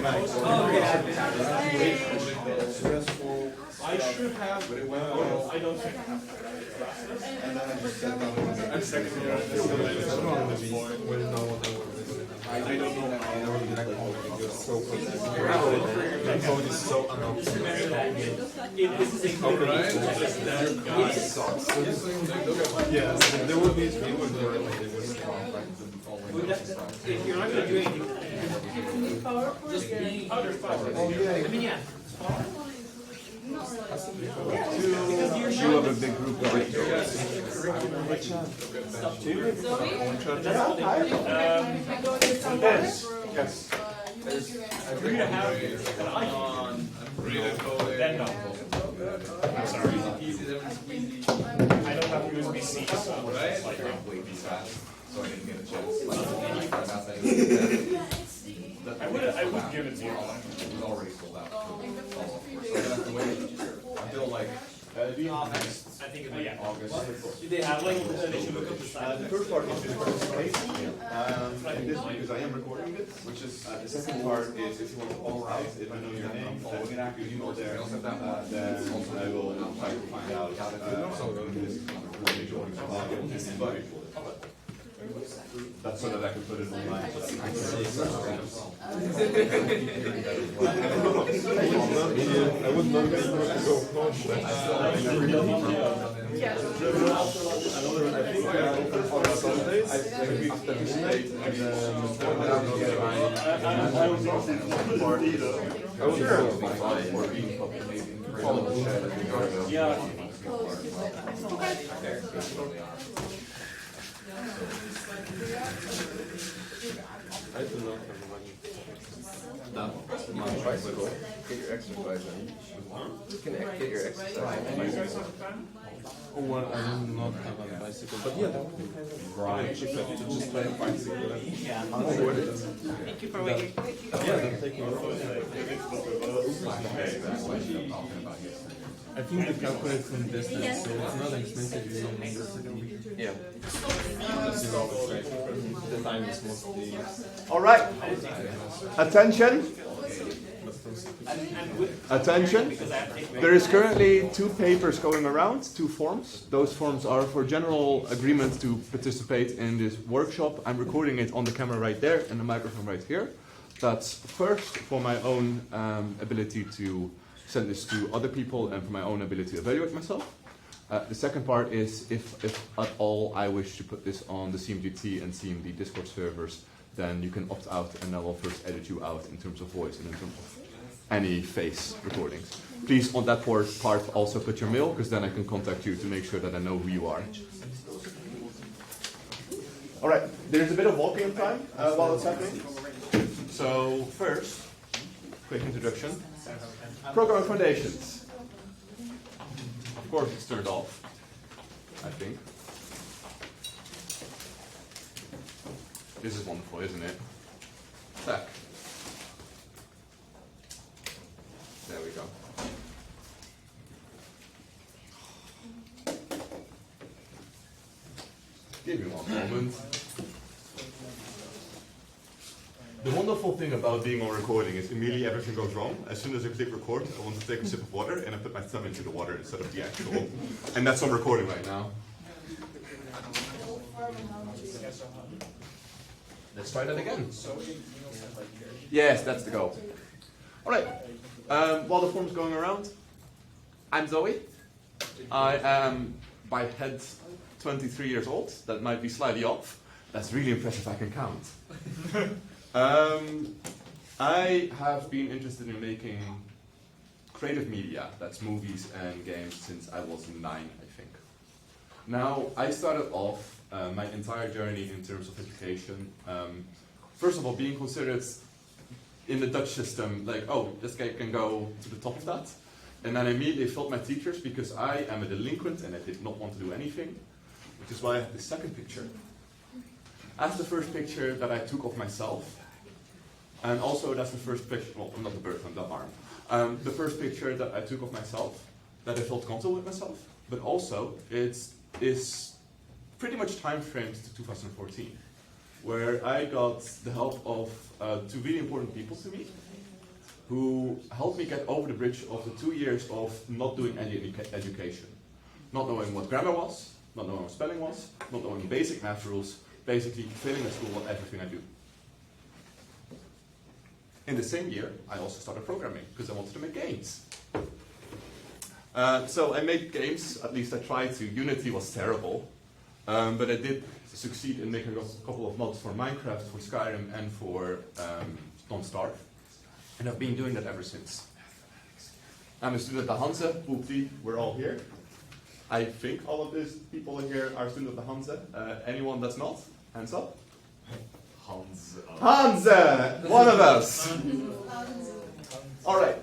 I should have, but it went well. I don't think I have. And then I just sat down and second year. I don't know how it's so yeah, there would be people who are like, they wouldn't if you're not going to do anything, just being under fire. oh, yeah. I mean, yeah. You have a big group of yes. For you to have an icon, then no. I'm sorry. I don't have USB-C, so it's like way too fast, so I didn't get a chance. I would give it to you. It was already sold out. So I have to wait until like August. I think it'll be August. Do they have like they should look up the The side? first part is just participation, and this because I am recording it, which is the second part is if you want to call out, if I know your name, then you go there, then I will try to find out that's so that I can put it online. So that I can I would not be able to go home. I think on Sundays, I participate and then I was also party though. I was for being yeah. I do not have money. No, my bicycle. Get your exercise in. You can get your exercise in. Oh, well, I do not have a bicycle, but yeah, that would be kind of right. Cheap to just play a bicycle. Yeah. Thank you for waiting. Yeah, then take me I think they calculate from distance, so it's not expensive. Yeah. The time is mostly. All right. Attention. Attention. There is currently 2 papers going around, 2 forms. Those forms are for general agreement to participate in this workshop. I'm recording it on the camera right there and the microphone right here. That's first for my own ability to send this to other people and for my own ability to evaluate myself. The second part is if at all I wish to put this on the CMGT and CMD Discord servers, then you can opt out and I will first edit you out in terms of voice and in terms of any face recordings. Please on that part also put your mail, because then I can contact you to make sure that I know who you are. All right, there's a bit of walking time while it's happening. So first, quick introduction. Program foundations. Of course it's turned off, I think. This is wonderful, isn't it? Tack. There we go. Give me one moment. The wonderful thing about being on recording is immediately everything goes wrong. As soon as I click record, I want to take a sip of water and I put my thumb into the water instead of the actual. And that's on recording right now. Let's try that again. Yes, that's the goal. All right. While the form's going around, I'm Zoe. I am by head 23 years old. That might be slightly off. That's really impressive. I can count. I have been interested in making creative media, that's movies and games, since I was 9, I think. Now, I started off my entire journey in terms of education. First of all, being considered in the Dutch system, like, oh, this guy can go to the top of that. And then I immediately felt my teachers because I am a delinquent and I did not want to do anything, which is why I have the second picture. That's the first picture that I took of myself. And also that's the first picture, well, not the birth, the arm. The first picture that I took of myself, that I felt comfortable with myself, but also it is pretty much time framed to 2014, where I got the help of 2 really important people to me. who helped me get over the bridge of the 2 years of not doing any education. Not knowing what grammar was, not knowing what spelling was, not knowing basic math rules, basically failing at school on everything I do. In the same year, I also started programming, because I wanted to make games. So I made games, at least I tried to. Unity was terrible, but I did succeed in making a couple of mods for Minecraft, for Skyrim, and for Non-Starve. And I've been doing that ever since. I'm a student at the Hanze. Oopsie, we're all here. I think all of these people here are students at the Hanze. Anyone that's not? Hands up. Hanze! One of us! Alright.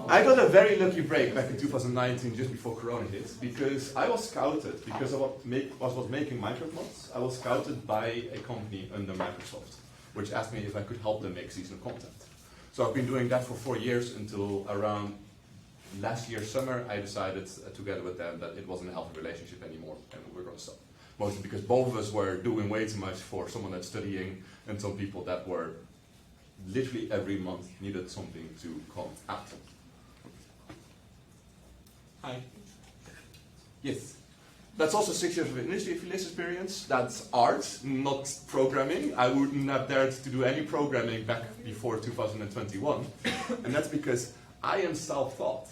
I got a very lucky break back in 2019, just before Corona hit, because I was scouted, because I was making Minecraft mods, I was scouted by a company under Microsoft, which asked me if I could help them make seasonal content. So I've been doing that for 4 years until around last year summer I decided together with them that it wasn't a healthy relationship anymore and we're going to stop. Mostly because both of us were doing way too much for someone that's studying and some people that were literally every month needed something to come out. Hi. Yes. That's also 6 years of industry experience. That's art, not programming. I wouldn't have dared to do any programming back before 2021. And that's because I am self-taught.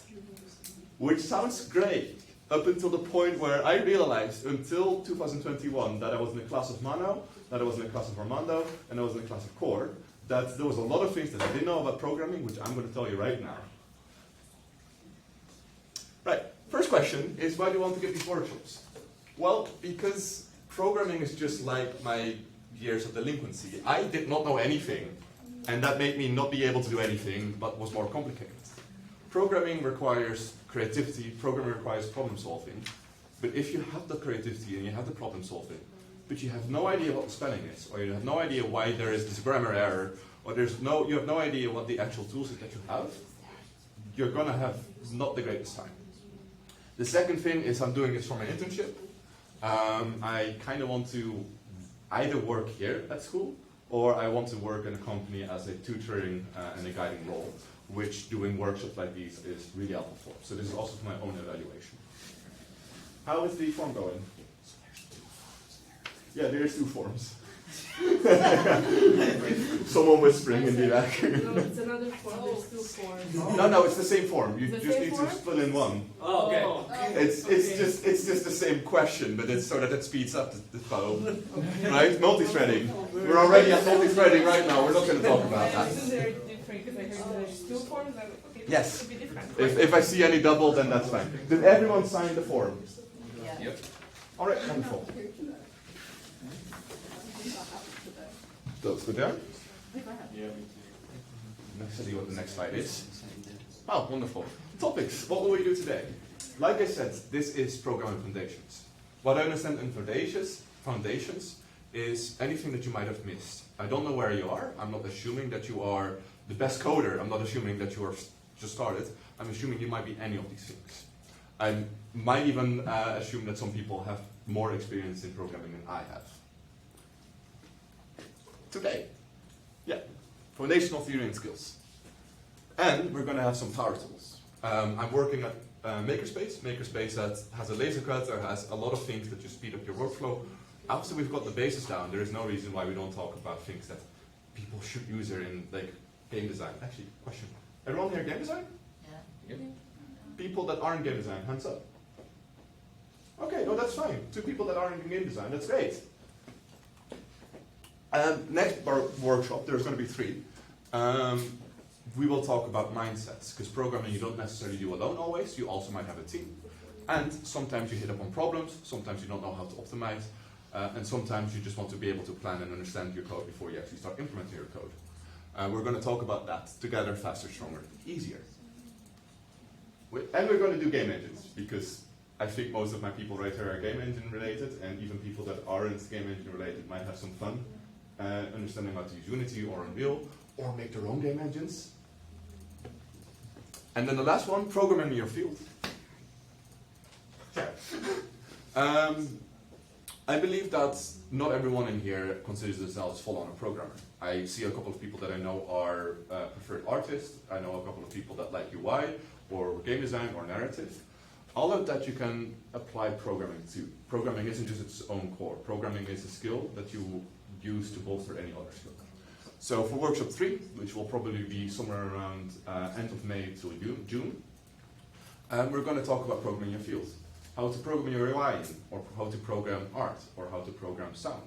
Which sounds great, up until the point where I realized, until 2021, that I was in a class of Mano, that I was in a class of Armando, and I was in a class of Core, that there was a lot of things that I didn't know about programming, which I'm going to tell you right now. Right, first question is, why do you want to give these workshops? Well, because programming is just like my years of delinquency. I did not know anything, and that made me not be able to do anything, but was more complicated. Programming requires creativity, programming requires problem solving, but if you have the creativity and you have the problem solving, but you have no idea what the spelling is, or you have no idea why there is this grammar error, or you have no idea what the actual tools is that you have, you're going to have not the greatest time. The second thing is I'm doing this for my internship. I kind of want to either work here at school, or I want to work in a company as a tutoring and a guiding role, which doing workshops like these is really helpful for. So this is also for my own evaluation. How is the form going? Yeah, there's 2 forms. Someone whispering in the back. No, it's another form. There's 2 forms. No, it's the same form. You The just same need form? to fill in one. Oh, okay. It's just the same question, but it's so that it speeds up the flow. Right? Multi-threading. We're already at multi-threading right now. We're not going to talk about that. Isn't there different? Because I heard there's 2 forms. Okay, Yes. It should be different. If I see any double, then that's fine. Did everyone sign the form? Yep. All right, wonderful. That's good there. Let's see what the next slide is. Oh, wonderful. Topics. What will we do today? Like I said, this is programming foundations. What I understand in foundations is anything that you might have missed. I don't know where you are. I'm not assuming that you are the best coder. I'm not assuming that you are just started. I'm assuming you might be any of these things. I might even assume that some people have more experience in programming than I have. Today, yeah, foundational theory and skills. And we're going to have some power tools. I'm working at Makerspace. Makerspace that has a laser cutter, has a lot of things that just speed up your workflow. After we've got the basis down, there is no reason why we don't talk about things that people should use in like game design. Actually, question. Everyone here game design? Yep. People that aren't game design, hands up. Okay, no, that's fine. 2 people that aren't in game design, that's great. Next workshop, there's going to be 3. We will talk about mindsets, because programming you don't necessarily do alone always, you also might have a team. And sometimes you hit up on problems, sometimes you don't know how to optimize, and sometimes you just want to be able to plan and understand your code before you actually start implementing your code. We're going to talk about that together, faster, stronger, easier. And we're going to do game engines, because I think most of my people right here are game engine related, and even people that aren't game engine related might have some fun understanding how to use Unity or Unreal, or make their own game engines. And then the last one, programming in your field. I believe that not everyone in here considers themselves full-on a programmer. I see a couple of people that I know are preferred artists. I know a couple of people that like UI or game design or narrative. All of that you can apply programming to. Programming isn't just its own core. Programming is a skill that you use to bolster any other skill. So for workshop 3, which will probably be somewhere around end of May till June, we're going to talk about programming your field. How to program your UI in, or how to program art, or how to program sound.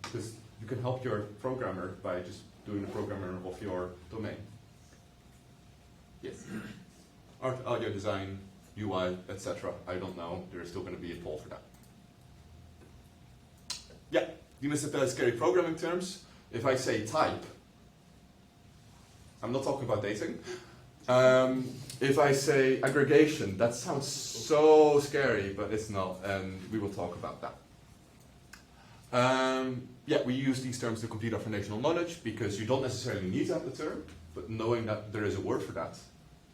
Because you can help your programmer by just doing the programmer of your domain. Yes. Art, audio design, UI, etc. I don't know. There's still going to be a poll for that. Yeah, you must have scary programming terms. If I say type, I'm not talking about dating. If I say aggregation, that sounds so scary, but it's not, and we will talk about that. Yeah, we use these terms to complete our foundational knowledge because you don't necessarily need to have the term, but knowing that there is a word for that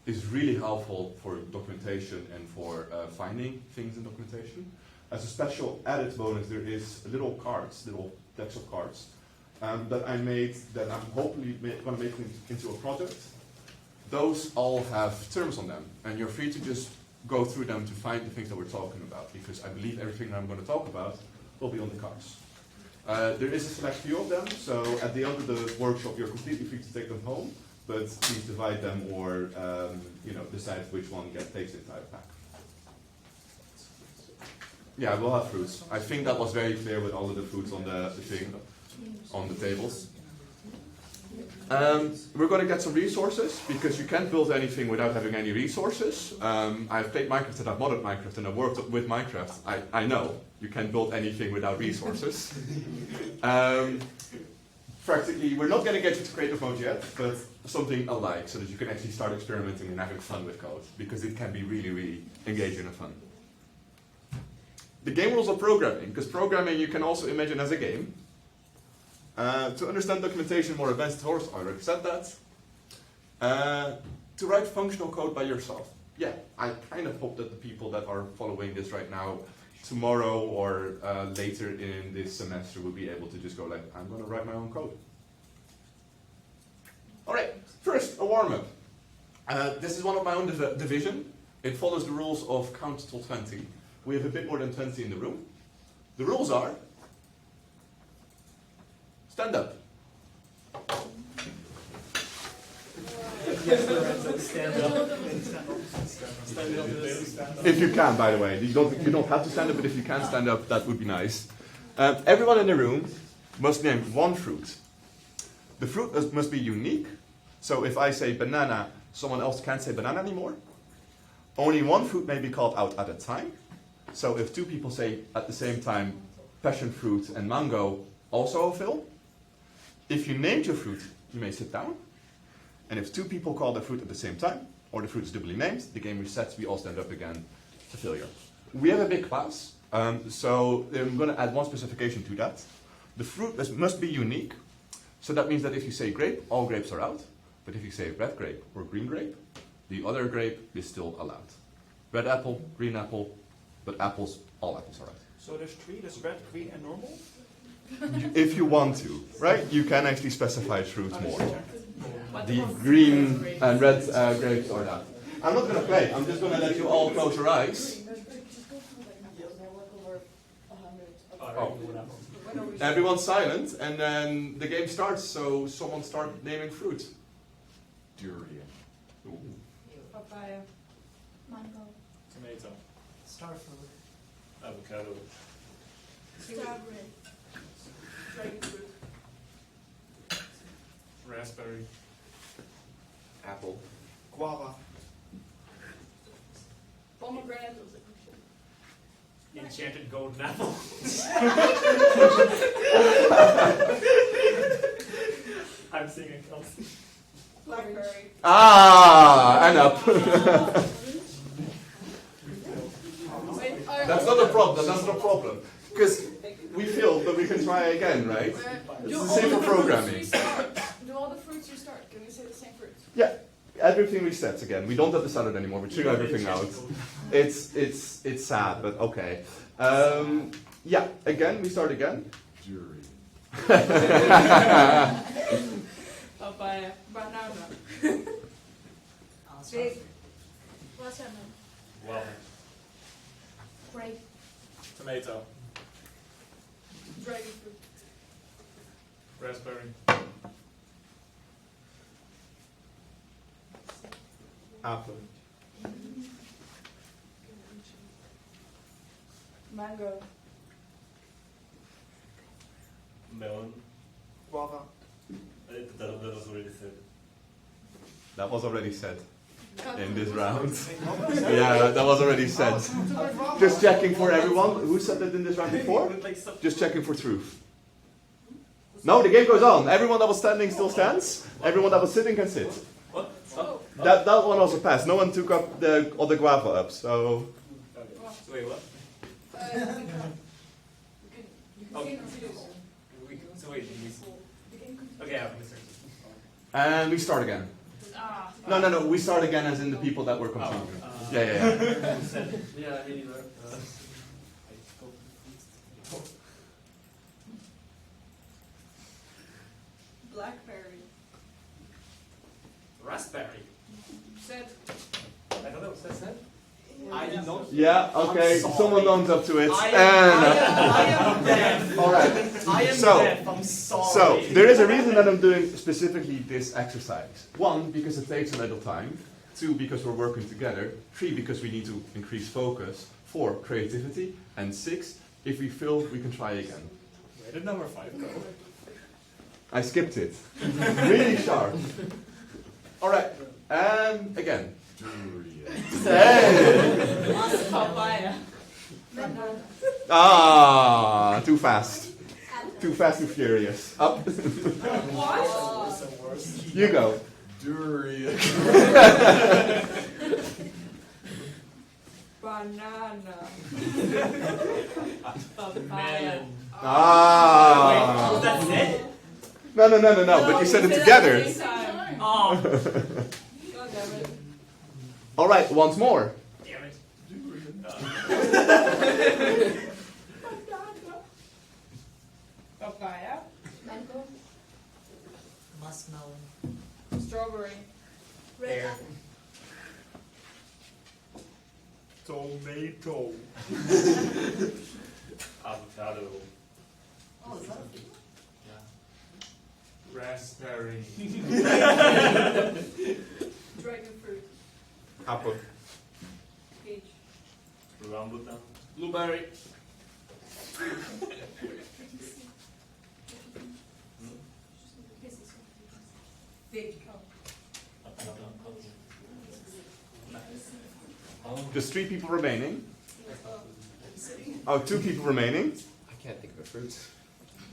is really helpful for documentation and for finding things in documentation. As a special added bonus, there is little cards, little decks of cards that I made that I'm hopefully going to make into a project. Those all have terms on them, and you're free to just go through them to find the things that we're talking about, because I believe everything that I'm going to talk about will be on the cards. There is a select few of them, so at the end of the workshop you're completely free to take them home, but please divide them or decide which one gets taken inside the pack. Yeah, we'll have fruits. I think that was very clear with all of the fruits on the thing, on the tables. We're going to get some resources, because you can't build anything without having any resources. I've played Minecraft and I've modded Minecraft and I've worked with Minecraft. I know you can't build anything without resources. Practically, we're not going to get you to creative mode yet, but something alike, so that you can actually start experimenting and having fun with code, because it can be really, really engaging and fun. The game rules of programming, because programming you can also imagine as a game. To understand documentation, more advanced tutorials, I already said that. To write functional code by yourself. Yeah, I kind of hope that the people that are following this right now, tomorrow or later in this semester, will be able to just go like, I'm going to write my own code. Alright, first, a warm-up. This is one of my own division. It follows the rules of count till 20. We have a bit more than 20 in the room. The rules are, stand up. Stand up. If you can, by the way. You don't have to stand up, but if you can stand up, that would be nice. Everyone in the room must name one fruit. The fruit must be unique. So if I say banana, someone else can't say banana anymore. Only one fruit may be called out at a time. So if two people say at the same time passion fruit and mango, also a fill. If you named your fruit, you may sit down. And if two people call the fruit at the same time, or the fruit is doubly named, the game resets, we all stand up again to failure. We have a big class, so I'm going to add one specification to that. The fruit must be unique, so that means that if you say grape, all grapes are out. But if you say red grape or green grape, the other grape is still allowed. Red apple, green apple, but apples, all apples are out. So there's 3, there's red, green, and normal? If you want to, right? You can actually specify fruits more. The green and red grapes are that. I'm not going to play, I'm just going to let you all close your eyes. Oh. Everyone's silent, and then the game starts, so someone start naming fruit. Durian. Ooh. Papaya. Mango. Tomato. Starfruit. Avocado. Strawberry. Dragon fruit. Raspberry. Apple. Guava. Pomegranate. Enchanted golden apple. I'm singing Kelsey. Blackberry. And up. Wait, That's not a problem, that's not a problem. Because we failed, but we can try again, right? It's the same for programming. Do all the fruits you start? Can we say the same fruits? Yeah, everything resets again. We don't have the salad anymore, we threw everything out. It's sad, but okay. Yeah, again, we start again. Jury. Papaya. Banana. Big. Watermelon. Well, Grape. tomato, Dragon fruit. raspberry, Apple. Mango. melon. Guava. That was already said. That was already said in this round. Yeah, that was already said. Just checking for everyone. Who said that in this round before? Just checking for truth. No, the game goes on. Everyone that was standing still stands. Everyone that was sitting can sit. What? Oh. That one also passed. No one took up the other guava up. So So wait, what? You can Oh. see it. So wait, okay, I have Mr. and we start again. Ah. No. We start again as in the people that were continuing. Yeah. Yeah, anyway. Blackberry. Raspberry. Said. I don't know, what's that said? I did not. Yeah. Okay. I'm sorry. Someone owns up to it. I And am deaf. all right. I am So- deaf. I'm sorry. So there is a reason that I'm doing specifically this exercise. 1, because it takes a little time. 2, because we're working together. 3, because we need to increase focus. 4, creativity. And 6, if we fail, we can try again. Where did number 5 go? I skipped it. Really sharp. All right. And again. Hey! Papaya. Banana. Ah, too fast. Too fast, too furious. Up. What? You go. Durian. Banana. Papaya. Ah. Was that it? No. But you said it together. Oh, God damn it. All right. Once more. damn it. Papaya. Mango. Muskmelon. Strawberry. Red apple. Tomato. Avocado. Oh, is that a Raspberry. Dragon fruit. Apple. Peach. Rambutan. Blueberry. Fig. Just 3 people remaining. Oh, 2 people remaining. I can't think of a fruit.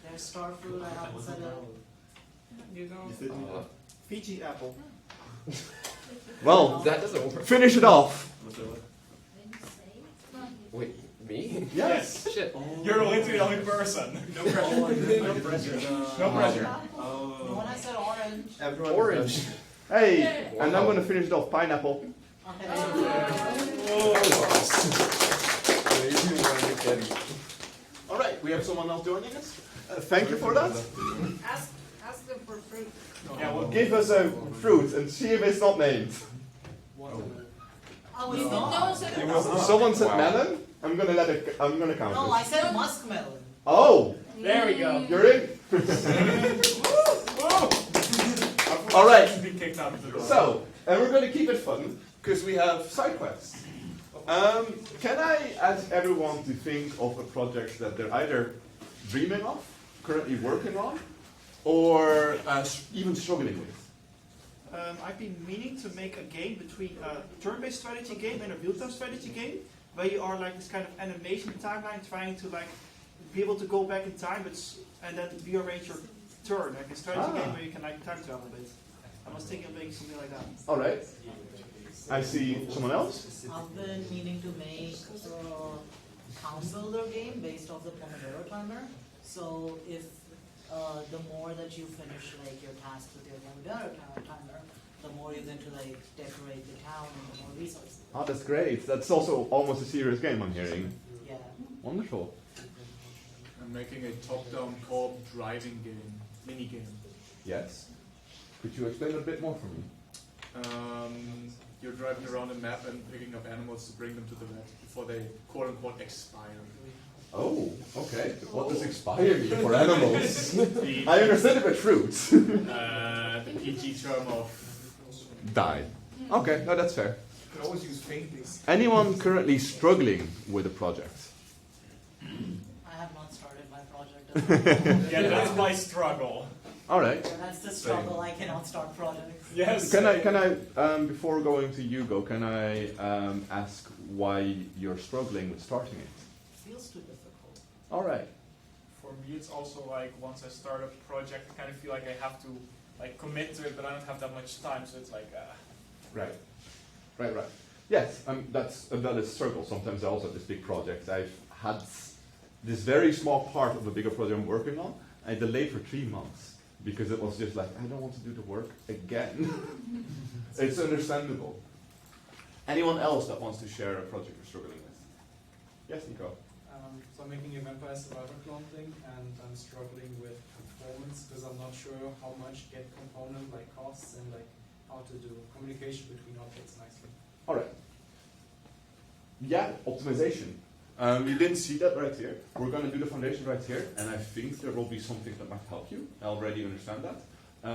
There's star fruit, I haven't said it. You know. Fiji apple. Well, That doesn't work. finish it off. Wait, me? Yes. Shit. You're literally the only person. No pressure. No pressure. No pressure. No one has said orange. Everyone. Orange. Hey, and I'm gonna finish it off. Pineapple. Okay. All right, we have someone else joining us. Thank you for that. Ask them for fruit. Yeah, well, Give us a fruit and see if it's not named. Oh, it's No not. one said it. Someone said melon. I'm gonna let it. I'm gonna count No, it. I said muskmelon. Oh, there we go. you're in. All right. Be kicked out of the door. So, and we're gonna keep it fun because we have side quests. Can I ask everyone to think of a project that they're either dreaming of, currently working on, or even struggling with? I've been meaning to make a game between a turn-based strategy game and a real-time strategy game, where you are like this kind of animation timeline, trying to like be able to go back in time, and then rearrange your turn, like a strategy game where you can like time travel a bit. I was thinking of making something like that. All right. I see someone else. I've been meaning to make a house builder game based off the Pomodoro timer. So if the more that you finish like your tasks with your Pomodoro timer, the more you're going to like decorate the town and the more resources. Oh, that's great. That's also almost a serious game I'm hearing. Yeah. Wonderful. I'm making a top-down co-op driving game, mini game. Yes. Could you explain it a bit more for me? You're driving around a map and picking up animals to bring them to the vet before they quote-unquote expire. Oh, okay. But what does expire mean for animals? The, I understand it with fruits. the PG term of Die. Okay, no, that's fair. You could always use faintness. Anyone currently struggling with a project? I have not started my project. yeah, that's my struggle. All right. That's the struggle. I cannot start projects. Yes. Can I, before going to Hugo, can I ask why you're struggling with starting it? Feels too difficult. All right. For me, it's also like once I start a project, I kind of feel like I have to like commit to it, but I don't have that much time, so it's like. Right. Right. Yes, that's a valid struggle. Sometimes I also have this big project. I've had this very small part of a bigger project I'm working on. I delayed for 3 months because it was just like, I don't want to do the work again. It's understandable. Anyone else that wants to share a project you're struggling with? Yes, Nico. So I'm making a Vampire Survivor clone thing, and I'm struggling with performance because I'm not sure how much get component like costs and like how to do communication between objects nicely. All right. Yeah, optimization. You didn't see that right here. We're going to do the foundation right here, and I think there will be something that might help you. I already understand that.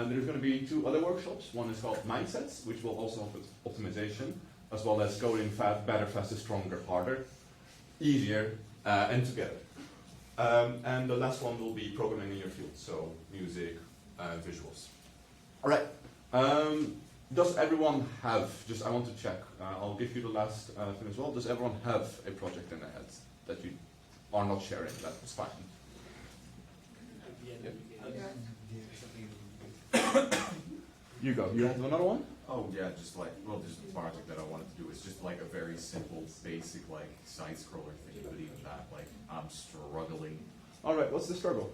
There's going to be 2 other workshops. One is called Mindsets, which will also help with optimization, as well as coding better, faster, stronger, harder, easier, and together. And the last one will be programming in your field, so music, visuals. All right. Does everyone have, I want to check, I'll give you the last thing as well. Does everyone have a project in their head that you are not sharing? That's fine. You go. You have another one? Oh yeah, just a project that I wanted to do. It's just like a very simple, basic like side scroller thing, but even that, like I'm struggling. All right, what's the struggle?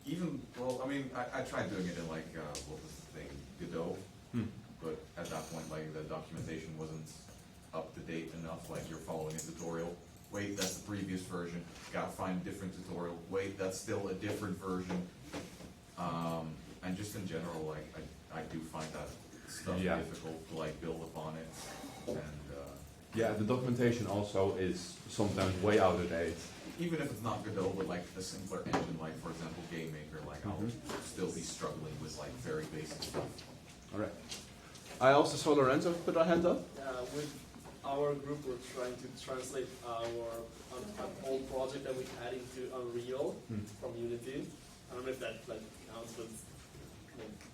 I mean, I tried doing it in like, what was the thing, Godot? But at that point, like the documentation wasn't up to date enough. Like you're following a tutorial. Wait, that's the previous version. Gotta find a different tutorial. Wait, that's still a different version. And just in general, like I do find that stuff difficult to like build upon it. And yeah, the documentation also is sometimes way out of date. even if it's not Godot, but like a simpler engine, like for example GameMaker, like I'll still be struggling with like very basic stuff. All right. I also saw Lorenzo put a hand up. With our group, we're trying to translate our an old project that we had into Unreal from Unity. I don't know if that like counts, but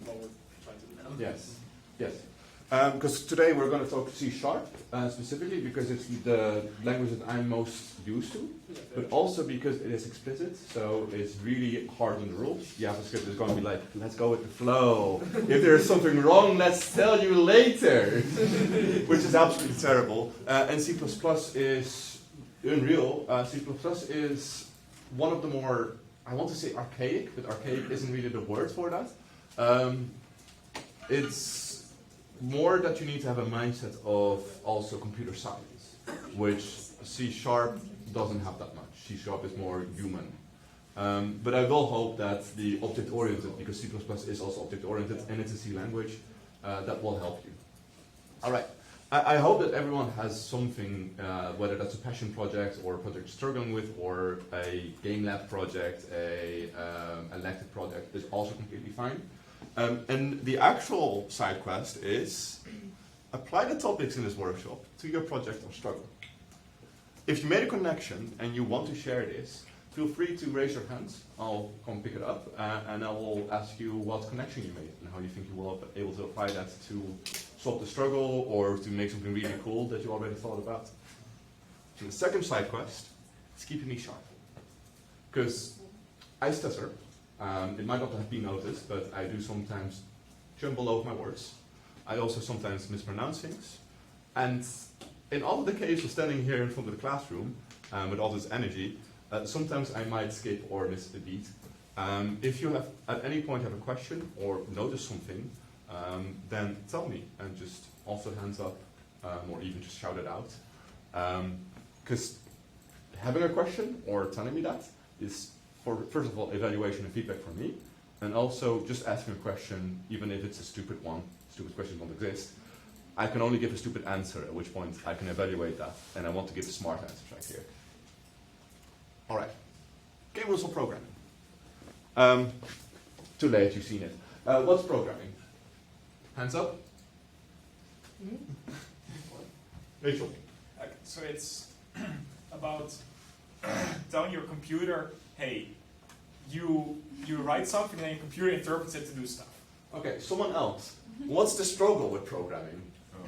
what we're trying to do now. Yes. Yes. Because today we're going to talk C# specifically because it's the language that I'm most used to, but also because it is explicit, so it's really hard on the rules. JavaScript is going to be like, let's go with the flow. If there's something wrong, let's tell you later, which is absolutely terrible. And C++ is Unreal. C++ is one of the more, I want to say archaic, but archaic isn't really the word for that. It's more that you need to have a mindset of also computer science, which C# doesn't have that much. C# is more human. But I will hope that the object-oriented, because C++ is also object-oriented and it's a C language, that will help you. All right. I hope that everyone has something, whether that's a passion project or a project you're struggling with, or a game lab project, a elective project, is also completely fine. And the actual side quest is apply the topics in this workshop to your project or struggle. If you made a connection and you want to share this, feel free to raise your hands. I'll come pick it up and I will ask you what connection you made and how you think you will be able to apply that to solve the struggle or to make something really cool that you already thought about. So the second side quest is keeping me sharp. Because I stutter. It might not have been noticed, but I do sometimes jumble over my words. I also sometimes mispronounce things. And in all of the cases of standing here in front of the classroom with all this energy, sometimes I might skip or miss a beat. If you have at any point have a question or notice something, then tell me and just also hands up or even just shout it out. Because having a question or telling me that is, first of all, evaluation and feedback from me, and also just asking a question, even if it's a stupid one. Stupid questions don't exist. I can only give a stupid answer, at which point I can evaluate that, and I want to give a smart answer right here. All right. Game rules for programming. Too late, you've seen it. What's programming? Hands up. Rachel. So it's about telling your computer, hey, you write something and your computer interprets it to do stuff. Okay, someone else. What's the struggle with programming? Oh,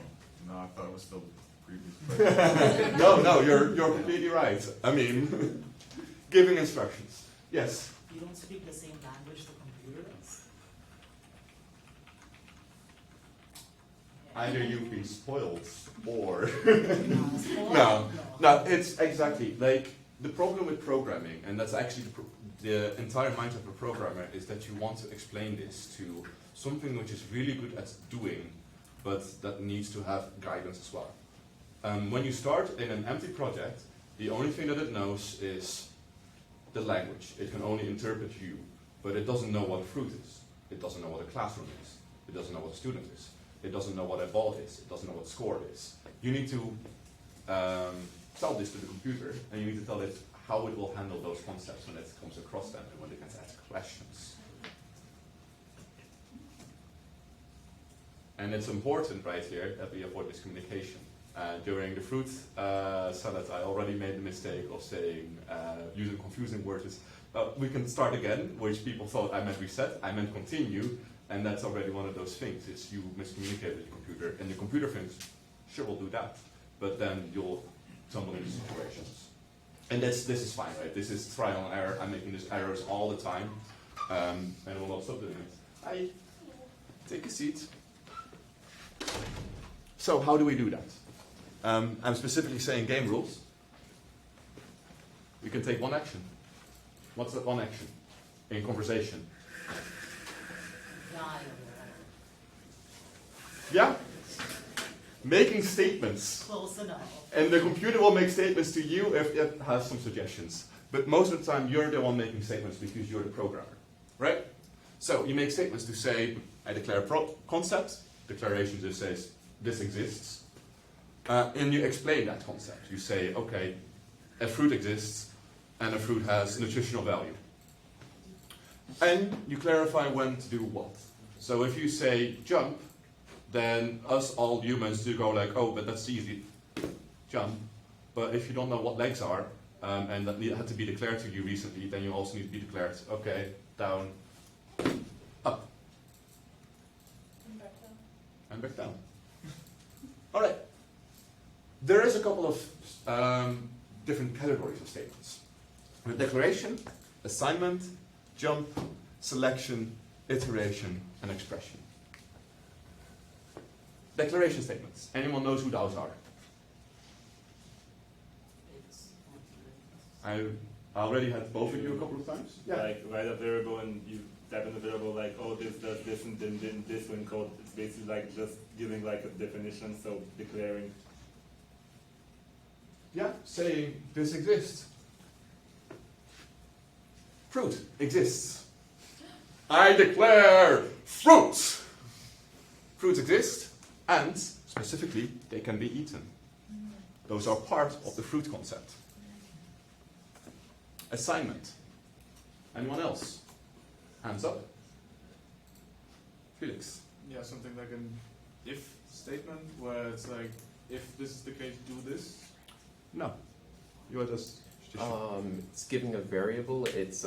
no, I thought it was still previous. No, you're completely right. I mean, giving instructions. Yes. You don't speak the same language the computer does. Either you've been spoiled or No. no. It's exactly like the problem with programming, and that's actually the entire mindset of a programmer is that you want to explain this to something which is really good at doing, but that needs to have guidance as well. When you start in an empty project, the only thing that it knows is the language. It can only interpret you, but it doesn't know what a fruit is. It doesn't know what a classroom is. It doesn't know what a student is. It doesn't know what a ball is. It doesn't know what score is. You need to tell this to the computer, and you need to tell it how it will handle those concepts when it comes across them and when it can ask questions. And it's important right here that we avoid miscommunication. During the fruit salad, I already made the mistake of saying, using confusing words. We can start again, which people thought I meant reset, I meant continue, and that's already one of those things, is you miscommunicate with the computer, and the computer thinks, sure, we'll do that, but then you'll tumble into situations. And this is fine, right? This is trial and error. I'm making these errors all the time, and I will not stop doing it. Take a seat. So how do we do that? I'm specifically saying game rules. We can take one action. What's that one action in conversation? Yeah? Making statements. Close enough. And the computer will make statements to you if it has some suggestions. But most of the time, you're the one making statements because you're the programmer. Right? So you make statements to say, I declare a concept. Declaration just says, this exists. And you explain that concept. You say, okay, a fruit exists, and a fruit has nutritional value. And you clarify when to do what. So if you say jump, then us all humans do go like, oh, but that's easy, jump. But if you don't know what legs are, and that had to be declared to you recently, then you also need to be declared, okay, down, up. And back down. All right. There is a couple of different categories of statements. Declaration, assignment, jump, selection, iteration, and expression. Declaration statements. Anyone knows who those are? I already had both of you a couple of times. Yeah. Like write a variable and you type in the variable like, oh, this does this and then this one code. It's basically like just giving like a definition, so declaring. Yeah, saying this exists. Fruit exists. I declare fruit. Fruits exist, and specifically, they can be eaten. Those are part of the fruit concept. Assignment. Anyone else? Hands up. Felix. Yeah, something like an if statement where it's like, if this is the case, do this. No. You are just. It's giving a variable. It's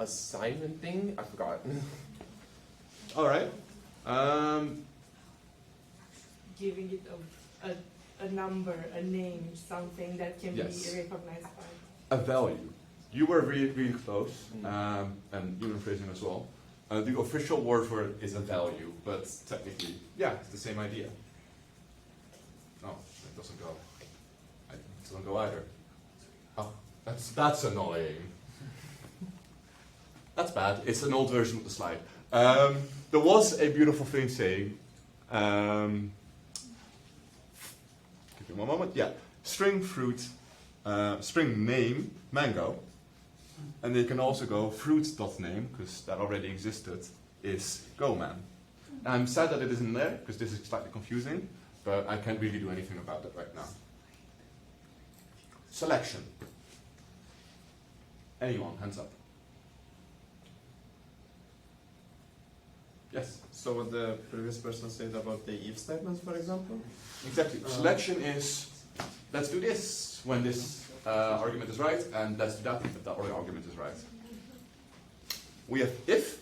assignment thing. I forgot. All right. Giving it a number, a name, something that can Yes. be recognized by. A value. You were really, really close, and human phrasing as well. The official word for it is a value, but technically, yeah, it's the same idea. No, it doesn't go. It doesn't go either. Oh, that's annoying. That's bad. It's an old version of the slide. There was a beautiful thing saying, give me one moment, yeah. String fruit string name mango, and they can also go fruit.name, because that already existed, is goman. I'm sad that it isn't there, because this is slightly confusing, but I can't really do anything about it right now. Selection. Anyone, hands up. Yes? So what the previous person said about the if statements, for example? Exactly. Selection is, let's do this when this argument is right, and let's do that if the other argument is right. We have if,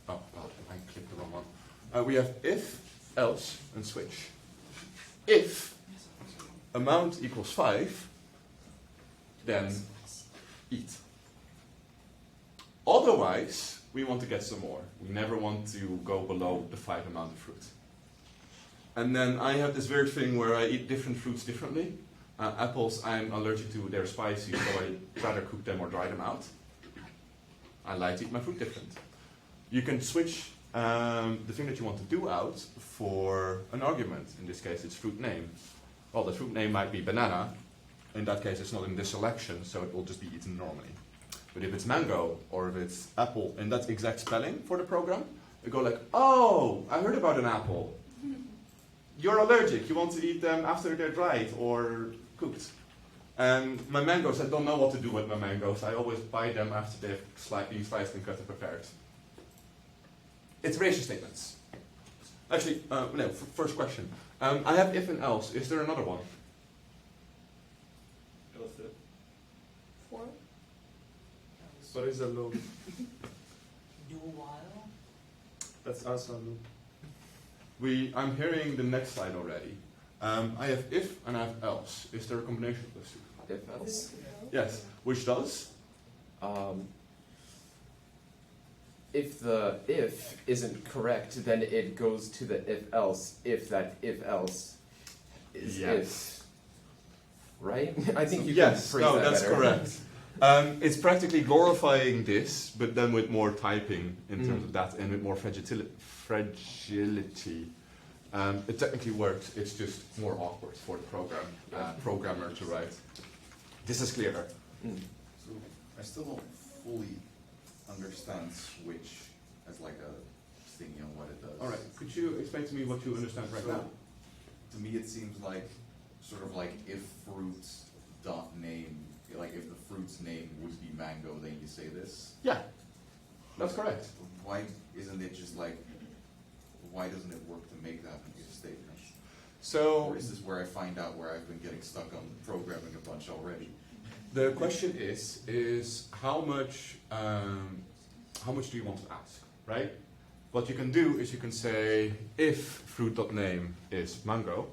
oh, well, I clicked the wrong one. We have if, else, and switch. If amount equals 5, then eat. Otherwise, we want to get some more. We never want to go below the 5 amount of fruit. And then I have this weird thing where I eat different fruits differently. Apples, I'm allergic to, they're spicy, so I rather cook them or dry them out. I like to eat my fruit different. You can switch the thing that you want to do out for an argument. In this case, it's fruit name. Well, the fruit name might be banana. In that case, it's not in this selection, so it will just be eaten normally. But if it's mango, or if it's apple, in that exact spelling for the program, you go like, oh, I heard about an apple. You're allergic, you want to eat them after they're dried or cooked. And my mangoes, I don't know what to do with my mangoes. I always buy them after they've been sliced and cut and prepared. Iteration statements. Actually, no, first question. I have if and else. Is there another one? For? What is a loop? Do while. That's also a loop. I'm hearing the next slide already. I have if and I have else. Is there a combination of those two? If else? Yes. Which does? If the if isn't correct, then it goes to the if else, if that if else is if. Right? I think you can phrase that that's better. correct. It's practically glorifying this, but then with more typing in terms of that and with more fragility. It technically works, it's just more awkward for the programmer to write. This is clearer. So I still don't fully understand switch as like a thingy on what it does. All right, could you explain to me what you understand right now? To me, it seems like sort of like if fruits dot name, like if the fruit's name would be mango, then you say this. Yeah, that's correct. Why isn't it just like? Why doesn't it work to make that an if statement? So, or is this where I find out where I've been getting stuck on programming a bunch already? the question is how much do you want to ask, right? What you can do is you can say if fruit.name is mango,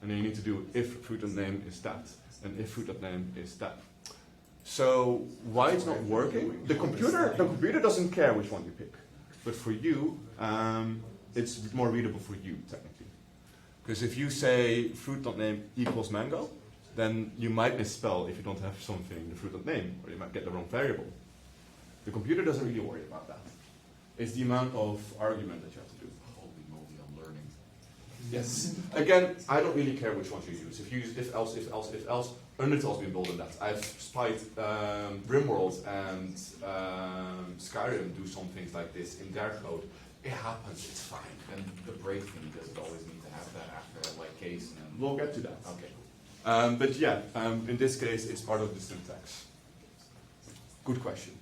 and then you need to do if fruit.name is that, and if fruit.name is that. So why it's not working? The computer doesn't care which one you pick, but for you, it's more readable for you technically. Because if you say fruit.name equals mango, then you might misspell if you don't have something in the fruit.name, or you might get the wrong variable. The computer doesn't really worry about that. It's the amount of argument that you have to do. Holy moly, I'm learning. Yes. Again, I don't really care which ones you use. If you use if else, Undertale's also been bold in that. I've spied RimWorld and Skyrim do some things like this in their code. It happens, it's fine. And the break thing, does it always need to have that after like case? And We'll get to that. okay. But yeah, in this case, it's part of the syntax. Good question.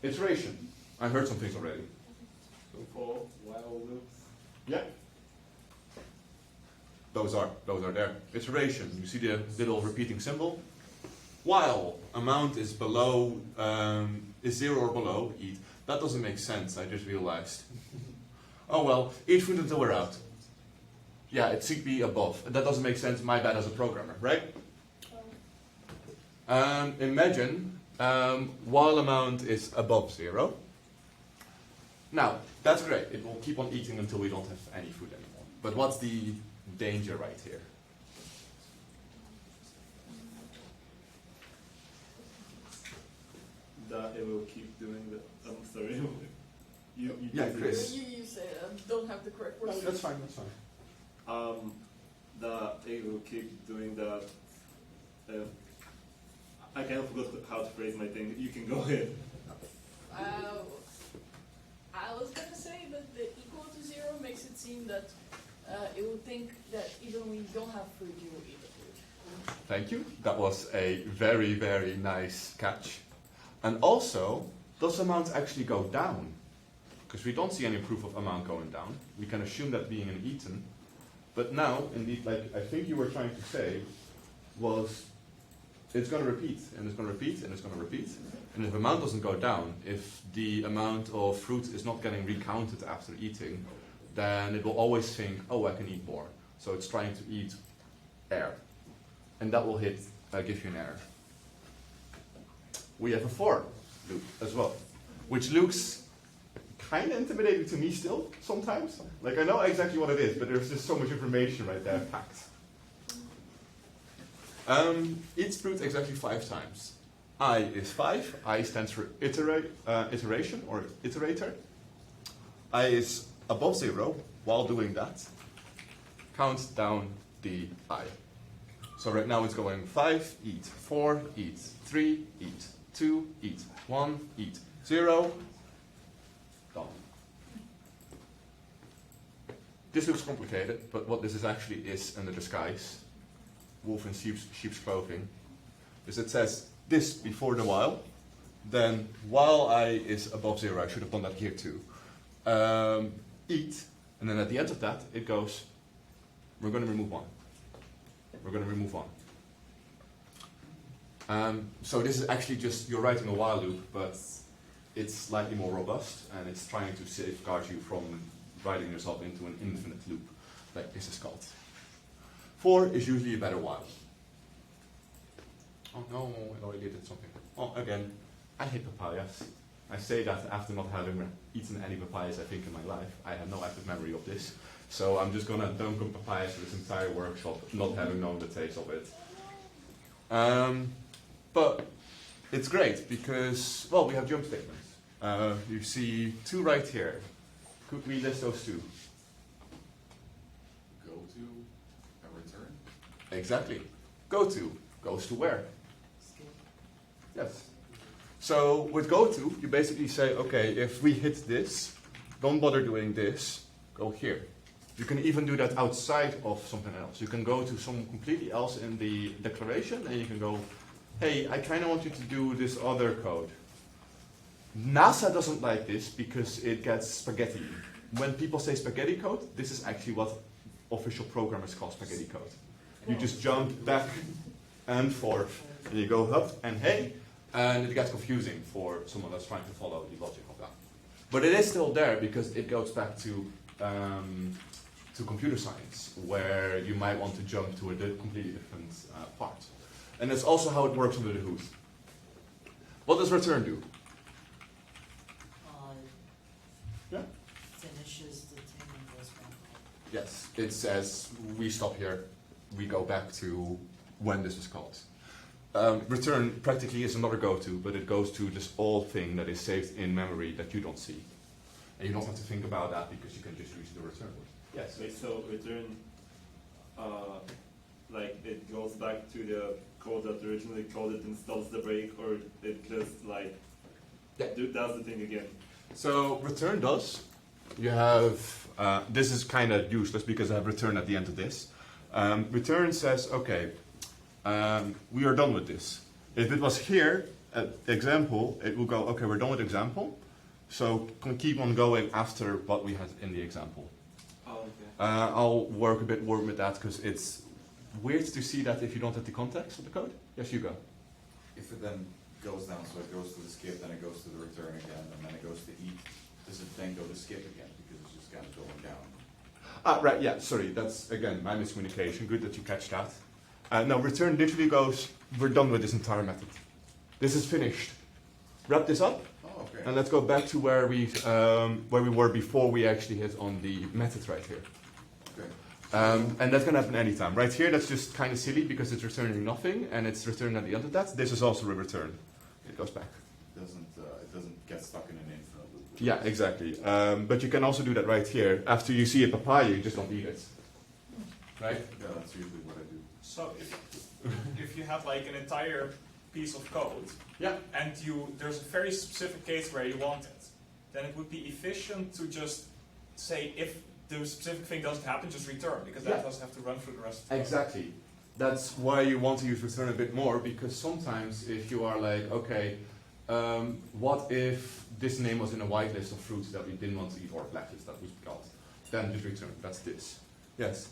Iteration. I heard some things already. So for while loops. Yeah. Those are there. Iteration. You see the little repeating symbol. While amount is below, is 0 or below, eat. That doesn't make sense. I just realized. Oh well, eat fruit until we're out. Yeah, it should be above. That doesn't make sense. My bad as a programmer, right? Imagine while amount is above 0. Now, that's great. It will keep on eating until we don't have any food anymore. But what's the danger right here? That it will keep doing the. I'm sorry. you Yeah, Chris. You say don't have the correct word. No, that's fine. That's fine. That it will keep doing that I kind of forgot how to phrase my thing. You can go ahead. I was gonna say that the equal to 0 makes it seem that it would think that even when you don't have fruit, you will eat the fruit. Thank you. That was a very, very nice catch. And also, does amount actually go down? Because we don't see any proof of amount going down. We can assume that being an eaten. But now, indeed, like I think you were trying to say, was it's going to repeat, and it's going to repeat, and it's going to repeat. And if amount doesn't go down, if the amount of fruit is not getting recounted after eating, then it will always think, oh, I can eat more. So it's trying to eat air. And that will give you an error. We have a for loop as well, which looks kind of intimidating to me still, sometimes. Like, I know exactly what it is, but there's just so much information right there packed. Eats fruit exactly 5 times. I is 5. I stands for iteration or iterator. I is above 0. While doing that, count down the I. So right now it's going 5, eat, 4, eat, 3, eat, 2, eat, 1, eat, 0, done. This looks complicated, but what this is actually is under disguise, wolf in sheep's clothing, is it says this before the while, then while I is above 0, I should have done that here too. Eat, and then at the end of that, it goes, we're going to remove 1. We're going to remove 1. So this is actually just, you're writing a while loop, but it's slightly more robust, and it's trying to safeguard you from writing yourself into an infinite loop, like this is called. 4 is usually a better while. Oh no, I already did something. Oh, again, I hate papayas. I say that after not having eaten any papayas, I think, in my life. I have no active memory of this. So I'm just going to dunk on papayas for this entire workshop, not having known the taste of it. But it's great because, well, we have jump statements. You see 2 right here. Could we list those 2? Go to a return. Exactly. Go to goes to where? Skip. Yes. So with go to, you basically say, okay, if we hit this, don't bother doing this, go here. You can even do that outside of something else. You can go to some completely else in the declaration, and you can go, hey, I kind of want you to do this other code. NASA doesn't like this because it gets spaghetti. When people say spaghetti code, this is actually what official programmers call spaghetti code. You just jump back and forth, and you go up and hey, and it gets confusing for someone that's trying to follow the logic of that. But it is still there because it goes back to computer science, where you might want to jump to a completely different part. And that's also how it works under the hood. What does return do? Yeah? Finishes the thing and goes back. Yes, it says we stop here, we go back to when this was called. Return practically is another go-to, but it goes to this old thing that is saved in memory that you don't see. And you don't have to think about that because you can just use the return word. Yes? Wait, so return, like it goes back to the code that originally called it and stops the break, or it just like does the thing again? So return does. You have, this is kind of useless because I have return at the end of this. Return says, okay, we are done with this. If it was here, at example, it will go, okay, we're done with example. So can keep on going after what we had in the example. Oh, okay. I'll work a bit more with that because it's weird to see that if you don't have the context of the code. Yes, you go. If it then goes down, so it goes to the skip, then it goes to the return again, and then it goes to eat, does it then go to skip again because it's just kind of going down? Right, yeah, sorry, that's again my miscommunication. Good that you catch that. No, return literally goes, we're done with this entire method. This is finished. Wrap this up, Okay. and let's go back to where we were before we actually hit on the method right here. Okay. And that can happen anytime. Right here, that's just kind of silly because it's returning nothing, and it's returned at the end of that. This is also a return. It goes back. It doesn't get stuck in an infinite loop. Yeah, exactly. But you can also do that right here. After you see a papaya, you just don't eat it. right? Yeah, that's usually what I do. So if you have like an entire piece of code, Yeah. and there's a very specific case where you want it, then it would be efficient to just say if the specific thing doesn't happen, just return, because that doesn't have to run through the rest of the code. Exactly. That's why you want to use return a bit more, because sometimes if you are like, okay, what if this name was in a whitelist of fruits that we didn't want to eat, or blacklist that was called, then just return. That's this. Yes.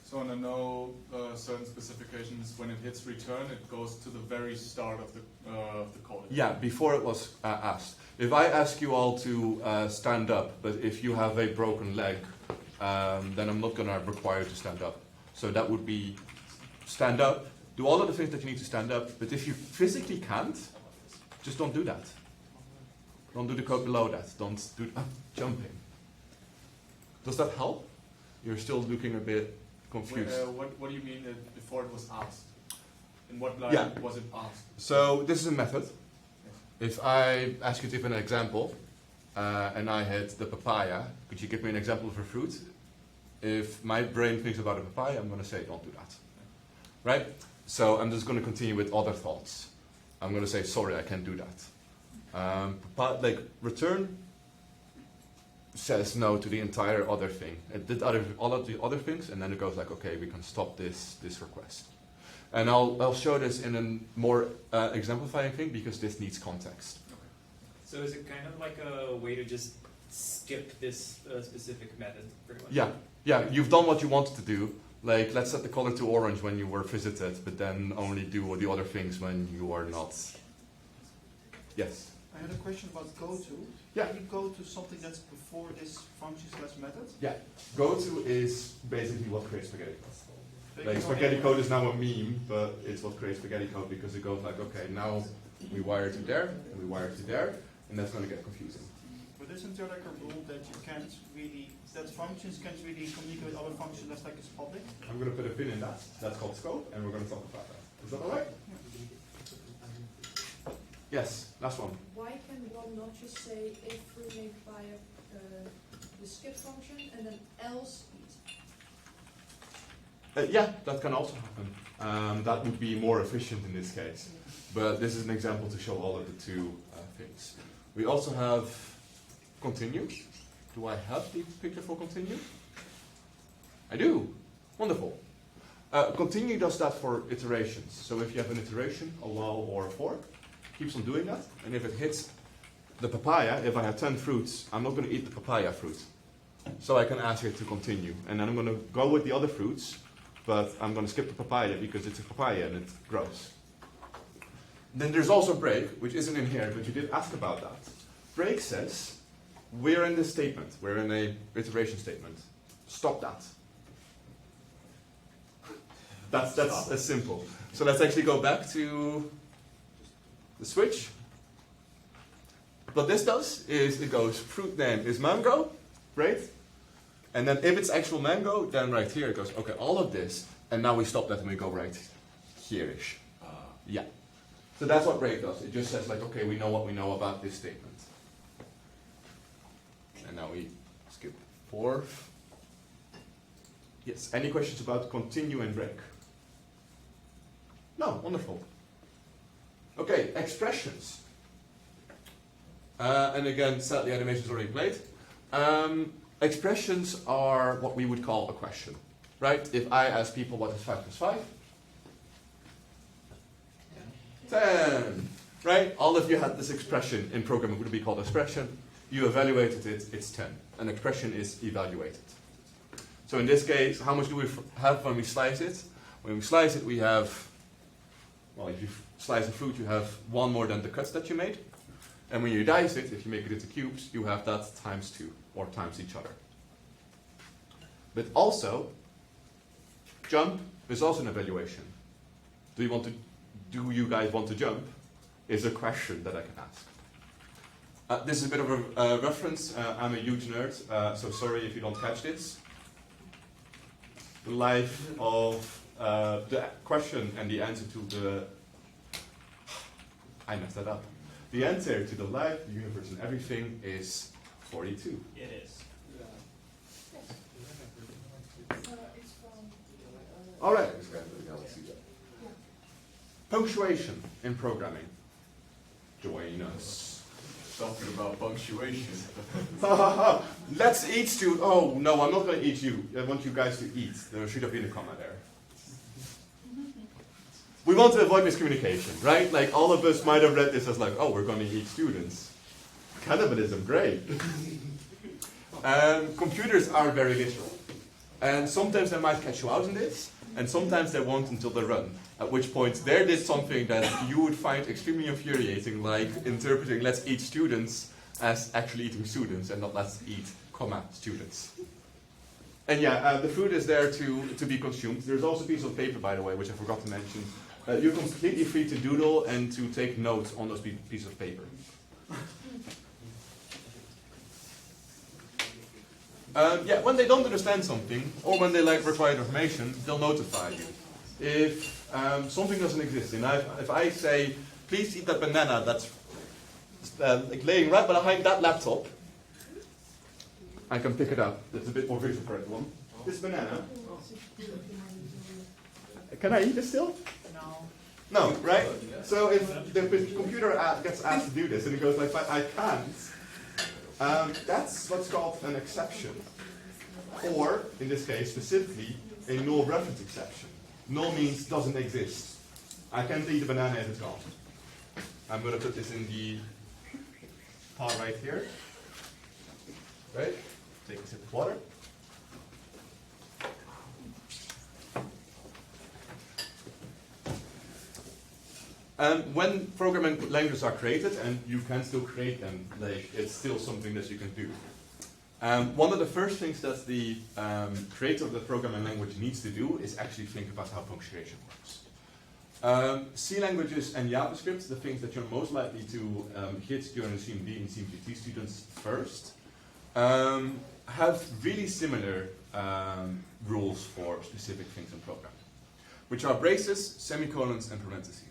So under no certain specifications, when it hits return, it goes to the very start of the code. Yeah, before it was asked. If I ask you all to stand up, but if you have a broken leg, then I'm not going to require you to stand up. So that would be stand up, do all of the things that you need to stand up, but if you physically can't, just don't do that. Don't do the code below that. Don't do jumping. Does that help? You're still looking a bit confused. What do you mean before it was asked? In what line was it asked? So this is a method. If I ask you to give an example, and I hit the papaya, could you give me an example of a fruit? If my brain thinks about a papaya, I'm going to say don't do that. Right? So I'm just going to continue with other thoughts. I'm going to say, sorry, I can't do that. Like return says no to the entire other thing. It did all of the other things, and then it goes like, okay, we can stop this request. And I'll show this in a more exemplifying thing, because this needs context. So is it kind of like a way to just skip this specific method, pretty much? Yeah, you've done what you wanted to do. Like, let's set the color to orange when you were visited, but then only do the other things when you are not. Yes? I had a question about goto. Yeah. Can you go to something that's before this function/method? Yeah. Goto is basically what creates spaghetti code. Like, spaghetti code is now a meme, but it's what creates spaghetti code, because it goes like, okay, now we wire to there, and we wire to there, and that's going to get confusing. But isn't there like a rule that you can't really, that functions can't really communicate with other functions unless like it's public? I'm going to put a pin in that. That's called scope, and we're going to talk about that. Is that alright? Yes, last one. Why can one not just say if remake by the skip function and then else eat? Yeah, that can also happen. That would be more efficient in this case. But this is an example to show all of the two things. We also have continue. Do I have the picture for continue? I do. Wonderful. Continue does that for iterations. So if you have an iteration, a while or a for, keeps on doing that. And if it hits the papaya, if I have 10 fruits, I'm not going to eat the papaya fruit. So I can ask it to continue. And then I'm going to go with the other fruits, but I'm going to skip the papaya because it's a papaya and it grows. Then there's also break, which isn't in here, but you did ask about that. Break says, we're in this statement, we're in a iteration statement. Stop that. That's as simple. So let's actually go back to the switch. What this does is it goes, fruit name is mango, right? And then if it's actual mango, then right here it goes, okay, all of this, and now we stop that and we go right here-ish. Yeah. So that's what break does. It just says like, okay, we know what we know about this statement. And now we skip 4. Yes, any questions about continue and break? No, wonderful. Okay, expressions. And again, sadly, animation is already played. Expressions are what we would call a question, right? If I ask people what is 5 plus 5? 10, right? All of you had this expression in programming, would be called expression. You evaluated it, it's 10. An expression is evaluated. So in this case, how much do we have when we slice it? When we slice it, we have, well, if you slice a fruit, you have 1 more than the cuts that you made. And when you dice it, if you make it into cubes, you have that times 2, or times each other. But also, jump is also an evaluation. Do you guys want to jump? Is a question that I can ask. This is a bit of a reference. I'm a huge nerd, so sorry if you don't catch this. The life of the question and the answer to the... I messed that up. The answer to the life, the universe, and everything is 42. It is. It's from All right. Punctuation in programming. Join us. Talking about punctuation. Let's eat, student. Oh, no, I'm not going to eat you. I want you guys to eat. There should have been a comma there. We want to avoid miscommunication, right? Like, all of us might have read this as like, oh, we're going to eat students. Cannibalism, great. Computers are very literal. And sometimes they might catch you out in this, and sometimes they won't until they run. At which point, they did something that you would find extremely infuriating, like interpreting let's eat students as actually eating students, and not let's eat, comma, students. And yeah, the food is there to be consumed. There's also a piece of paper, by the way, which I forgot to mention. You're completely free to doodle and to take notes on those pieces of paper. Yeah, when they don't understand something, or when they require information, they'll notify you. If something doesn't exist, and if I say, please eat that banana that's laying right behind that laptop, I can pick it up. It's a bit more visual for everyone. This banana. Can I eat it still? No. No, right? So if the computer gets asked to do this, and it goes like, I can't, that's what's called an exception. Or, in this case specifically, a null reference exception. Null means doesn't exist. I can't eat the banana if it's gone. I'm going to put this in the part right here. Right? Take a sip of water. When programming languages are created, and you can still create them, it's still something that you can do. One of the first things that the creator of the programming language needs to do is actually think about how punctuation works. C languages and JavaScript, the things that you're most likely to hit during the CMD and CMPT students first, have really similar rules for specific things in programming, which are braces, semicolons, and parentheses.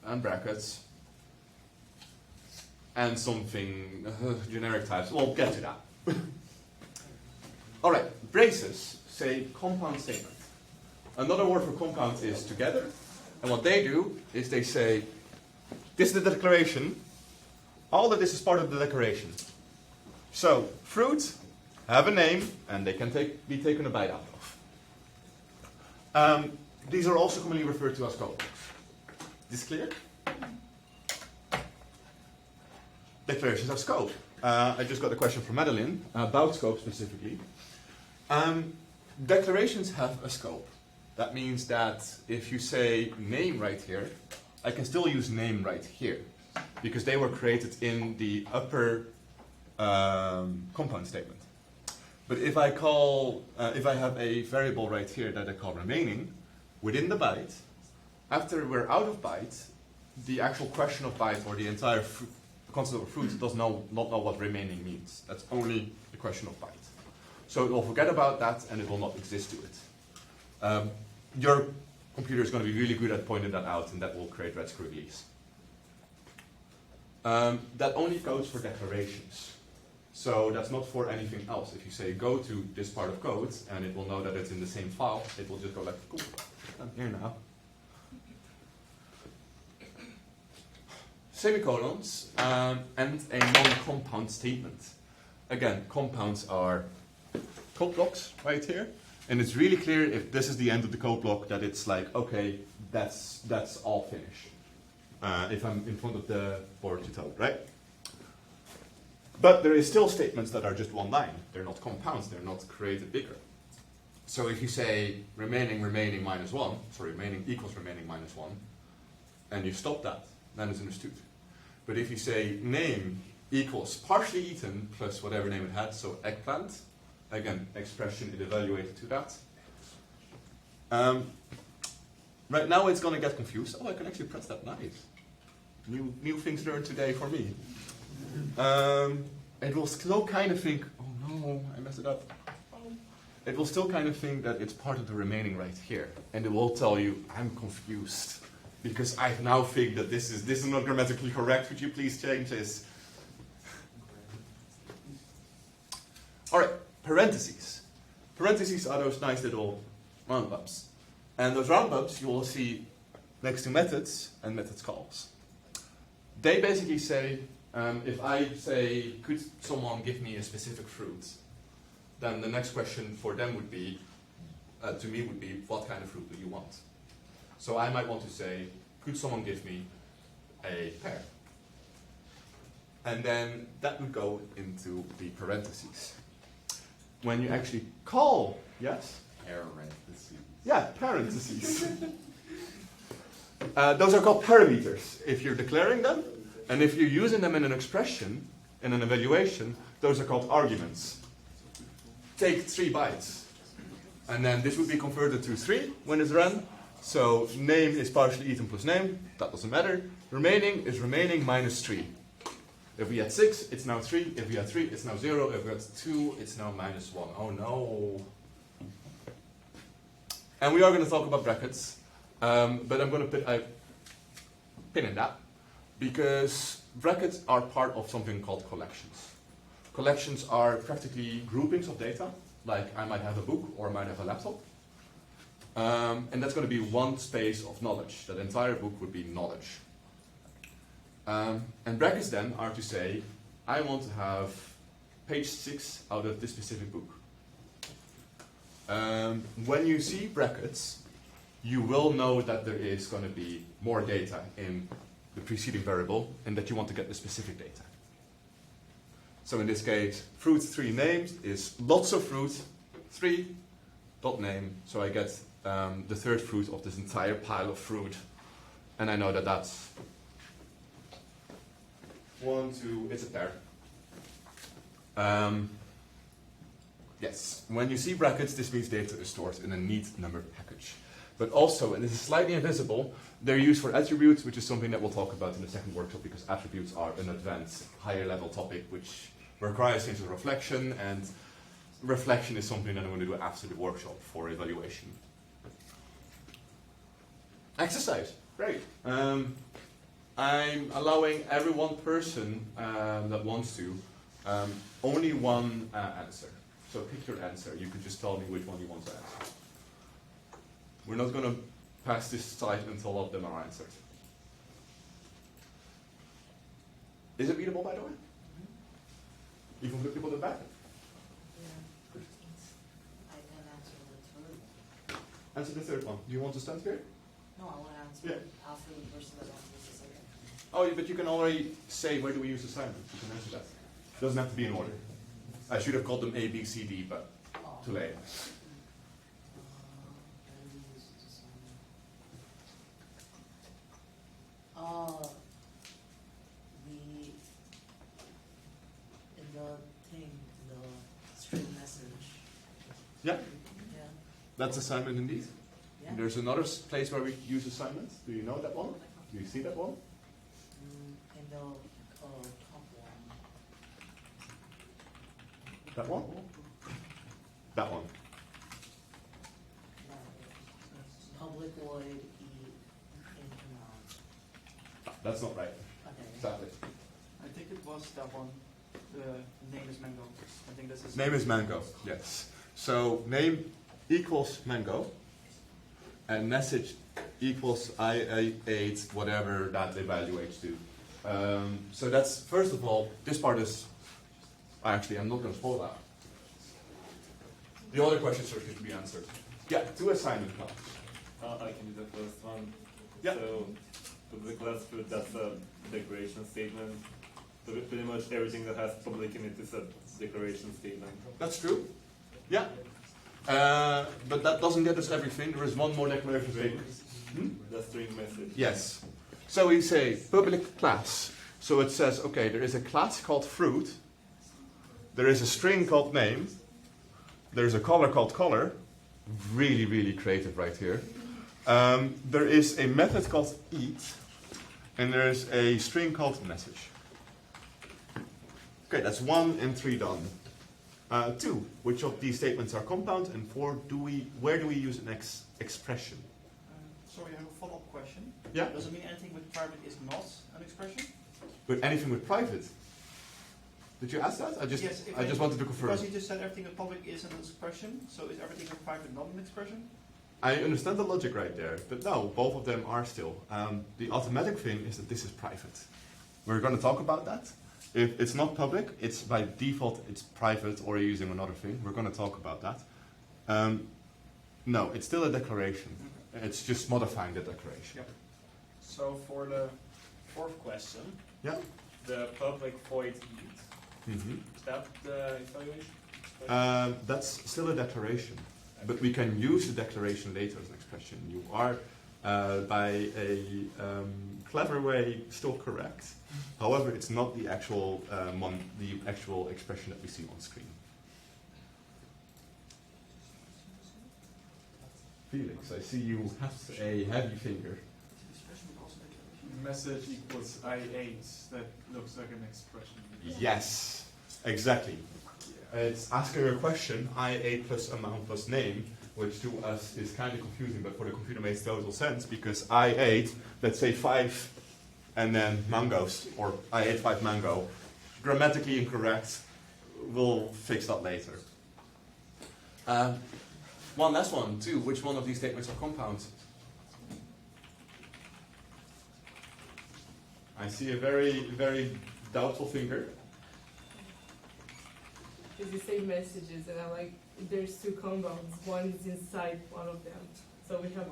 And brackets. And something, generic types. We'll get to that. Alright, braces say compound statement. Another word for compound is together. And what they do is they say, this is the declaration. All of this is part of the declaration. So, fruits have a name, and they can be taken a bite out of. These are also commonly referred to as code blocks. This clear? Declarations of scope. I just got a question from Madeline about scope specifically. Declarations have a scope. That means that if you say name right here, I can still use name right here because they were created in the upper compound statement. But if I have a variable right here that I call remaining within the byte, after we're out of byte, the actual question of byte or the entire concept of fruit does not know what remaining means. That's only the question of byte. So it will forget about that and it will not exist to it. Your computer is going to be really good at pointing that out and that will create red squigglies. That only goes for declarations. So that's not for anything else. If you say go to this part of code and it will know that it's in the same file, it will just go like, cool, I'm here now. Semicolons and a non-compound statement. Again, compounds are code blocks right here, and it's really clear if this is the end of the code block that it's like, okay, that's all finished. If I'm in front of the board to tell, right? But there is still statements that are just one line. They're not compounds. They're not created bigger. So if you say remaining minus 1, sorry, remaining equals remaining minus 1, and you stop that, then it's understood. But if you say name equals partially eaten plus whatever name it had, so eggplant, again, expression is evaluated to that. Right now it's going to get confused. Oh, I can actually press that nice. New things learned today for me. It will still kind of think, oh no, I messed it up. It will still kind of think that it's part of the remaining right here. And it will tell you, I'm confused. Because I now think that this is not grammatically correct. Would you please change this? All right, parentheses. Parentheses are those nice little roundbumps. And those roundbumps you will see next to methods and methods calls. They basically say, if I say, could someone give me a specific fruit? Then the next question for them would be, to me would be, what kind of fruit do you want? So I might want to say, could someone give me a pear? And then that would go into the parentheses. When you actually call, yes? Parentheses. Yeah, parentheses. Those are called parameters if you're declaring them. And if you're using them in an expression, in an evaluation, those are called arguments. Take 3 bytes. And then this would be converted to 3 when it's run. So name is partially eaten plus name. That doesn't matter. Remaining is remaining minus 3. If we had 6, it's now 3. If we had 3, it's now 0. If we had 2, it's now minus 1. Oh no. And we are going to talk about brackets. But I'm going to put a pin in that. Because brackets are part of something called collections. Collections are practically groupings of data. Like I might have a book or I might have a laptop. And that's going to be one space of knowledge. That entire book would be knowledge. And brackets then are to say, I want to have page 6 out of this specific book. When you see brackets, you will know that there is going to be more data in the preceding variable and that you want to get the specific data. So in this case, fruit 3 named is lots of fruit 3 dot name. So I get the third fruit of this entire pile of fruit. And I know that that's 1, 2, it's a pair. Yes, when you see brackets, this means data is stored in a neat number package. But also, and this is slightly invisible, they're used for attributes, which is something that we'll talk about in the second workshop, because attributes are an advanced, higher level topic, which requires things of reflection, and reflection is something that I'm going to do after the workshop for evaluation. Exercise, great. I'm allowing every one person that wants to only one answer. So pick your answer. You can just tell me which one you want to answer. We're not going to pass this slide until all of them are answered. Is it readable, by the way? Even for the people at the back? Yeah. I can answer the third. Answer the third one. Do you want to stand here? No, I want to answer after the person that answers the second. Oh, but you can already say where do we use assignment. You can answer that. It doesn't have to be in order. I should have called them A, B, C, D, but too late. In the thing, the string message. Yeah, Yeah. that's assignment indeed. Yeah. There's another place where we use assignments. Do you know that one? Do you see that one? In the top one. That one? That one. Public void e intermount. That's not right. Okay. Exactly. I think it was that one. The name is Mango. I think this is. Name is Mango, yes. So name equals Mango, and message equals I ate whatever that evaluates to. So that's, first of all, this part is, actually I'm not going to spoil that. The other questions are going to be answered. Yeah, 2 assignment class. I can do the first one. Yeah. So, for the class fruit, that's a declaration statement. So pretty much everything that has public in it is a declaration statement. That's true. Yeah. But that doesn't get us everything. There is one more declaration statement. The string message. Yes. So we say public class. So it says, okay, there is a class called fruit. There is a string called name. There's a color called color. Really, really creative right here. There is a method called eat. And there is a string called message. Okay, that's 1 and 3 done. 2, which of these statements are compound? And 4, where do we use an expression? Sorry, I have a follow-up question. Yeah? Does it mean anything with private is not an expression? But anything with private. Did you ask that? Yes, if I just wanted to confirm. Because you just said everything in public is an expression, so is everything in private not an expression? I understand the logic right there, but no, both of them are still. The automatic thing is that this is private. We're going to talk about that. If it's not public, it's by default it's private, or you're using another thing. We're going to talk about that. No, it's still a declaration. It's just modifying the declaration. Yep. So for the fourth question, Yeah. the public void int, Mm-hmm. is that the evaluation? That's still a declaration, but we can use the declaration later as an expression. You are, by a clever way, still correct. However, it's not the actual expression that we see on screen. Felix, I see you have a heavy finger. Message equals I8. That looks like an expression. Yes, exactly. It's asking a question, I8 plus amount plus name, which to us is kind of confusing, but for the computer makes total sense, because I8, let's say 5 and then mangoes, or I ate 5 mango, grammatically incorrect. We'll fix that later. One last one, too. Which one of these statements are compound? I see a very, very doubtful finger. Because you say messages, and I like, there's two compounds. One is inside one of them. So we have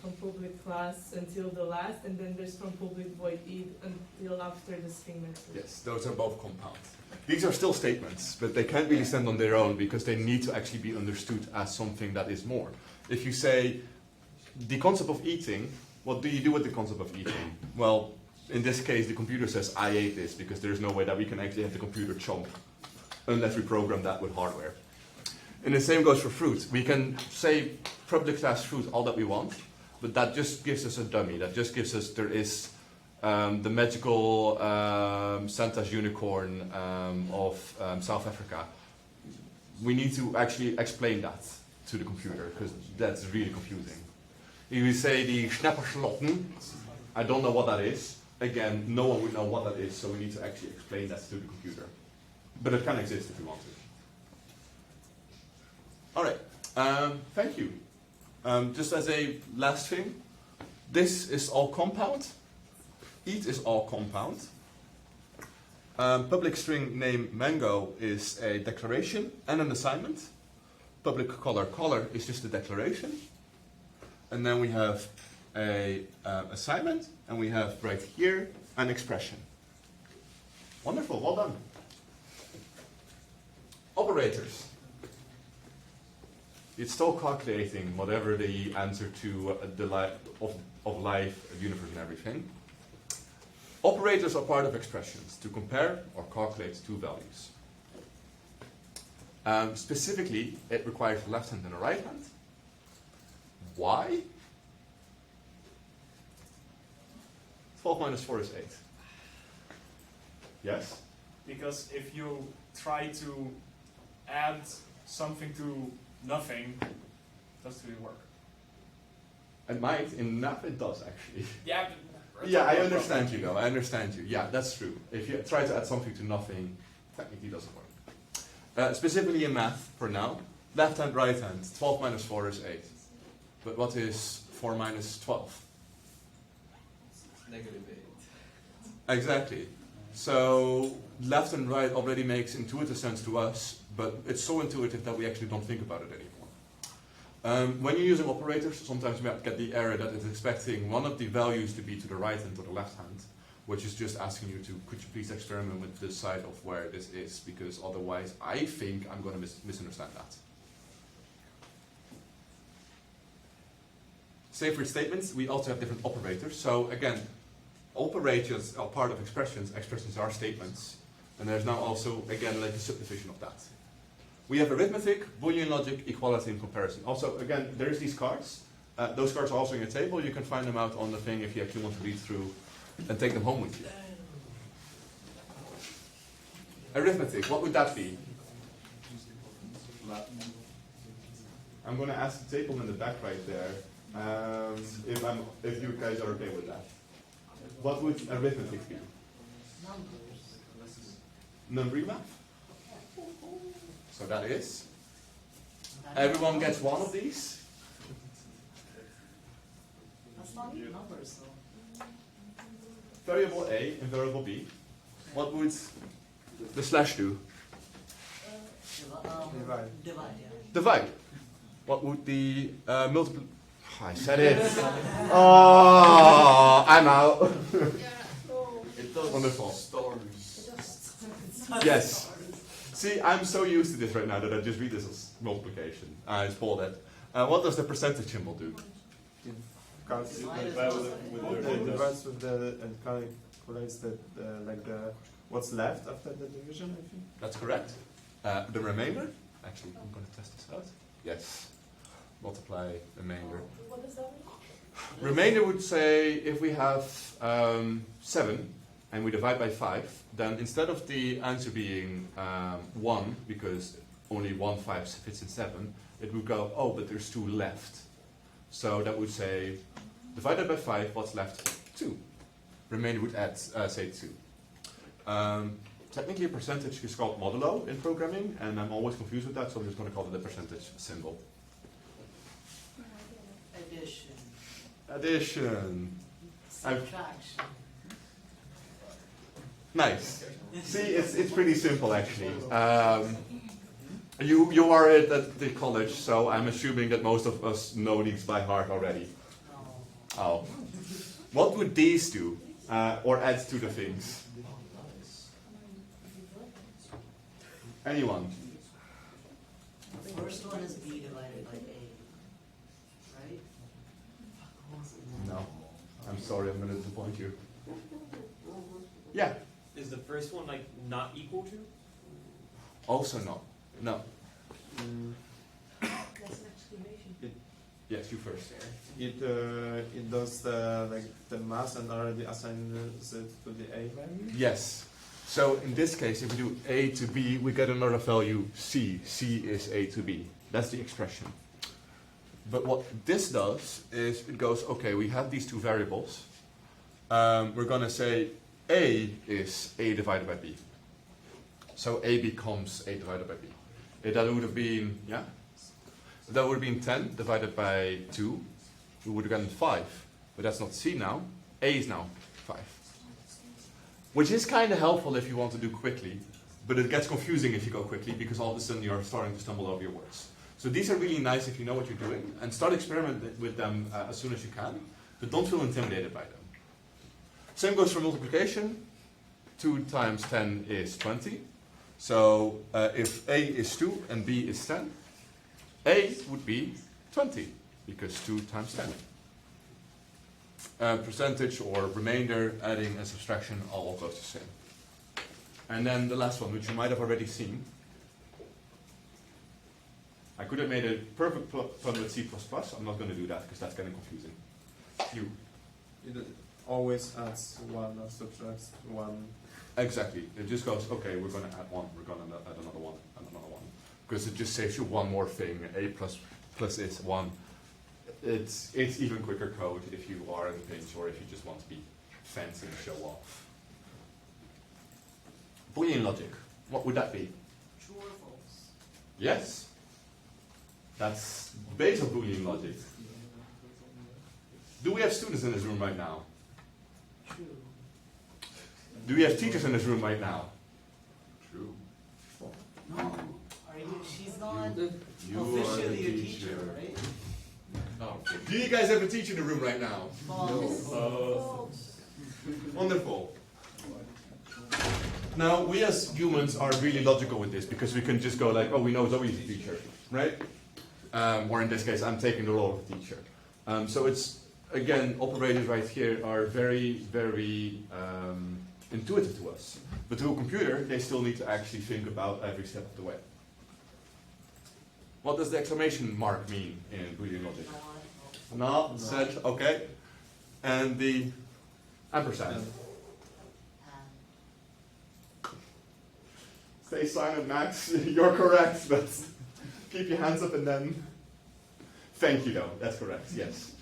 from public class until the last, and then there's from public void id until after the string message. Yes, those are both compound. These are still statements, but they can't really stand on their own because they need to actually be understood as something that is more. If you say the concept of eating, what do you do with the concept of eating? Well, in this case, the computer says, I ate this, because there's no way that we can actually have the computer chomp unless we program that with hardware. And the same goes for fruit. We can say public class fruit all that we want, but that just gives us a dummy. That just gives us, there is the magical Santa's unicorn of South Africa. We need to actually explain that to the computer, because that's really confusing. If we say the snapperslotten, I don't know what that is. Again, no one would know what that is, so we need to actually explain that to the computer. But it can exist if you want to. All right, thank you. Just as a last thing, this is all compound. Eat is all compound. Public string name mango is a declaration and an assignment. Public color is just a declaration. And then we have a assignment, and we have right here an expression. Wonderful, well done. Operators. It's still calculating whatever the answer to the of life, universe, and everything. Operators are part of expressions to compare or calculate two values. Specifically, it requires a left hand and a right hand. Why? 12 minus 4 is 8. Yes? Because if you try to add something to nothing, it doesn't really work. It might, in math it does actually. Yeah, yeah, I understand you though, I understand you. Yeah, that's true. If you try to add something to nothing, technically it doesn't work. Specifically in math, for now, left hand, right hand, 12 minus 4 is 8. But what is 4 minus 12? Negative 8. Exactly. So left and right already makes intuitive sense to us, but it's so intuitive that we actually don't think about it anymore. When you're using operators, sometimes you might get the error that it's expecting one of the values to be to the right hand or the left hand, which is just asking you to, could you please experiment with the side of where this is, because otherwise I think I'm going to misunderstand that. Same for statements, we also have different operators. So again, operators are part of expressions. Expressions are statements. And there's now also, again, like a subdivision of that. We have arithmetic, Boolean logic, equality, and comparison. Also, again, there's these cards. Those cards are also in your table. You can find them out on the thing if you actually want to read through and take them home with you. Arithmetic, what would that be? I'm going to ask the table in the back right there if you guys are okay with that. What would arithmetic be? non-remap. So that is. Everyone gets one of these. That's not even numbers, though. Variable A and variable B. What would the slash do? Divide, yeah. Divide. What would the multiple? I said it. Oh, I'm out. It does Wonderful. stars. Yes. See, I'm so used to this right now that I just read this as multiplication. I spoiled it. What does the percentage symbol do? Divides with the and calculates the like the what's left after the division. I think That's correct. The remainder. Actually, I'm going to test this out. Yes. Multiply remainder. What does that mean? Remainder would say if we have 7 and we divide by 5, then instead of the answer being 1, because only 1 5 fits in 7, it would go, oh, but there's 2 left. So that would say, divided by 5, what's left? 2. Remainder would add, say 2. Technically a percentage is called modulo in programming, and I'm always confused with that, so I'm just going to call it the percentage symbol. Addition. Addition. Subtraction. Nice. See, it's pretty simple actually. You are at the college, so I'm assuming that most of us know these by heart already. Oh. What would these do, or add to the things? Anyone? The first one is B divided by A, right? No. I'm sorry, I'm going to disappoint you. Yeah. Is the first one like not equal to? Also no. No. That's an exclamation. Yes, you first. it does the like the mass and already assigns it to the A value. Yes. So in this case, if we do A to B, we get another value C. C is A to B. That's the expression. But what this does is it goes, okay, we have these two variables. We're going to say A is A divided by B. So A becomes A divided by B. That would have been, yeah? That would have been 10 divided by 2. We would have gotten 5. But that's not C now. A is now 5. Which is kind of helpful if you want to do quickly. But it gets confusing if you go quickly because all of a sudden you're starting to stumble over your words. So these are really nice if you know what you're doing. And start experimenting with them as soon as you can. But don't feel intimidated by them. Same goes for multiplication. 2 times 10 is 20. So if A is 2 and B is 10, A would be 20, because 2 times 10. Percentage or remainder, adding and subtraction, all goes the same. And then the last one, which you might have already seen. I could have made a perfect fun with C++. I'm not going to do that, because that's getting confusing. It always adds 1 or subtracts 1. Exactly. It just goes, okay, we're going to add 1, we're going to add another 1, and another 1. Because it just saves you one more thing. A plus is 1. It's even quicker code if you are in a pinch or if you just want to be fancy and show off. Boolean logic. What would that be? True or false? Yes. That's base of Boolean logic. Do we have students in this room right now? True. Do we have teachers in this room right now? True. No. Are you? She's not You officially are a the teacher, right? No. Do you guys have a teacher in the room right now? False. Wonderful. Now, we as humans are really logical with this because we can just go like, oh, we know Zoe's a teacher, right? Or in this case, I'm taking the role of a teacher. So it's, again, operators right here are very, very intuitive to us. But to a computer, they still need to actually think about every step of the way. What does the exclamation mark mean in Boolean logic? Not, said, okay. And the ampersand. Stay silent, Max. You're correct, but keep your hands up and then... Thank you, though. That's correct, yes.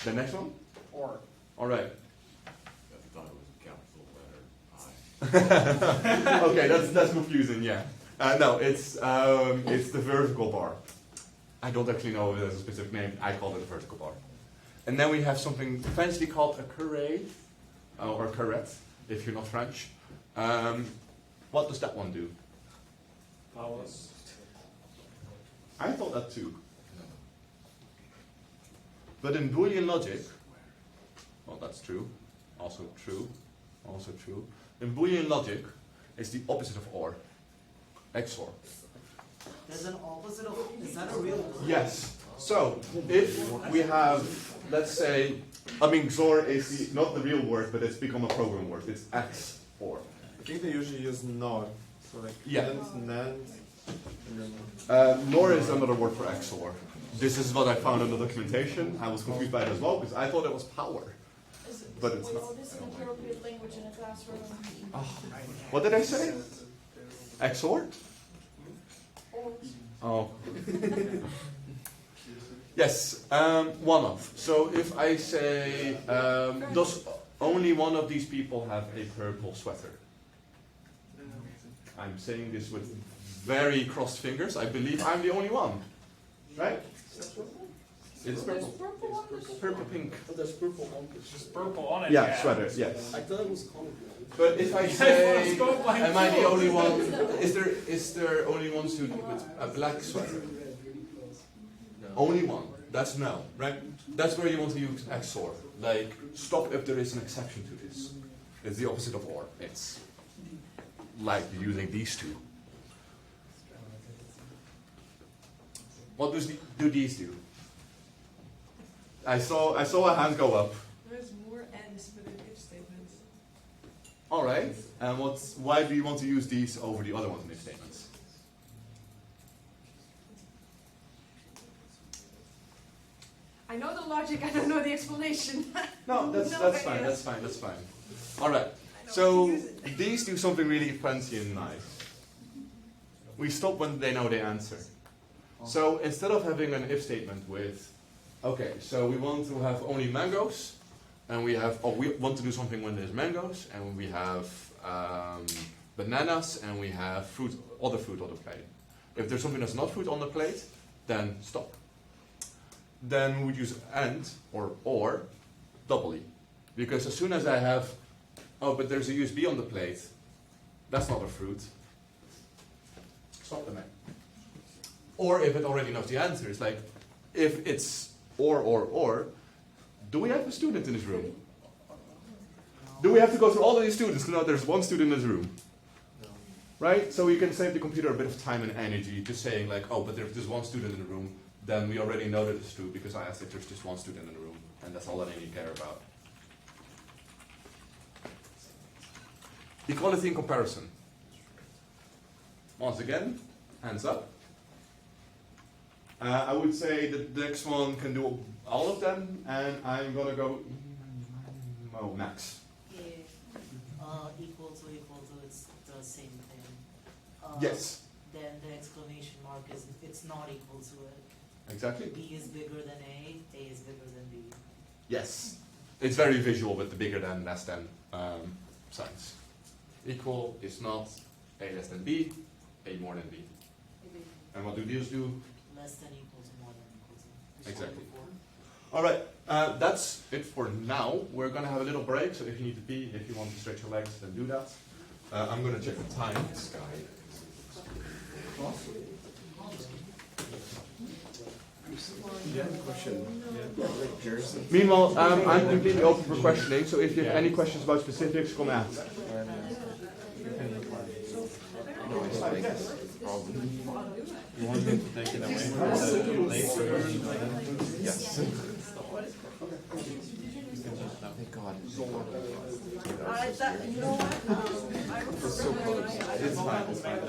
The next one? Or. All right. I thought it was a capital letter I. Okay, that's confusing. Yeah. No, it's the vertical bar. I don't actually know if there's a specific name. I call it a vertical bar. And then we have something fancy called a carré, or carrette, if you're not French. What does that one do? Powers. I thought that too. But in Boolean logic, well, that's true. Also true. Also true. In Boolean logic, it's the opposite of OR. XOR. There's an opposite of, is that a real word? Yes. So, if we have, let's say, I mean, XOR is not the real word, but it's become a program word. It's XOR. I think they usually use NOR. So like Yeah. NAND. NOR is another word for XOR. This is what I found in the documentation. I was confused by it as well, because I thought it was power. But it's not. Is this an appropriate language in a classroom? What did I say? XOR? Oh. Yes, one of. So if I say, does only one of these people have a purple sweater? I'm saying this with very crossed fingers. I believe I'm the only one. Right? It's purple. Purple pink. Oh, there's purple on it. It's just purple on it. Yeah, sweater, yes. I thought it was colored. But if I say, am I the only one? Is there only one student with a black sweater? Only one. That's no, right? That's where you want to use XOR. Like, stop if there is an exception to this. It's the opposite of OR. It's like using these two. What do these do? I saw a hand go up. There's more ends for the if statements. All right. And why do you want to use these over the other ones in if statements? I know the logic, I don't know the explanation. No, that's fine. That's fine. That's fine. All right. So these do something really fancy and nice. We stop when they know the answer. So instead of having an if statement with, okay, so we want to have only mangoes, and we want to do something when there's mangoes, and we have bananas, and we have other fruit on the plate. If there's something that's not fruit on the plate, then stop. Then we would use and or doubly, because as soon as I have, oh, but there's a USB on the plate, that's not a fruit. Stop the man. Or if it already knows the answer, it's like, if it's or, do we have a student in this room? Do we have to go through all of these students to know there's one student in this room? Right? So we can save the computer a bit of time and energy just saying like, oh, but if there's one student in the room, then we already know that it's true because I asked if there's just one student in the room, and that's all that I need to care about. Equality in comparison. Once again, hands up. I would say that the next one can do all of them, and I'm gonna go max. Yeah. Equal to, it's the same thing. Yes. Then the exclamation mark is, it's not equal to it. Exactly. B is bigger than A is bigger than B. Yes. It's very visual with the bigger than, less than signs. Equal is not A less than B, A more than B. And what do these do? Less than equal to, more than equal to. Exactly. All right, that's it for now. We're going to have a little break, so if you need to pee, if you want to stretch your legs, then do that. I'm going to check the time. Yeah, question. Yeah, like Jersey. Meanwhile, I'm completely open for questioning, so if you have any questions about specifics, come ask. You want me to take it away? Yes. Thank God. You know what? It's so close. It's fine. It's fine.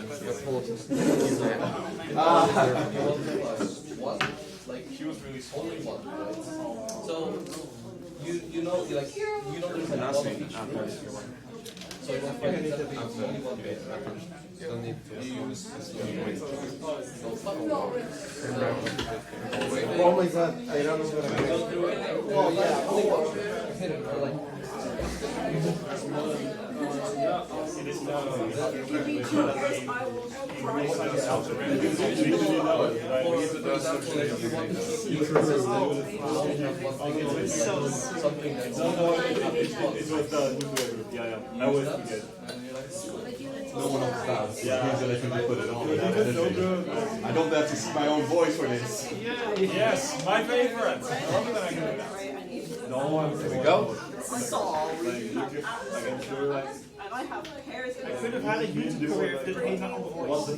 Like she was really holding one, right? So you know like you know there's like one feature. So you don't find that there's only one bit. Don't need to use Oh my God, I don't know what I'm doing. well, yeah, only one hit it or like It is not. Give me 2 years, I will cry. Something that's it was the nuclear group, yeah. I always forget. No one else does. Yeah. Usually I can put it on without editing. I don't have to see my own voice for this. Yes, my favorite. I love that I can do that. Here we go. And I have hairs in I could have had a YouTube career if it didn't have a voice.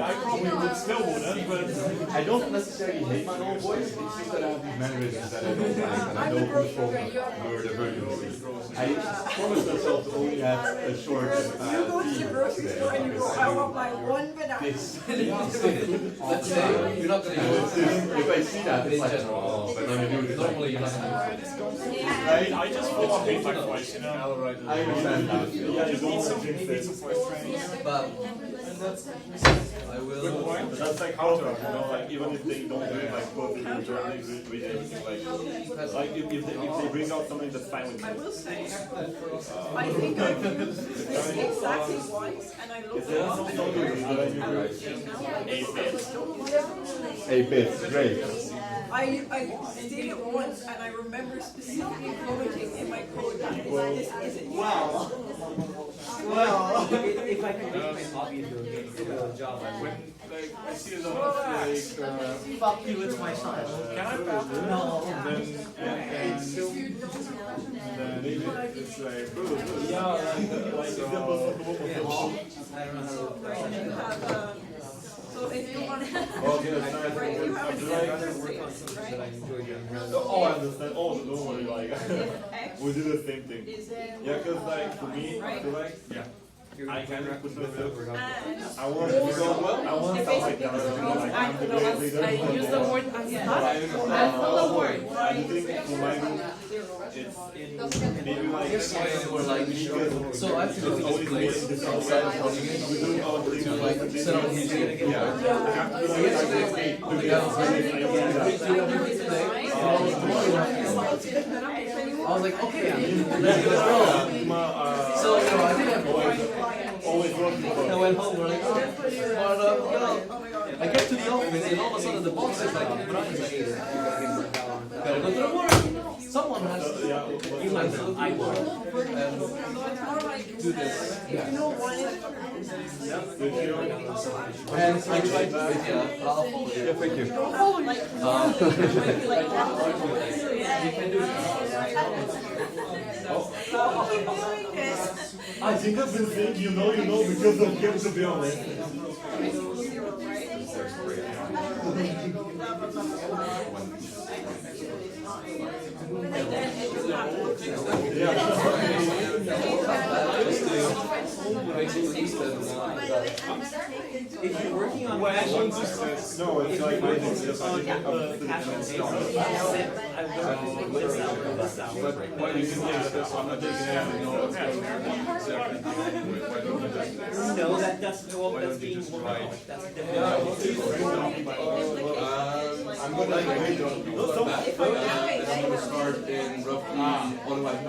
I probably would still wouldn't, but I don't necessarily hate my own voice. It's just that I have these mannerisms that I don't like, and I know who's from murder urgency. I promised myself to only have a short You go to the grocery store and you go, I want my 1 banana. Let's say you're not going to use it. If I see that, it's like, oh, but let me do this. Normally you're not going to use it. I just full on hate my voice, you know. I understand that. Yeah, you need some voice training. But I will. But that's like counter, you know, like even if they don't do it like perfectly internally, like if they bring out something that's fine with I me. will say, I think I've used this exactly once, and I looked it up and I realized A bit, great. I did it once, and I remember specifically commenting in my code that this isn't. Well, If I can make my hobby into a job, I would. Like, I see a lot of like, fuck you, it's my son. can I pass it? No. Then it's like, Yeah, like so, I don't know how to. You have, so if you want, okay, that's nice. right, you have a Like, right? oh, I understand. Oh, don't worry, like, we do the same thing. Yeah, because, like, for me, I feel like, I can put myself, I want to do well, I want to sound like that, like, I'm the great leader. I use the word I'm stuck. I'm full of words. I think for my group, it's maybe like, So I have to go to always this made place. it different side, we do our things like this. Set up music. Yeah. I was like, okay, let's go. So, you know, I think I'm Always working for I went home, we're like, oh, I get to the office and all of a sudden the boss is like, Brian's like, gotta go to the work. Someone has to, you might say, I will, do this. Yeah. And I tried to, I'll follow you. Yeah, thank you. You can do it. I think I've been saying you know because of him, to be honest. If you're working on No, it's like my thing. what you can get this on the No, that's being worked. That's I'm going to start in roughly 1 like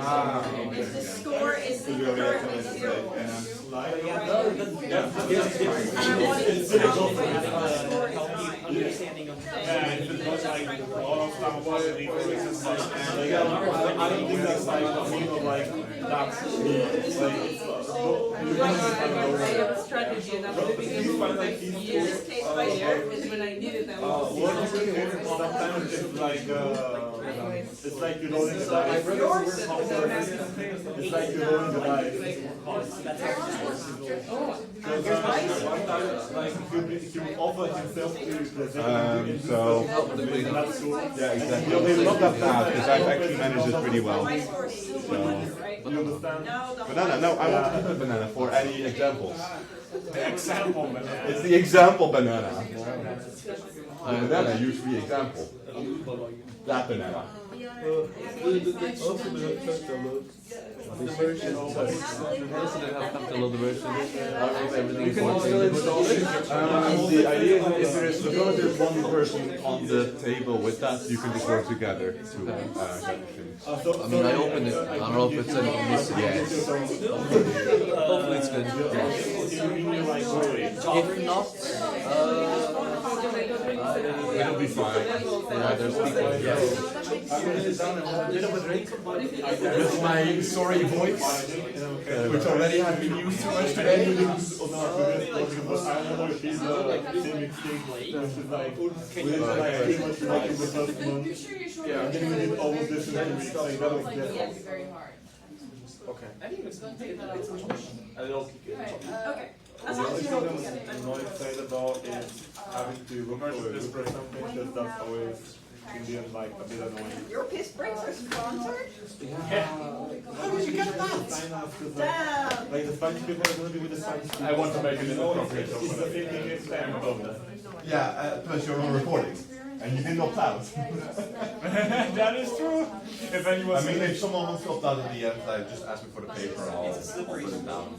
If the score is currently 0. understanding of I don't think that's like a thing of like that's me. I have a strategy and at the beginning of the year, case by year, is when I needed them. Sometimes it's like it's like you know in the life. It's like you know in the life. Like he offer himself to present. So, yeah, exactly. They love that path because I've actually managed it pretty well. So, You understand? banana. No, I want to keep the banana for any examples. example banana. It's the example banana. The banana used to be example. That banana. the version. Sorry. Download the version. I don't know if everything You is can also working. install it. The idea is that if there is, because there's one person on the table with that, you can just work together to get things. I mean, I opened it. I don't know if it's missing yet. Hopefully it's good. If not, It'll be fine. yeah, there's people. With my sorry voice, which already has been used too much today. Okay. A little Okay. The only thing I'm not excited about is having to look for a group or something, because that's always in the end like a bit annoying. Your piss breaks are sponsored? Yeah. How did you get that? Like the Spanish people are going to be with the Spanish people. I want to make it inappropriate. It's the same thing as Spam. Yeah, plus you're on recording. And you did not out. That is true. If anyone, I mean, if someone wants to opt out at the end, just ask me for the paper. I'll put it down.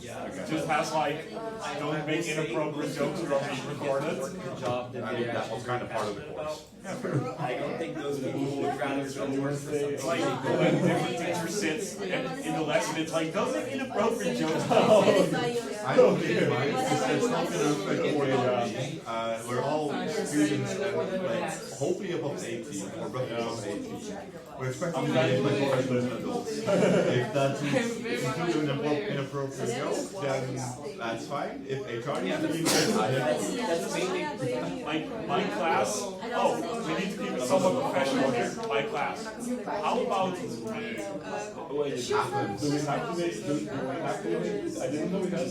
just has like, don't make inappropriate jokes or being recorded. Good job. I mean, that was kind of part of the course. I don't think those people would rather go to work for something. Like when different teacher sits in the lesson, it's like, don't make inappropriate jokes. I don't think it's not going to affect the work. We're all students and like, hopefully above 18 or roughly above 18. We're expecting to be adults. If that's including an inappropriate joke, then that's fine. If HR needs to be That's the main thing. Like my class, we need to keep it somewhat professional here. My class. How about Wait, do we activate? I didn't know we had.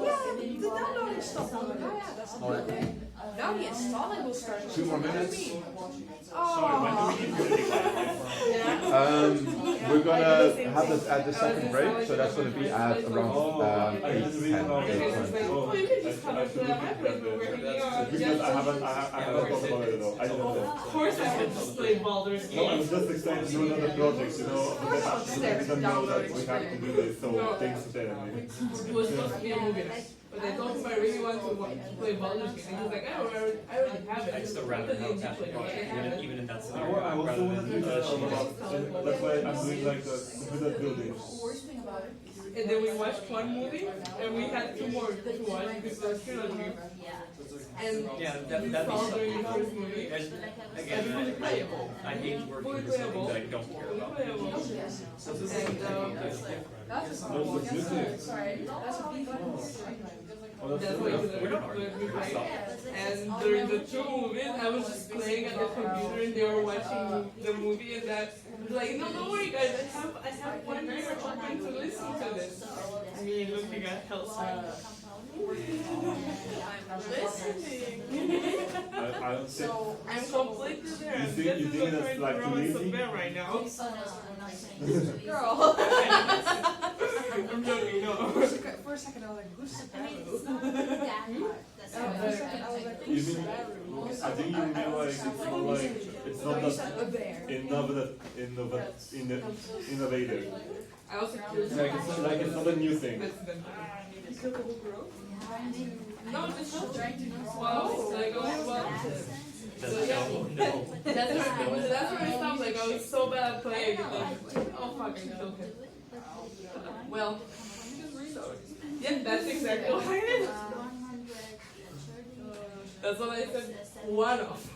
Yeah, the downloading stopped. Now the installing will start. 2 more minutes. sorry, when do we need We're gonna have it at the second break, so that's gonna be at around 8:10, 8:20. Because I haven't thought about it at all. I don't know. Of course I have to play Baldur's Gate. No, I was just excited to do another project, you know, because I didn't know that we have to do this, so thanks to Jeremy. It was supposed to be a movie night. But I told him I really want to play Baldur's Gate. And he was like, I already have it. I'd still rather have that project, even in that scenario. I also rather want to than do that, that's why I'm doing like the computer building. And then we watched one movie, and we had 2 more to watch because there was trilogy. And yeah, we that'd be saw during the something. first movie. Again, I hate working for something that I don't care about. And sorry, that's a big that's what and during the 2 movies, I was just playing at the computer and they were watching the movie and that like, no, don't worry guys, I have 1 year open to listen to this. I mean, looking at Hellsing. I'm listening. I don't think. I'm completely there. I'm You getting think the that's like too current easy? bear right now. Girl. I'm joking, no. For a second, I was like, who's Sabaru? You mean, I think you mean like it's not that innovative. I also Like it's not a new thing. No, just trying to well, like well. No. That's where it stopped. Like I was so bad at playing. Like, oh fuck, I killed him. Well, yeah, that's exactly what I did. That's what I said. One off.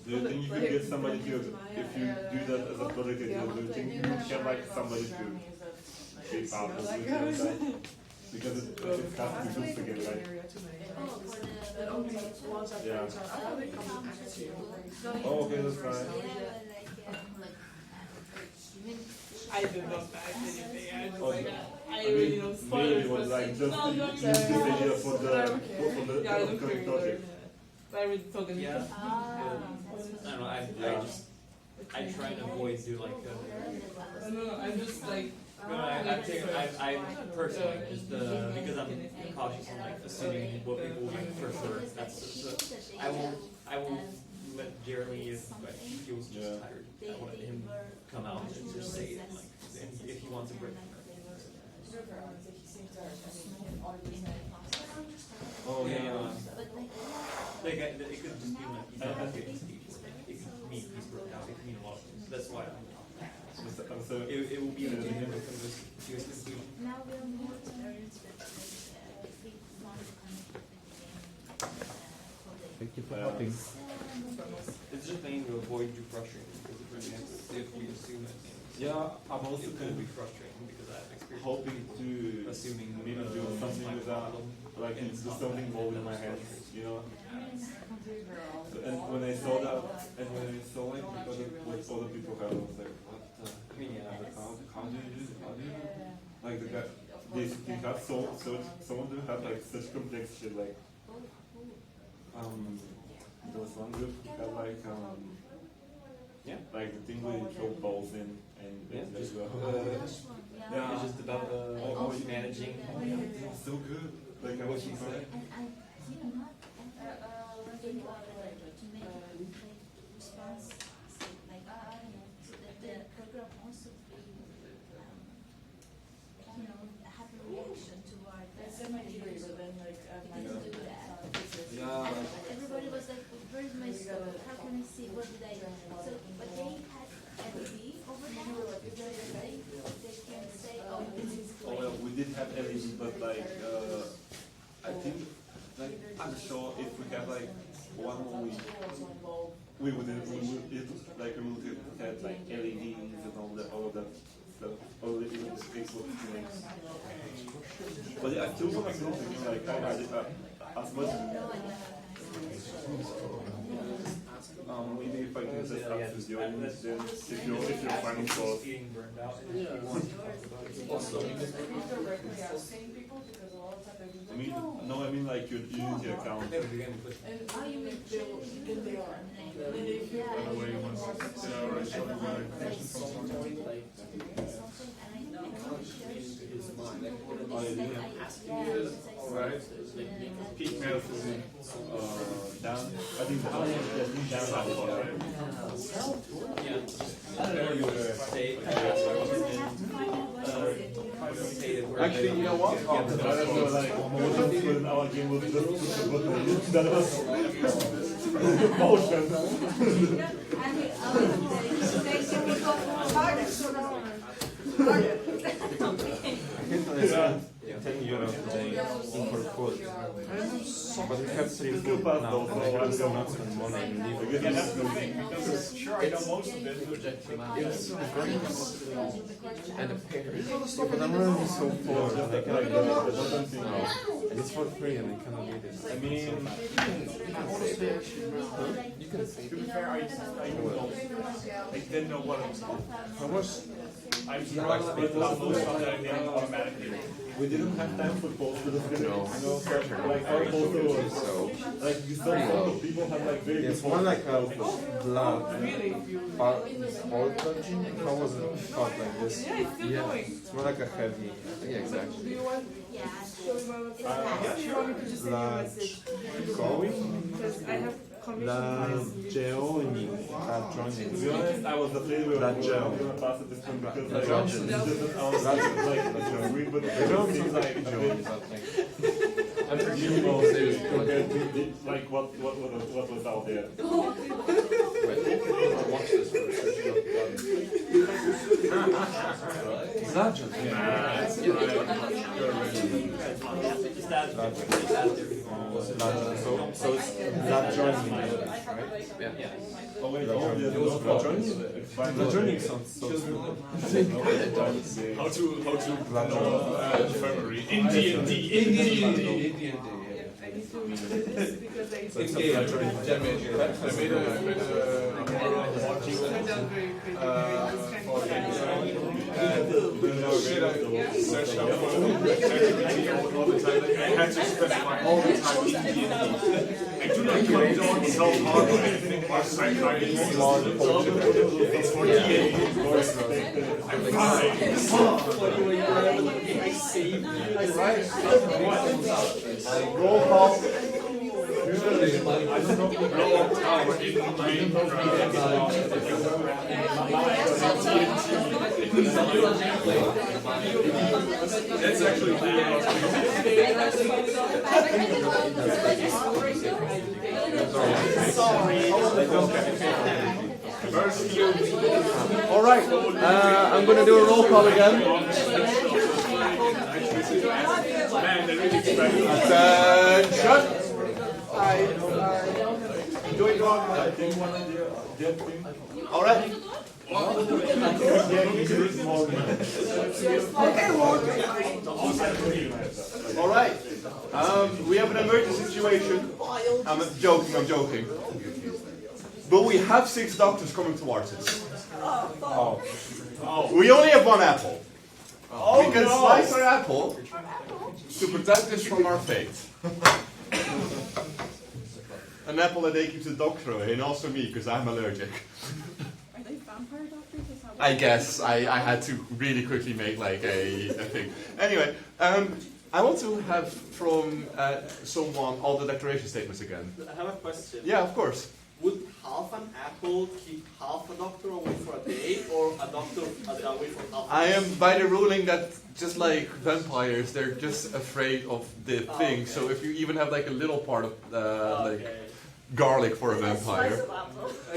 Do you think you could get somebody to, if you do that as a project that you're doing, do you can like somebody to shape out this video? Because it has to be good again, right? Yeah. Oh, okay, that's fine. I did not back anything. I was Oh, like, I really don't spoil maybe it was like just use this idea for the upcoming project. But I really told him. Yeah. I don't know, I try and avoid do like No, I'm just like. I personally just because I'm cautious and like assuming what people will like prefer. I won't met Jeremy if like, he was just tired. I wanted him to come out and just say it, like, if he wants a break. Oh yeah. Like, it could just be like, he's not okay. It could mean he's broken out. It could mean a lot of things. That's why it will be a genuine conclusion. Now we are more Thank you for helping. It's just mainly to avoid too frustrating because it really happens if we assume that. Yeah, I'm also it kind will be of frustrating because I have experience. hoping to assuming maybe do something with that, like it's just something involved in my head, you know. So, and when I saw that, and when I saw like what other people have, I was like, what the? I mean, yeah, like, how do you do it? How do you do it? Like the guy, they have some of them have like such complex shit. Like there was one group who had like yeah, like the thing where you throw balls in and yeah, just yeah, it's just about managing. Oh, yeah, it was so good. Like I was just like. Everybody was like, where's my store? How can I see? What did I do? So, but they had LED over there. They can say, oh, this is Oh well, we did have LED, but like I think like I'm sure if we have like one more week, we would have like LEDs and all that stuff, all the Facebook things. But yeah, I still want to go to you, like I did as much. Maybe if I can just access your image, then if you're finding thoughts. Also, I mean, no, I mean like your Unity account. Alright. Peak mail for me. Down. I think down. Yeah. I don't know you were state. Actually, you know what? I don't know, like, when our game was just that was motion. €10 today for food. But we have 3 food now. I will not spend money and leave. Yeah, that's the thing, because sure, I know most of it, It's drinks and a pear. But I'm really so poor and I cannot do it. And it's for free and I cannot read it. I mean, You can say to be fair, I didn't know what it was called. How much? I just download stuff that I didn't automatically. we didn't have time for posters. No. Like our poster was So, like you saw some of people have like very it's good more like a posters. blood. How was it called like this? Yeah, it's still going. It's more like a heavy. Yeah, exactly. Do you want show me my website? Yeah, you want me to just send you a message? Because I have commission files. To be honest, I was afraid we were gonna pass it this time because like I was like read, but it seems like I'm pretty sure compared to like what was out there. watch this So it's that joining, right? Yeah. Oh wait, The joining sounds so smooth. How to infirmary in D&D. I need to read this because I So it's a blood joining. I made a module done very quickly. for shit I searched up for ChatGPT all the time. I had to specify all the time in D&D. I do not condone self-harm or anything or psychiatry. It's for D&D. I'm fine. Roll call. That's actually All right, I'm going to do a roll call again. Attention. All right. All right. We have an emergency situation. I'm joking. But we have 6 doctors coming towards us. We only have 1 apple. We can slice our apple to protect us from our fate. An apple that they keep the doctor away, and also me, because I'm allergic. Are they vampire doctors or something? I guess I had to really quickly make like a thing. Anyway, I want to have from someone all the declaration statements again. I have a question. Yeah, of course. Would half an apple keep half a doctor away for a day, or a doctor away for half a day? I am by the ruling that just like vampires, they're just afraid of the thing. Okay. So if you even have like a little part of like garlic for a vampire,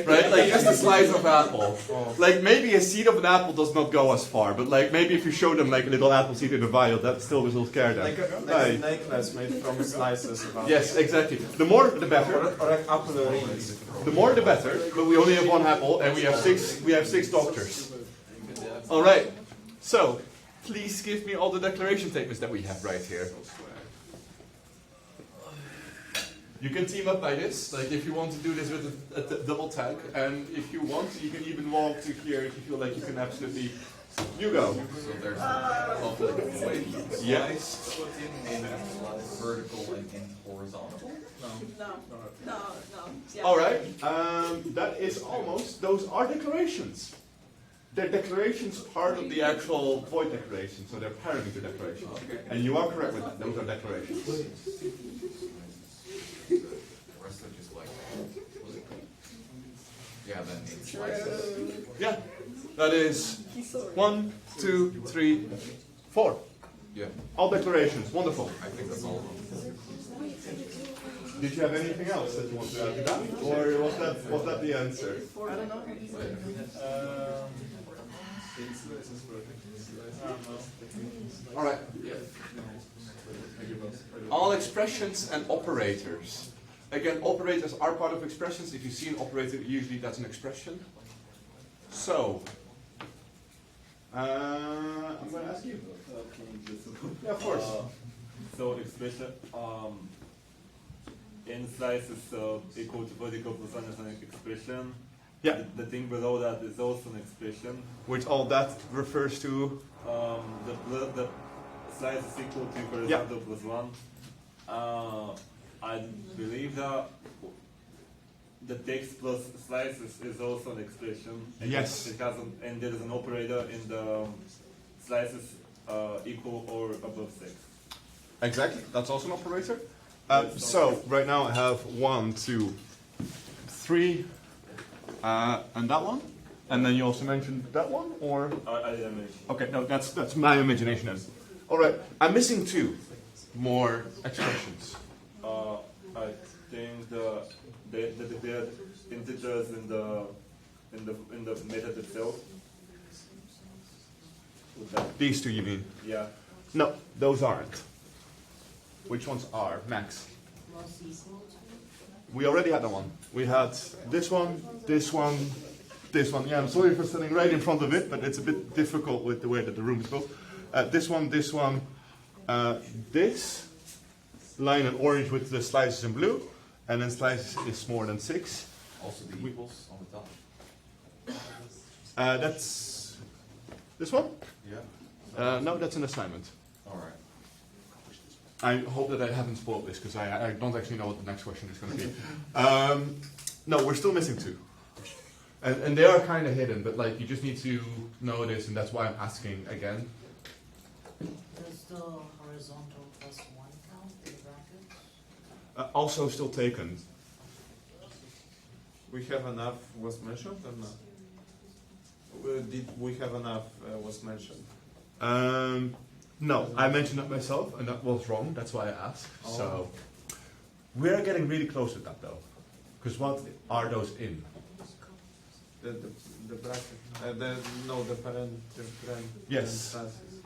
right? Like just a slice of apple. Like maybe a seed of an apple does not go as far, but like maybe if you show them like a little apple seed in a vial, that still will scare them. Like a necklace made from slices of apple. Yes, exactly. The more, the better. Or like apple rings. The more, the better. But we only have 1 apple, and we have 6. We have 6 doctors. All right. So, please give me all the declaration statements that we have right here. You can team up by this. Like if you want to do this with a double tag, and if you want, you can even walk to here if you feel like you can absolutely. You go. So there's a way to Yes. in vertical and in horizontal. No. Yeah. All right. That is almost. Those are declarations. They're declarations part of the actual void declaration, so they're parameter declarations. And you are correct with that. Those are declarations. The rest are just like, yeah, then it's slices. Yeah. That is 1, 2, 3, 4. Yeah. All declarations. Wonderful. I think that's all of them. Did you have anything else that you want to add to that, or was that the answer? I don't know. All right. All expressions and operators. Again, operators are part of expressions. If you see an operator, usually that's an expression. So, I'm going to ask you. Yeah, of course. So expression in slices equal to vertical plus one is an expression. Yeah. The thing below that is also an expression. Which all that refers to? The slice is equal to horizontal plus one. I believe that the text plus slices is also an expression. Yes. It has and there is an operator in the slices equal or above 6. Exactly. That's also an operator. So right now I have 1, 2, 3, and that one. And then you also mentioned that one, or? I didn't mention. Okay, no, that's my imagination then. All right, I'm missing 2 more expressions. I think the declared integers in the method itself. These 2, you mean? Yeah. No, those aren't. Which ones are? Max. We already had that one. We had this one, this one, this one. Yeah, I'm sorry for standing right in front of it, but it's a bit difficult with the way that the room is built. This one, this line in orange with the slices in blue, and then slices is more than 6. Also the equals on the top. That's this one? Yeah. No, that's an assignment. All right. I hope that I haven't spoiled this, because I don't actually know what the next question is going to be. No, we're still missing 2. And they are kind of hidden, but like you just need to know this, and that's why I'm asking again. Does the horizontal plus 1 count in brackets? Also still taken. We have enough was mentioned or not? Did we have enough was mentioned? No, I mentioned that myself, and that was wrong. That's why I asked. Oh. So we're getting really close with that, though. Because what are those in? The bracket. The parent. Yes. Classes.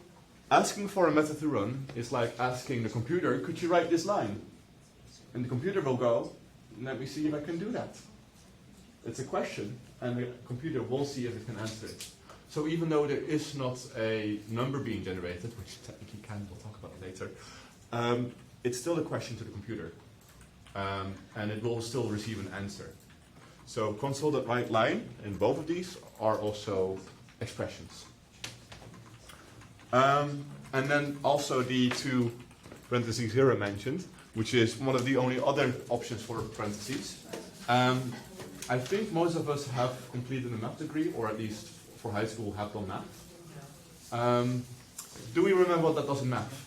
Asking for a method to run is like asking the computer, could you write this line? And the computer will go, let me see if I can do that. It's a question, and the computer will see if it can answer it. So even though there is not a number being generated, which technically can, we'll talk about it later, it's still a question to the computer. And it will still receive an answer. So console.write line in both of these are also expressions. And then also the two parentheses here I mentioned, which is one of the only other options for parentheses. I think most of us have completed a math degree, or at least for high school have done math. Do we remember what that does in math?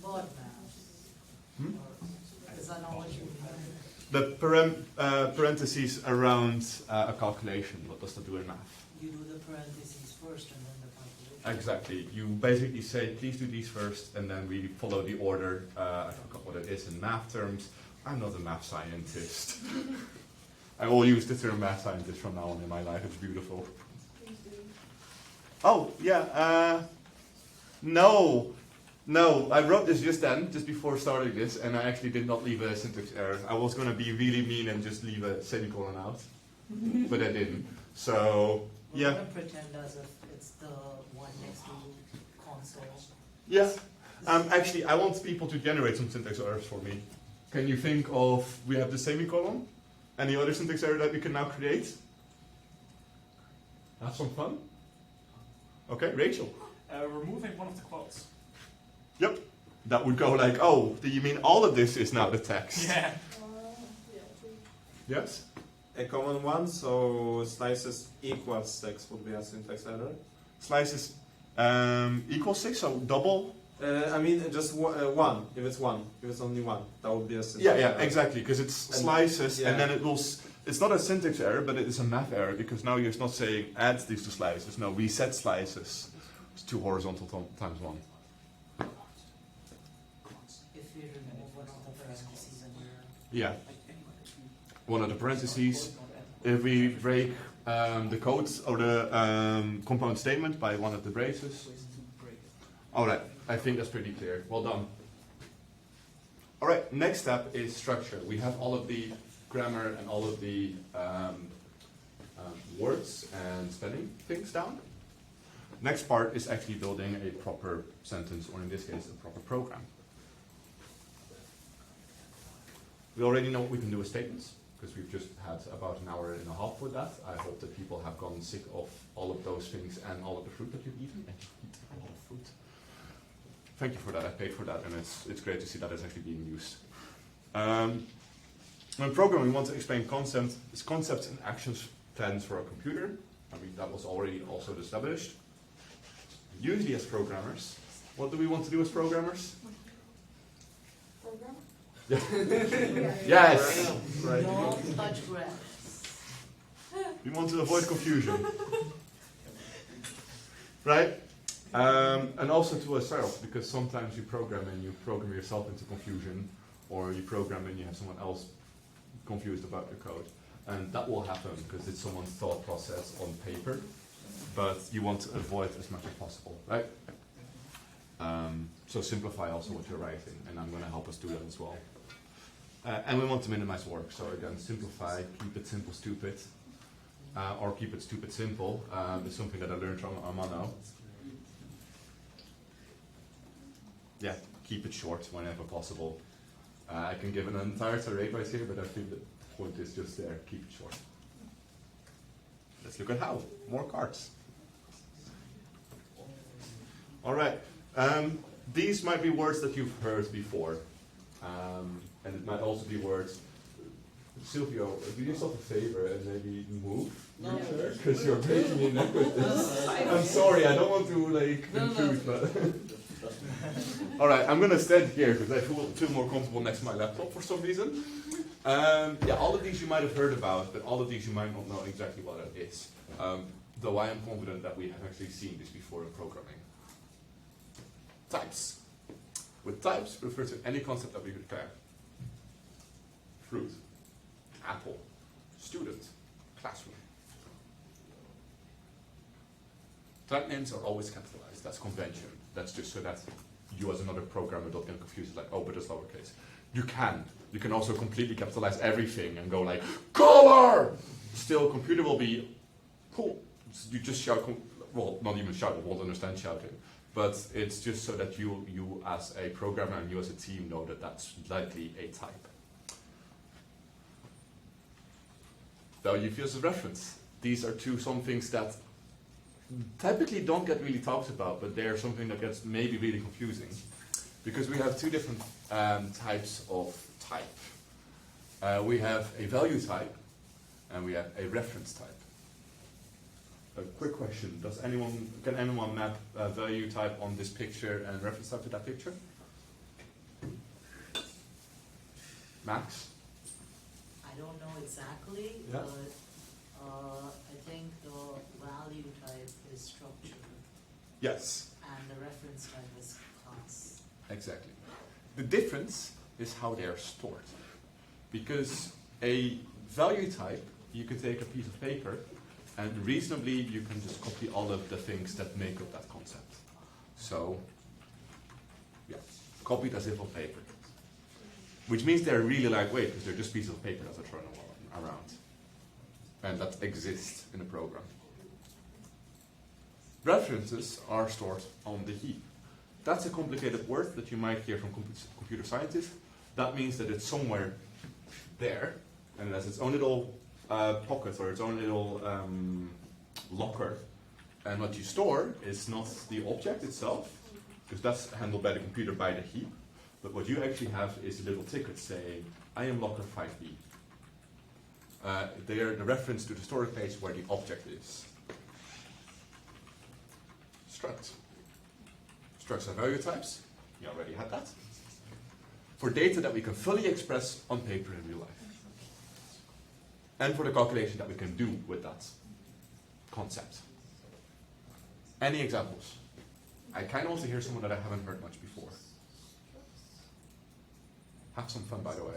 What math? Because I know what you mean. The parentheses around a calculation, what does that do in math? You do the parentheses first and then the calculation. Exactly. You basically say, please do these first, and then we follow the order. I forgot what it is in math terms. I'm not a math scientist. I will use the term math scientist from now on in my life. It's beautiful. Oh, yeah. No, I wrote this just then, just before starting this, and I actually did not leave a syntax error. I was going to be really mean and just leave a semicolon out, but I didn't. So, yeah. We're going to pretend as if it's the one next to console. Yeah. Actually, I want people to generate some syntax errors for me. Can you think of, we have the semicolon? Any other syntax error that we can now create? Have some fun? Okay, Rachel. Removing one of the quotes. Yep. That would go like, oh, do you mean all of this is now the text? Yeah. Yes? A common one, so slices equals 6 would be a syntax error. Slices equals 6, so double? I mean, just one. If it's one, if it's only one, that would be a syntax Yeah, error. exactly, because it's slices, and then it will, it's not a syntax error, but it is a math error, because now you're not saying add these two slices, no, we set slices. It's 2 horizontal times 1. If you remove one of the parentheses in here. Yeah. One of the parentheses. If we break the code or the compound statement by one of the braces. Alright, I think that's pretty clear. Well done. Alright, next step is structure. We have all of the grammar and all of the words and spelling things down. Next part is actually building a proper sentence, or in this case, a proper program. We already know what we can do with statements, because we've just had about an hour and a half with that. I hope that people have gotten sick of all of those things and all of the fruit that you've eaten. And you've eaten a lot of fruit. Thank you for that. I paid for that, and it's great to see that it's actually being used. When programming, we want to explain concepts and actions plans for a computer. I mean, that was already also established. Usually as programmers, what do we want to do as programmers? Program? Yeah. Yes! Right. Don't touch grass. We want to avoid confusion. Right? And also to ourselves, because sometimes you program and you program yourself into confusion, or you program and you have someone else confused about your code. And that will happen because it's someone's thought process on paper, but you want to avoid as much as possible, right? So simplify also what you're writing, and I'm going to help us do that as well. And we want to minimize work, so again, simplify, keep it simple, stupid, or keep it stupid, simple. It's something that I learned from Amano. Yeah, keep it short whenever possible. I can give an entire array right here, but I think the point is just there, keep it short. Let's look at how. More cards. All right. These might be words that you've heard before. And it might also be words. Silvio, do yourself a favor and maybe move your chair? Because you're making me neck with this. I'm sorry, I don't want to confuse, but... Alright, I'm going to stand here because I feel more comfortable next to my laptop for some reason. Yeah, all of these you might have heard about, but all of these you might not know exactly what it is. Though I am confident that we have actually seen this before in programming. Types. With types, refer to any concept that we could declare. Fruit, apple, student, classroom. Type names are always capitalized. That's convention. That's just so that you as another programmer don't get confused, like, oh, but it's lowercase. You can also completely capitalize everything and go like, color! Still, computer will be, cool. You just shout, well, not even shout, it won't understand shouting. But it's just so that you as a programmer and you as a team know that that's likely a type. Value fields of reference. These are some things that typically don't get really talked about, but they're something that gets maybe really confusing. Because we have two different types of type. We have a value type, and we have a reference type. A quick question, can anyone map a value type on this picture and reference type to that picture? Max? I don't know exactly, Yeah. but I think the value type is structure. Yes. And the reference type is class. Exactly. The difference is how they are stored. Because a value type, you can take a piece of paper and reasonably you can just copy all of the things that make up that concept. So, yeah, copied as if on paper. Which means they're really lightweight because they're just pieces of paper that are thrown around. And that exist in a program. References are stored on the heap. That's a complicated word that you might hear from computer scientists. That means that it's somewhere there, and it has its own little pocket or its own little locker. And what you store is not the object itself, because that's handled by the computer by the heap. But what you actually have is a little ticket saying, I am locker 5B. They are the reference to the storage place where the object is. Struct. Structs are value types. You already had that. For data that we can fully express on paper in real life. And for the calculation that we can do with that concept. Any examples? I kind of want to hear someone that I haven't heard much before. Have some fun, by the way.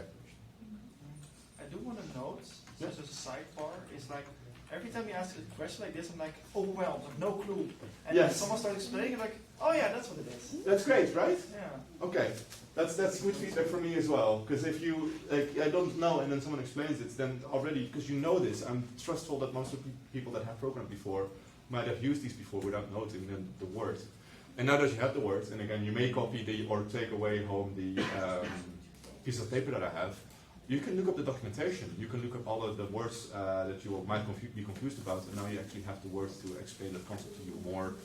I do want to note, just as a sidebar, is like, every time you ask a question like this, I'm like, overwhelmed, no clue. And then someone starts explaining, like, oh yeah, that's what it is. That's great, right? Yeah. Okay, that's good feedback for me as well. Because if you, like, I don't know, and then someone explains it, then already, because you know this, I'm trustful that most of the people that have programmed before might have used these before without noting the word. And now that you have the word, and again, you may copy or take away home the piece of paper that I have, you can look up the documentation. You can look up all of the words that you might be confused about, and now you actually have the words to explain the concept to you more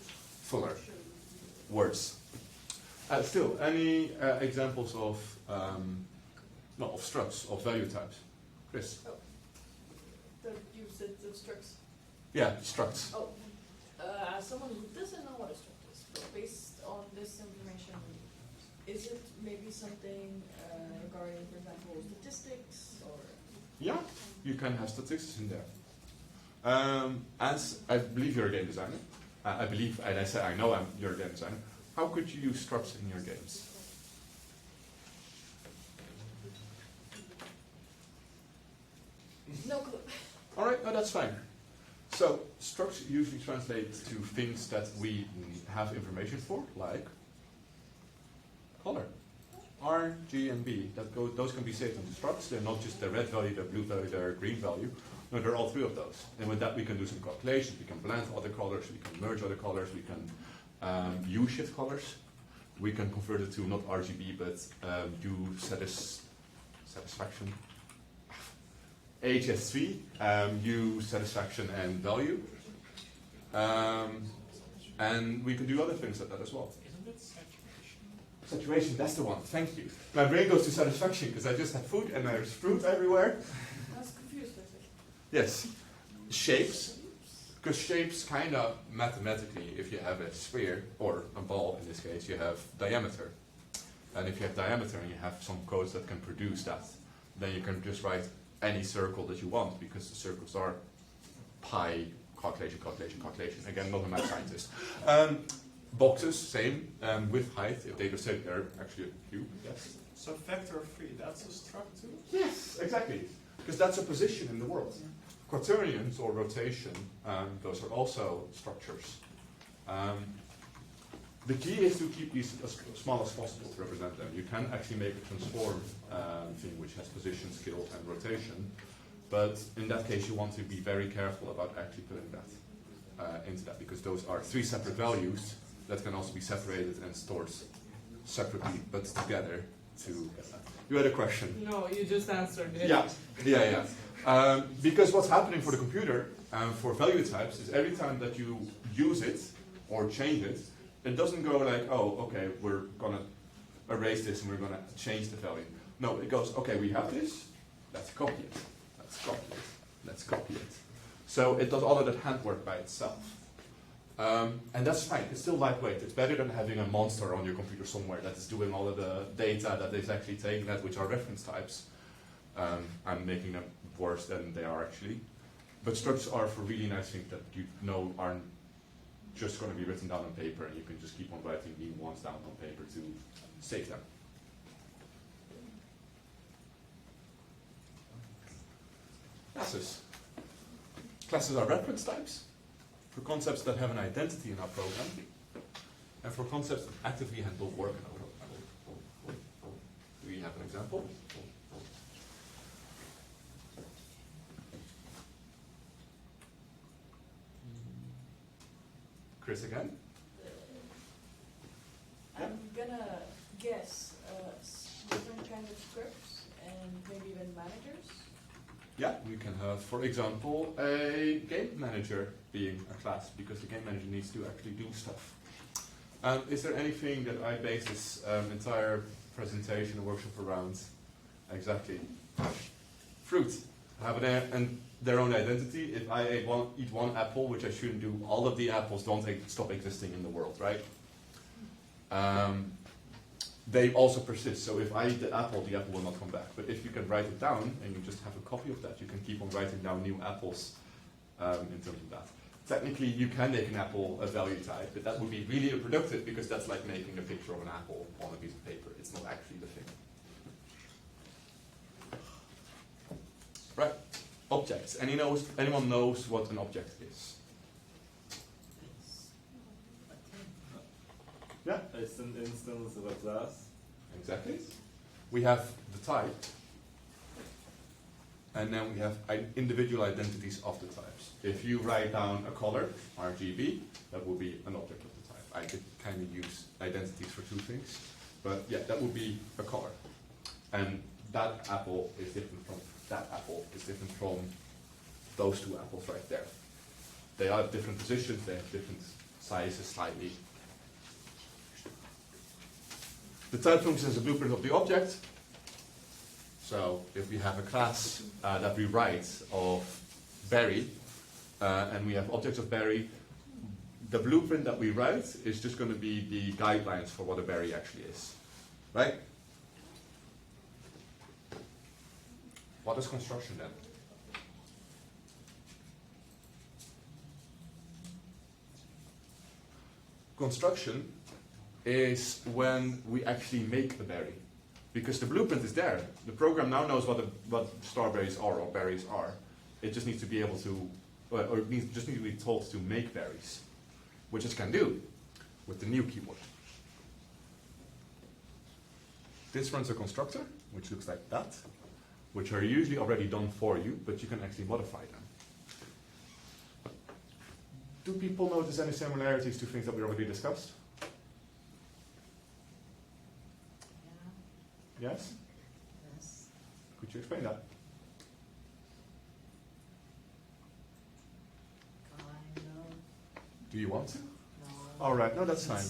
fuller words. Still, any examples of structs, of value types? Chris? Oh, the usage of structs. Yeah, structs. Oh, someone who doesn't know what a struct is, but based on this information, is it maybe something regarding, for example, statistics or? Yeah, you can have statistics in there. As I believe you're a game designer, I believe, and I say I know you're a game designer. How could you use structs in your games? No clue. All right, no, that's fine. So structs usually translate to things that we have information for, like color. R, G, and B. Those can be saved into structs. They're not just the red value, the blue value, the green value. No, they're all three of those. And with that, we can do some calculations. We can blend other colors. We can merge other colors. We can U-shift colors. We can convert it to not RGB, but satisfaction. HSV, U, satisfaction, and value. And we can do other things like that as well. Saturation, that's the one. Thank you. My brain goes to satisfaction because I just had food and there's fruit everywhere. I was confused with it. Yes. Shapes. Because shapes kind of mathematically, if you have a sphere, or a ball in this case, you have diameter. And if you have diameter and you have some codes that can produce that, then you can just write any circle that you want, because the circles are pi calculation, calculation, calculation. Again, not a math scientist. Boxes, same, with height. If they just say they're actually a cube, yes. So vector of 3, that's a struct too? Yes, exactly. Because that's a position in the world. Quaternions, or rotation, those are also structures. The key is to keep these as small as possible to represent them. You can actually make a transform thing which has position, scale, and rotation, but in that case you want to be very careful about actually putting that into that, because those are 3 separate values that can also be separated and stored separately, but together to get that. You had a question? No, you just answered it. Yeah. Because what's happening for the computer, for value types, is every time that you use it or change it, it doesn't go like, oh, okay, we're going to erase this and we're going to change the value. No, it goes, okay, we have this, let's copy it, let's copy it, let's copy it. So it does all of that handwork by itself. And that's fine, it's still lightweight. It's better than having a monster on your computer somewhere that is doing all of the data that is actually taking that, which are reference types, and making them worse than they are actually. But structs are for really nice things that you know aren't just going to be written down on paper, and you can just keep on writing new ones down on paper to save them. Classes. Classes are reference types for concepts that have an identity in our program, and for concepts that actively handle work in our program. Do we have an example? Chris again? I'm gonna guess different kind of scripts and maybe even managers. Yeah, we can have, for example, a game manager being a class, because the game manager needs to actually do stuff. Is there anything that I base this entire presentation and workshop around? Exactly. Fruit. Have their own identity. If I eat one apple, which I shouldn't do, all of the apples don't stop existing in the world, right? They also persist. So if I eat the apple will not come back. But if you can write it down and you just have a copy of that, you can keep on writing down new apples in terms of that. Technically, you can make an apple a value type, but that would be really unproductive, because that's like making a picture of an apple on a piece of paper. It's not actually the thing. Right. Objects. Anyone knows what an object is? Yeah? It's an instance of a class. Exactly. We have the type, and then we have individual identities of the types. If you write down a color, RGB, that will be an object of the type. I could kind of use identities for 2 things, but yeah, that would be a color. And that apple is different from that apple, is different from those 2 apples right there. They are at different positions, they have different sizes slightly. The type function is a blueprint of the object. So if we have a class that we write of berry, and we have objects of berry, the blueprint that we write is just going to be the guidelines for what a berry actually is. Right? What is construction then? Construction is when we actually make the berry. Because the blueprint is there. The program now knows what strawberries are or berries are. It just needs to be able to, or it just needs to be told to make berries, which it can do with the new keyword. This runs a constructor, which looks like that, which are usually already done for you, but you can actually modify them. Do people notice any similarities to things that we already discussed? Yes? Yes. Could you explain that? Kind of. Do you want to? No. All right, no, that's fine.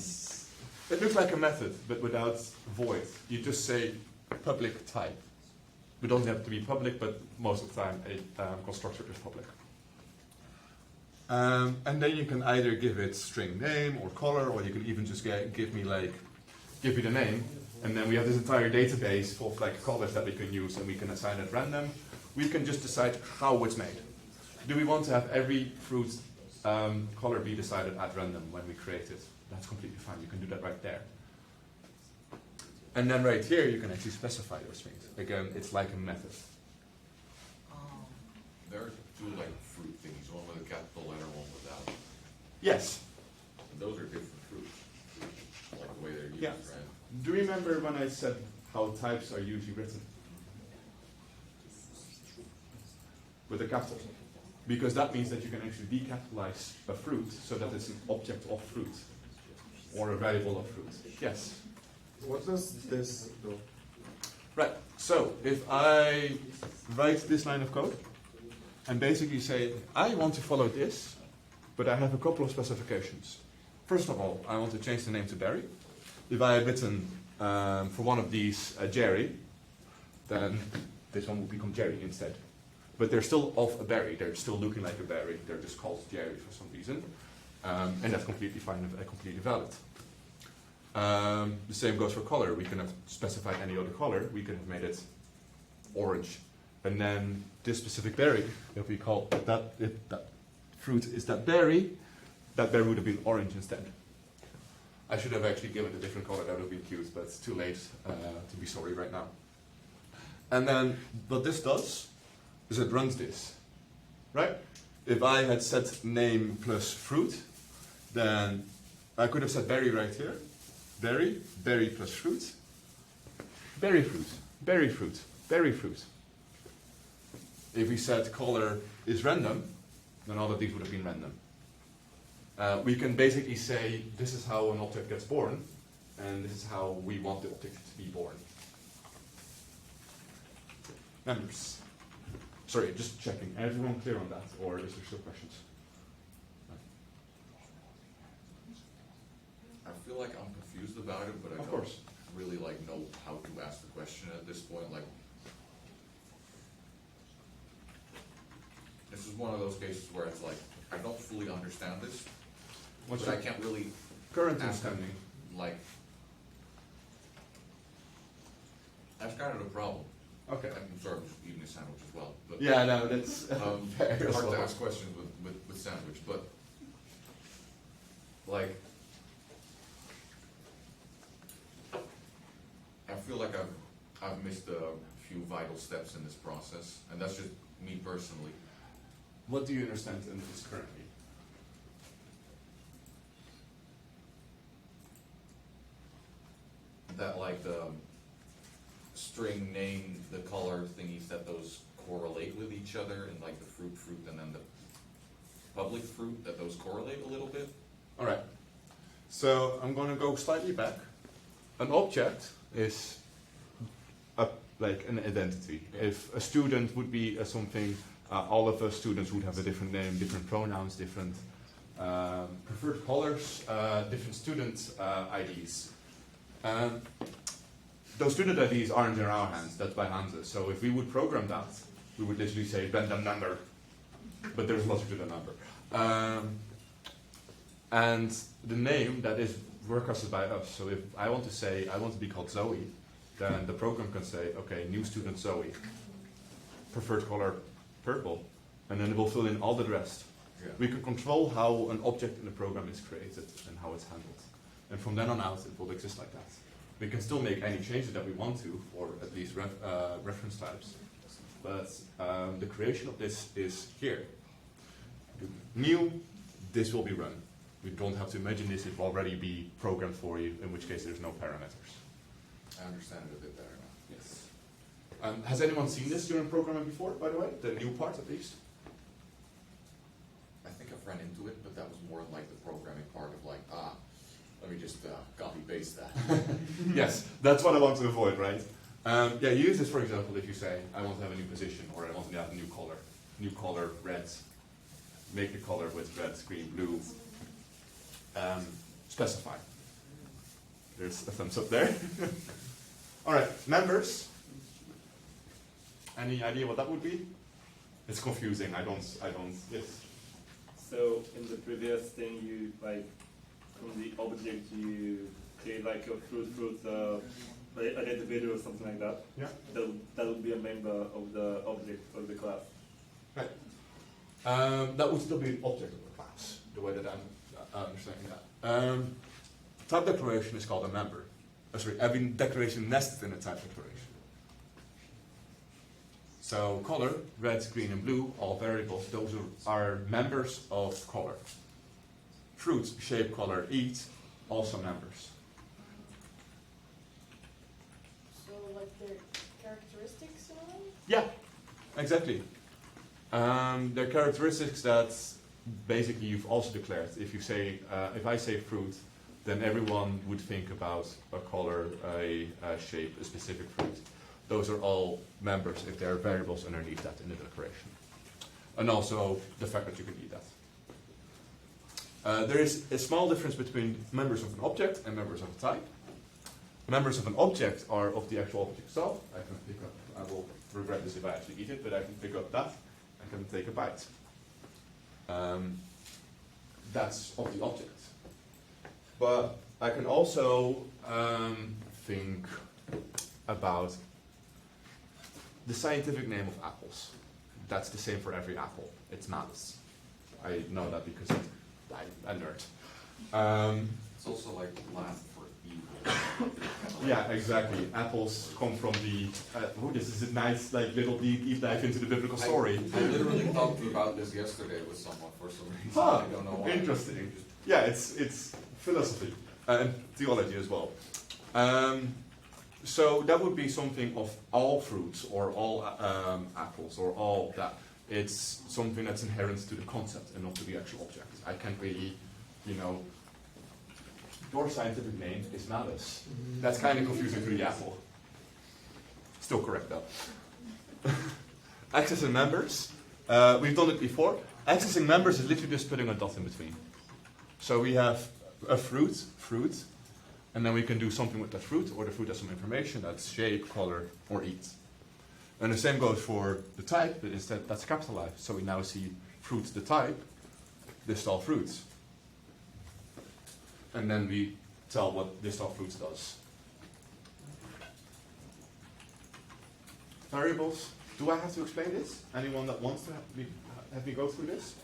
It looks like a method, but without void. You just say public type. It doesn't have to be public, but most of the time a constructor is public. And then you can either give it string name or color, or you can even just give me the name. And then we have this entire database full of like colors that we can use, and we can assign at random. We can just decide how it's made. Do we want to have every fruit color be decided at random when we create it? That's completely fine. You can do that right there. And then right here, you can actually specify those things. Again, it's like a method. There are two like fruit thingies, one with a capital letter, one without. Yes. And those are different fruits, like the way they're used, Yeah. right? Do you remember when I said how types are usually written? With a capital. Because that means that you can actually decapitalize a fruit so that it's an object of fruit. Or a variable of fruit. Yes? What does this do? Right, so if I write this line of code and basically say, I want to follow this, but I have a couple of specifications. First of all, I want to change the name to Barry. If I had written for one of these Jerry, then this one would become Jerry instead. But they're still of a berry, they're still looking like a berry, they're just called Jerry for some reason. And that's completely fine and completely valid. The same goes for color. We can have specified any other color. We can have made it orange. And then this specific berry, if we call that, if that fruit is that berry would have been orange instead. I should have actually given it a different color, that would have been cute, but it's too late to be sorry right now. And then what this does is it runs this, right? If I had set name plus fruit, then I could have said berry right here. Berry, berry plus fruit, berry fruit, berry fruit, berry fruit. If we said color is random, then all of these would have been random. We can basically say this is how an object gets born, and this is how we want the object to be born. Members. Sorry, just checking. Everyone clear on that, or is there still questions? I feel like I'm confused about it, but I don't really like know how to ask the question at this point. Like, this is one of those cases where it's like I don't fully understand this, but I can't really current understanding. Like, that's kind of the problem. Okay. I'm sorry, I'm just eating a sandwich as well. But, yeah, no, that's hard to ask questions with sandwich, but like, I feel like I've missed a few vital steps in this process, and that's just me personally. What do you understand in this currently? That like the string name, the color thingies, that those correlate with each other, and like the fruit, and then the public fruit, that those correlate a little bit. All right. So I'm going to go slightly back. An object is like an identity. If a student would be something, all of us students would have a different name, different pronouns, different preferred colors, different student IDs. Those student IDs aren't in our hands, that's by Hanze. So if we would program that, we would literally say random number, but there's logic to the number. And the name that is forecasted by us. So if I want to say, I want to be called Zoe, then the program can say, okay, new student Zoe, preferred color purple, and then it will fill in all the rest. Yeah. We can control how an object in the program is created and how it's handled. And from then on out, it will exist like that. We can still make any changes that we want to, or at least reference types. But the creation of this is here. New, this will be run. We don't have to imagine this, it will already be programmed for you, in which case there's no parameters. I understand it a bit better now. Yes. Has anyone seen this during programming before, by the way? The new part, at least? I think I've run into it, but that was more like the programming part of like, let me just copy paste that. Yes, that's what I want to avoid, right? Yeah, use this for example if you say, I want to have a new position, or I want to have a new color, red, make the color with red, green, blue, specify. There's a thumbs up there. All right, members. Any idea what that would be? It's confusing, I don't, yes. So in the previous thing, you like, from the object you create like a fruit identifier or something like that. Yeah. That would be a member of the object of the class. Right. That would still be an object of the class, the way that I'm understanding that. Type declaration is called a member. Every declaration nested in a type declaration. So color, red, green, and blue, all variables, those are members of color. Fruit, shape, color, eat, also members. So like their characteristics or? Yeah, exactly. They're characteristics that basically you've also declared. If you say, if I say fruit, then everyone would think about a color, a shape, a specific fruit. Those are all members if there are variables underneath that in the declaration. And also the fact that you can eat that. There is a small difference between members of an object and members of a type. Members of an object are of the actual object itself. I can pick up, I will regret this if I actually eat it, but I can pick up that. I can take a bite. That's of the object. But I can also think about the scientific name of apples. That's the same for every apple. It's malus. I know that because I'm a nerd. It's also like Latin for evil. Yeah, exactly. Apples come from the. This is a nice, like, little deep dive into the biblical story. I literally talked about this yesterday with someone for some reason. Huh, I don't know why. interesting. Yeah, it's philosophy and theology as well. So that would be something of all fruits or all apples or all that. It's something that's inherent to the concept and not to the actual object. I can't really, your scientific name is malus. That's kind of confusing to the apple. Still correct though. Accessing members. We've done it before. Accessing members is literally just putting a dot in between. So we have a fruit, and then we can do something with that fruit, or the fruit has some information, that's shape, color, or eat. And the same goes for the type, but instead that's capitalized. So we now see fruit, the type, list all fruits. And then we tell what list all fruits does. Variables. Do I have to explain this? Anyone that wants to have me go through this?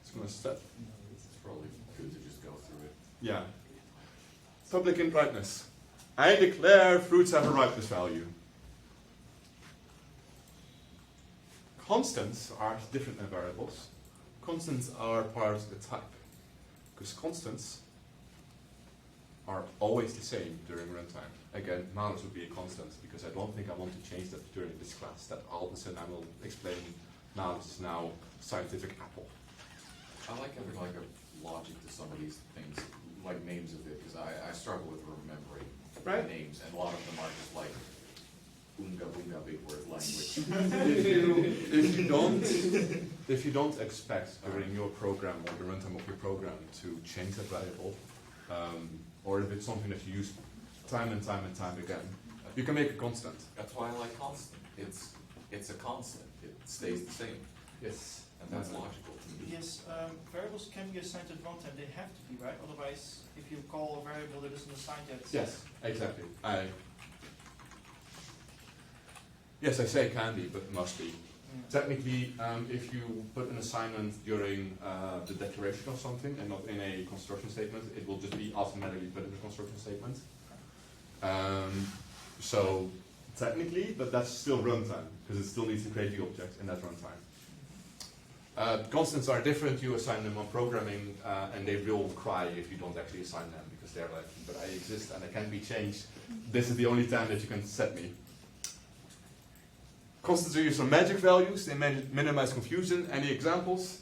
It's going to step. It's probably good to just go through it. Yeah. Public and ripeness. I declare fruits have a ripeness value. Constants are different than variables. Constants are part of the type. Because constants are always the same during runtime. Again, malus would be a constant, because I don't think I want to change that during this class. That all of a sudden I will explain malus is now scientific apple. I like having like a logic to some of these things, like names of it, because I struggle with remembering names, and a lot of them are just like unga bunga big word language. if you don't expect during your program or the runtime of your program to change that variable, or if it's something that you use time and time and time again, you can make a constant. That's why I like constant. It's a constant. It stays the same. Yes. And that's logical to me. Yes, variables can be assigned at runtime. They have to be, right? Otherwise, if you call a variable that isn't assigned yet. Yes, exactly. Yes, I say can be, but must be. Technically, if you put an assignment during the declaration of something and not in a construction statement, it will just be automatically put in the construction statement. So technically, but that's still runtime, because it still needs to create the object in that runtime. Constants are different. You assign them on programming, and they will cry if you don't actually assign them, because they're like, but I exist and I can be changed. This is the only time that you can set me. Constants are used for magic values. They minimize confusion. Any examples?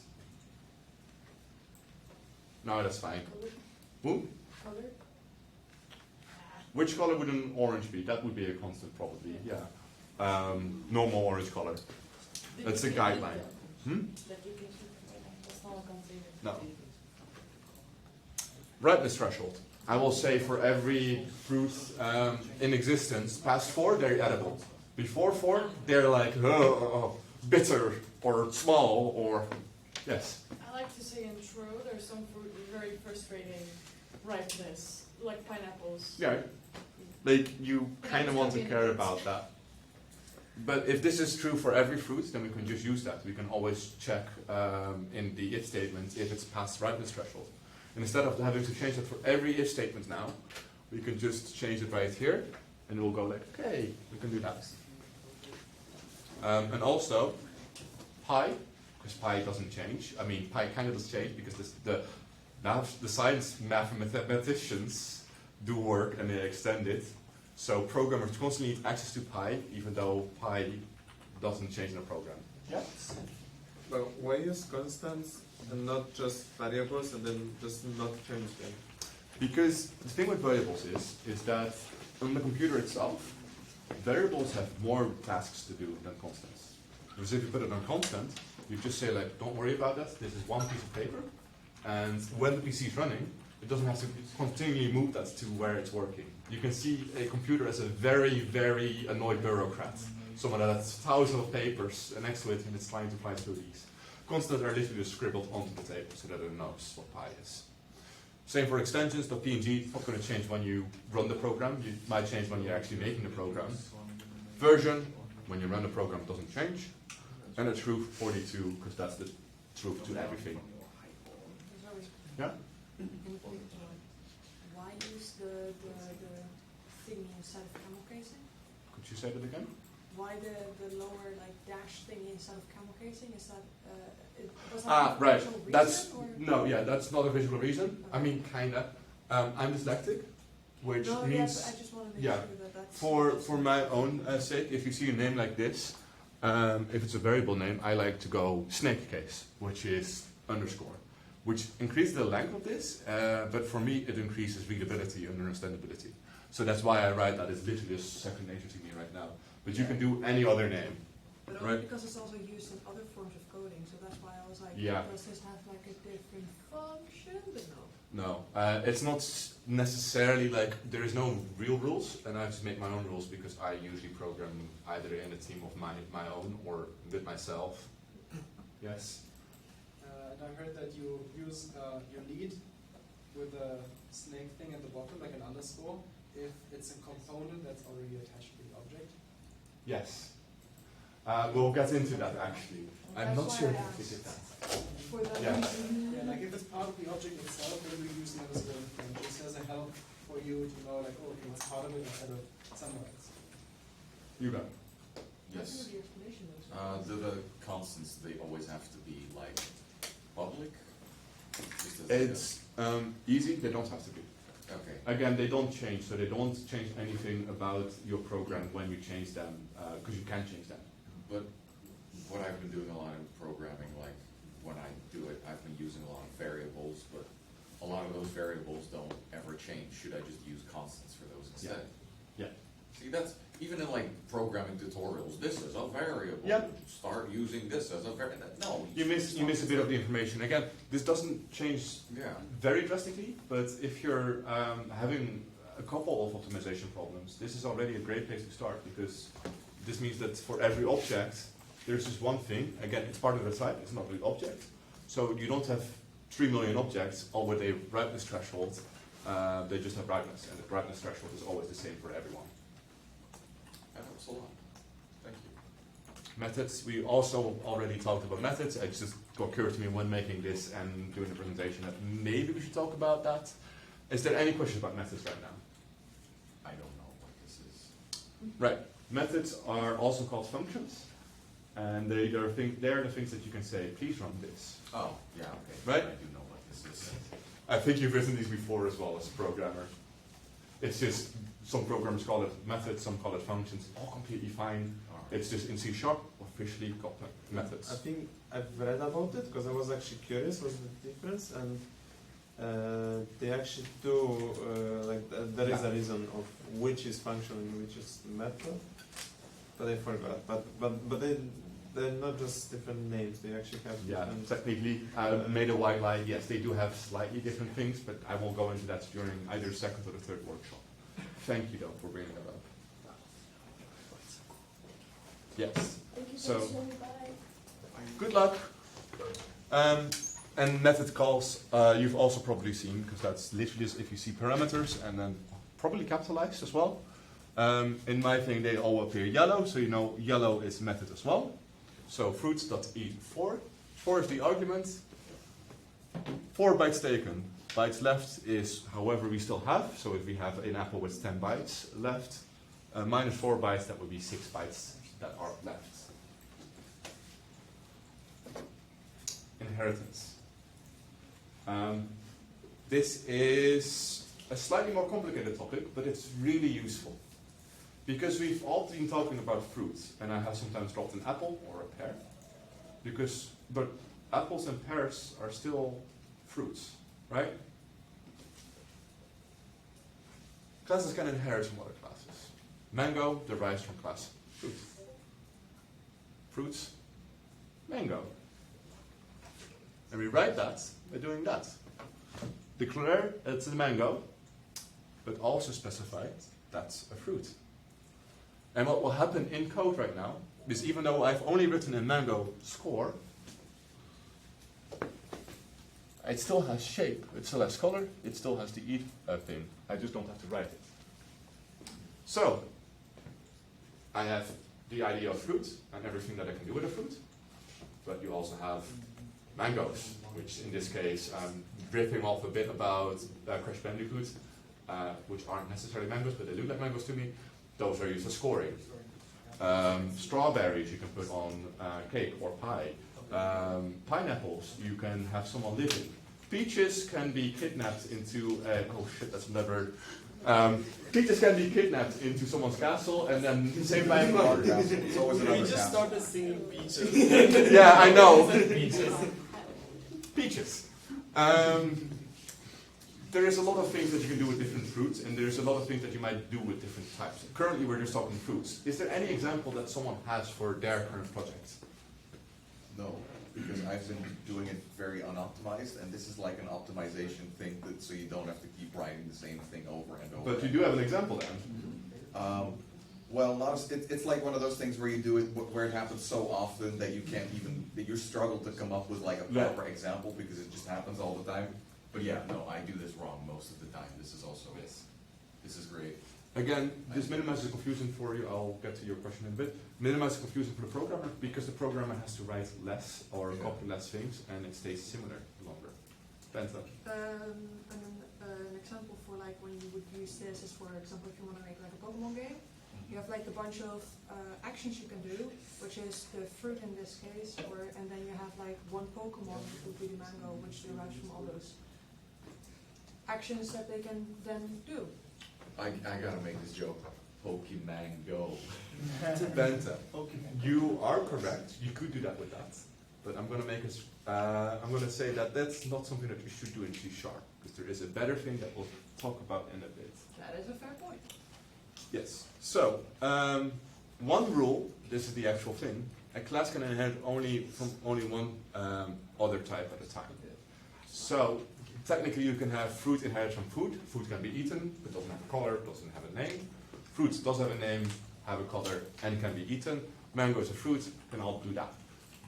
No, that's fine. Who? Color? Which color would an orange be? That would be a constant, probably. Yeah. Normal orange color. That's a guideline. That you can keep. That's not a container. No. Ripeness threshold. I will say for every fruit in existence, past 4, they're edible. Before 4, they're like bitter or small or yes. I like to say in true, there's some fruit with very frustrating ripeness. like pineapples. Yeah, like you kind of want to care about that. But if this is true for every fruit, then we can just use that. We can always check in the if statement if it's past ripeness threshold. And instead of having to change that for every if statement now, we can just change it right here, and we'll go like, okay, we can do that. And also, pi, because pi doesn't change. I mean, pi kind of does change because the science mathematicians do work and they extend it. So programmers constantly need access to pi, even though pi doesn't change in a program. Yeah. But why use constants and not just variables and then just not change them? Because the thing with variables is that on the computer itself, variables have more tasks to do than constants. Because if you put it on constant, you just say like, don't worry about that, this is one piece of paper, and when the PC is running, it doesn't have to continually move that to where it's working. You can see a computer as a very, very annoyed bureaucrat. Someone that has thousands of papers next to it and it's trying to fly through these. Constants are literally just scribbled onto the table so that it knows what pi is. Same for extensions. .png, it's not going to change when you run the program. It might change when you're actually making the program. Version, when you run the program, doesn't change. And the truth, 42, because that's the truth to everything. Yeah? Why use the thingy inside of camel casing? Could you say that again? Why the lower like dash thingy inside of camel casing? Is that was that a Right. visual reason, That's or? no, yeah, that's not a visual reason. I mean, kinda. I'm dyslexic, which No, means I just want to make yeah. sure that that's For my own sake, if you see a name like this, if it's a variable name, I like to go snake case, which is underscore, which increases the length of this, but for me it increases readability and understandability. So that's why I write that. It's literally a second nature to me right now. But you can do any other name, But only right? because it's also used in other forms of coding, so that's why I was like, Yeah. does this have like a different function? But no. No, it's not necessarily like there is no real rules, and I just make my own rules because I usually program either in a team of my own or with myself. Yes. And I heard that you use your lead with a snake thing at the bottom, like an underscore, if it's a component that's already attached to the object. Yes. We'll get into that actually. I'm not sure if we did that. For that Yeah. reason. Yeah, like if it's part of the object itself, then we use an underscore thing, just as a help for you to know, like, oh, okay, it's part of it instead of somewhere else. You got. Yes. The explanation though. The constants, they always have to be like public? Just as It's easy. They don't have to be. Okay. Again, they don't change, so they don't change anything about your program when you change them, because you can change them. But what I've been doing a lot in programming, like when I do it, I've been using a lot of variables, but a lot of those variables don't ever change. Should I just use constants for those instead? Yeah. See, that's, even in like programming tutorials, this is a variable. Yep. Start using this as a variable. No. You miss a bit of the information. Again, this doesn't change very drastically, but if you're having a couple of optimization problems, this is already a great place to start because this means that for every object, there's just one thing. Again, it's part of the type, it's not really object. So you don't have 3 million objects, all with a ripeness threshold. They just have ripeness, and the ripeness threshold is always the same for everyone. That helps a lot. Thank you. Methods, we also already talked about methods. It just occurred to me when making this and doing the presentation that maybe we should talk about that. Is there any questions about methods right now? I don't know what this is. Right. Methods are also called functions. And they're the things that you can say, please run this. Oh, yeah, okay. Right? I do know what this is. I think you've written these before as well as a programmer. It's just, some programmers call it methods, some call it functions, all completely fine. It's just in C# officially called methods. I think I've read about it because I was actually curious what's the difference, and they actually do there is a reason of which is function and which is method, but I forgot. But they're not just different names; they actually have different. Technically, made a white lie. Yes, they do have slightly different things, but I won't go into that during either the second or the third workshop. Thank you though for bringing that up. Yes. Thank you So, so much. Bye. good luck. And method calls, you've also probably seen, because that's literally just if you see parameters and then probably capitalized as well. In my thing, they all appear yellow, so you know yellow is method as well. So fruits.eat4. 4 is the argument. 4 bytes taken. Bytes left is however we still have. So if we have an apple with 10 bytes left, minus 4 bytes, that would be 6 bytes that are left. Inheritance. This is a slightly more complicated topic, but it's really useful. Because we've all been talking about fruits, and I have sometimes dropped an apple or a pear. But apples and pears are still fruits, right? Classes can inherit from other classes. Mango derives from class fruit. Fruits, mango. And we write that by doing that. Declare it's a mango, but also specify that's a fruit. And what will happen in code right now is even though I've only written a mango score, it still has shape, it still has color, it still has the eat thing. I just don't have to write it. So, I have the idea of fruit and everything that I can do with a fruit, but you also have mangoes, which in this case I'm riffing off a bit about Crash Bandicoot, which aren't necessarily mangoes, but they look like mangoes to me. Those are used for scoring. Strawberries you can put on cake or pie. Pineapples you can have someone living. Peaches can be kidnapped into oh shit, that's another bird. Peaches can be kidnapped into someone's castle and then same by another castle. It's always another We just castle. started singing peaches. Yeah, I know. Peaches. There is a lot of things that you can do with different fruits, and there's a lot of things that you might do with different types. Currently, we're just talking fruits. Is there any example that someone has for their current project? No, because I've been doing it very unoptimized, and this is like an optimization thing, so you don't have to keep writing the same thing over and over. But you do have an example then. Well, it's like one of those things where you do it where it happens so often that you can't even, that you struggle to come up with like a proper example because it just happens all the time. But yeah, no, I do this wrong most of the time. This is also it. This is great. Again, this minimizes confusion for you. I'll get to your question in a bit. Minimizes confusion for the programmer because the programmer has to write less or copy less things, and it stays similar longer. Benta. An example for like when you would use this is, for example, if you want to make like a Pokemon game, you have like a bunch of actions you can do, which is the fruit in this case, and then you have like one Pokemon, which would be the mango, which derives from all those actions that they can then do. I gotta make this joke. Pokemon Go. Benta, you are correct. You could do that with that, but I'm gonna make I'm gonna say that that's not something that you should do in C# because there is a better thing that we'll talk about in a bit. That is a fair point. Yes. So one rule. This is the actual thing. A class can inherit from only one other type at a time. So technically, you can have fruit inherit from food. Food can be eaten, but doesn't have a color, doesn't have a name. Fruits does have a name, have a color, and can be eaten. Mango is a fruit, can all do that.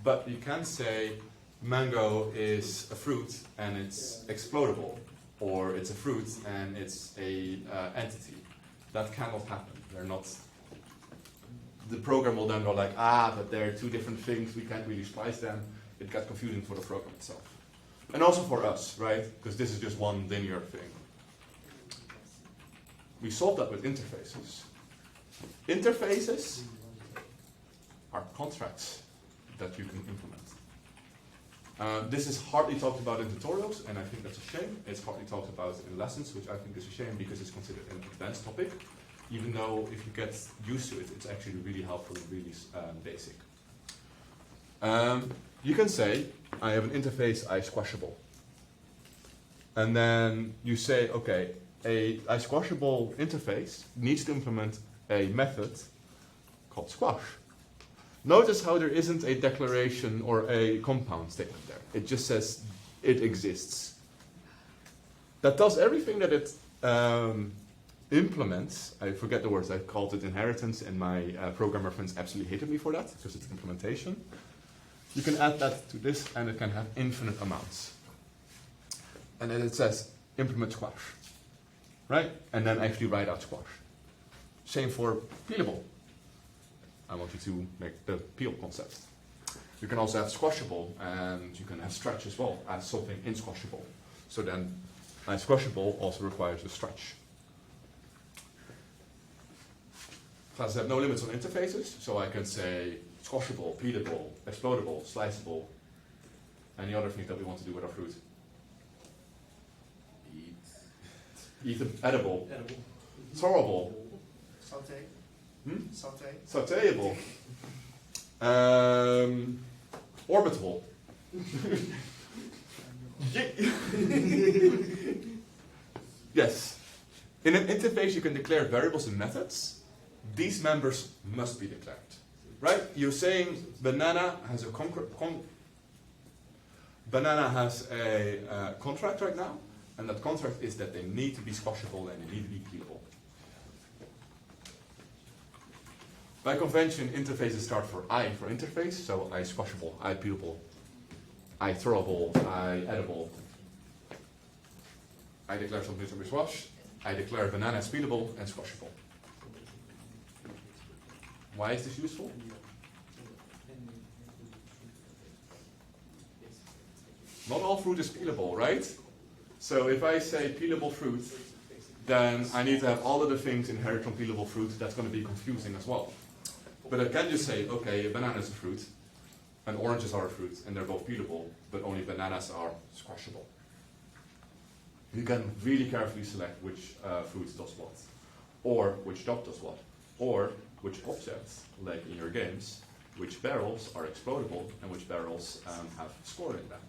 But you can say mango is a fruit and it's explodable, or it's a fruit and it's a entity. That cannot happen. They're not. The program will then go like, but they're two different things. We can't really splice them. It got confusing for the program itself. And also for us, right? Because this is just one linear thing. We solved that with interfaces. Interfaces are contracts that you can implement. This is hardly talked about in tutorials, and I think that's a shame. It's hardly talked about in lessons, which I think is a shame because it's considered an advanced topic. Even though if you get used to it, it's actually really helpful and really basic. You can say, I have an interface iSquashable. And then you say, okay, a iSquashable interface needs to implement a method called squash. Notice how there isn't a declaration or a compound statement there. It just says it exists. That does everything that it implements. I forget the words. I called it inheritance, and my programmer friends absolutely hated me for that because it's implementation. You can add that to this, and it can have infinite amounts. and then it says implement squash, right? And then actually write out squash. Same for peelable. I want you to make the peel concept. You can also have squashable, and you can have stretch as well as something in squashable. So then, squashable also requires a stretch. Classes have no limits on interfaces, so I can say squashable, peelable, explodable, sliceable, any other things that we want to do with our fruit. Eat edible. Throwable. Saute. Saute. Sauteable. Orbitable. Yes. In an interface you can declare variables and methods. These members must be declared. Right? You're saying banana has a contract right now, and that contract is that they need to be squashable and they need to be peelable. By convention, interfaces start for I for interface, so I squashable, I peelable, I throwable, I edible. I declare something to be squash, I declare banana as peelable and squashable. Why is this useful? Not all fruit is peelable, right? So if I say peelable fruit, then I need to have all of the things inherent from peelable fruit. That's going to be confusing as well. But I can just say, okay, a banana is a fruit, and oranges are a fruit, and they're both peelable, but only bananas are squashable. You can really carefully select which fruit does what, or which dog does what, or which objects, like in your games, which barrels are explodable, and which barrels have score in them.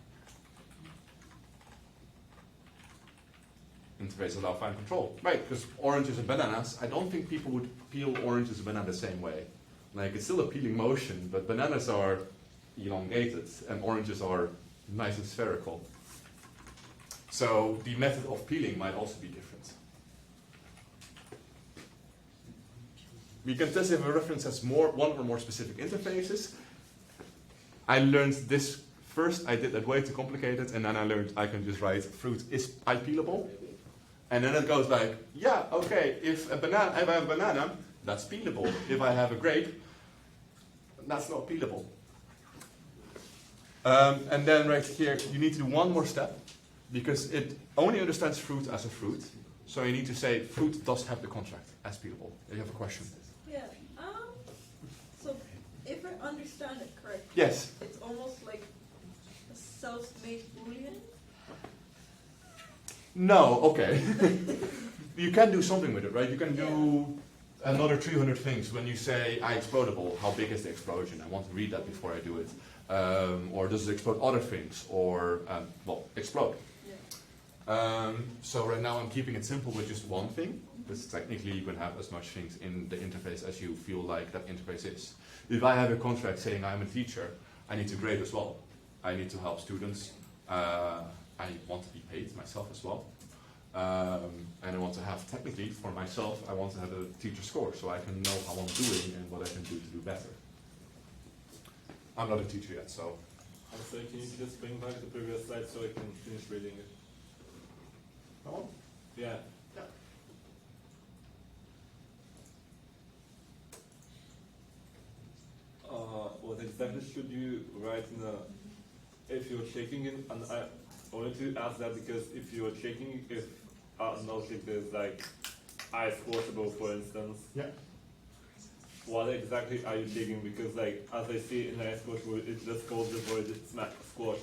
Interface allow fine control. Right, because oranges and bananas, I don't think people would peel oranges and bananas the same way. Like, it's still a peeling motion, but bananas are elongated, and oranges are nice and spherical. So the method of peeling might also be different. We can test if a reference has one or more specific interfaces. I learned this first, I did that way too complicated, and then I learned I can just write fruit is peelable. And then it goes like, yeah, okay, if I have a banana, that's peelable. If I have a grape, that's not peelable. And then right here, you need to do one more step, because it only understands fruit as a fruit. So you need to say fruit does have the contract as peelable. You have a question? Yeah. So if I understand it correctly, Yes. it's almost like a self-made Boolean. No, okay. You can do something with it, right? You can do another 300 things. When you say, I explodable, how big is the explosion? I want to read that before I do it. Or does it explode other things? Or, well, explode. Yeah. So right now I'm keeping it simple with just one thing, because technically you can have as much things in the interface as you feel like that interface is. If I have a contract saying I'm a teacher, I need to grade as well. I need to help students. I want to be paid myself as well. And I want to have, technically, for myself, I want to have a teacher score so I can know how I'm doing and what I can do to do better. I'm not a teacher yet, so. I'm sorry, can you just bring back the previous slide so I can finish reading it? Oh? Yeah. Yeah. What exactly should you write in a, if you're checking it, and I wanted to ask that because if you're checking if note if there's like I squashable, for instance. Yeah. What exactly are you checking? Because like as I see in I squashable, it just calls the word squash.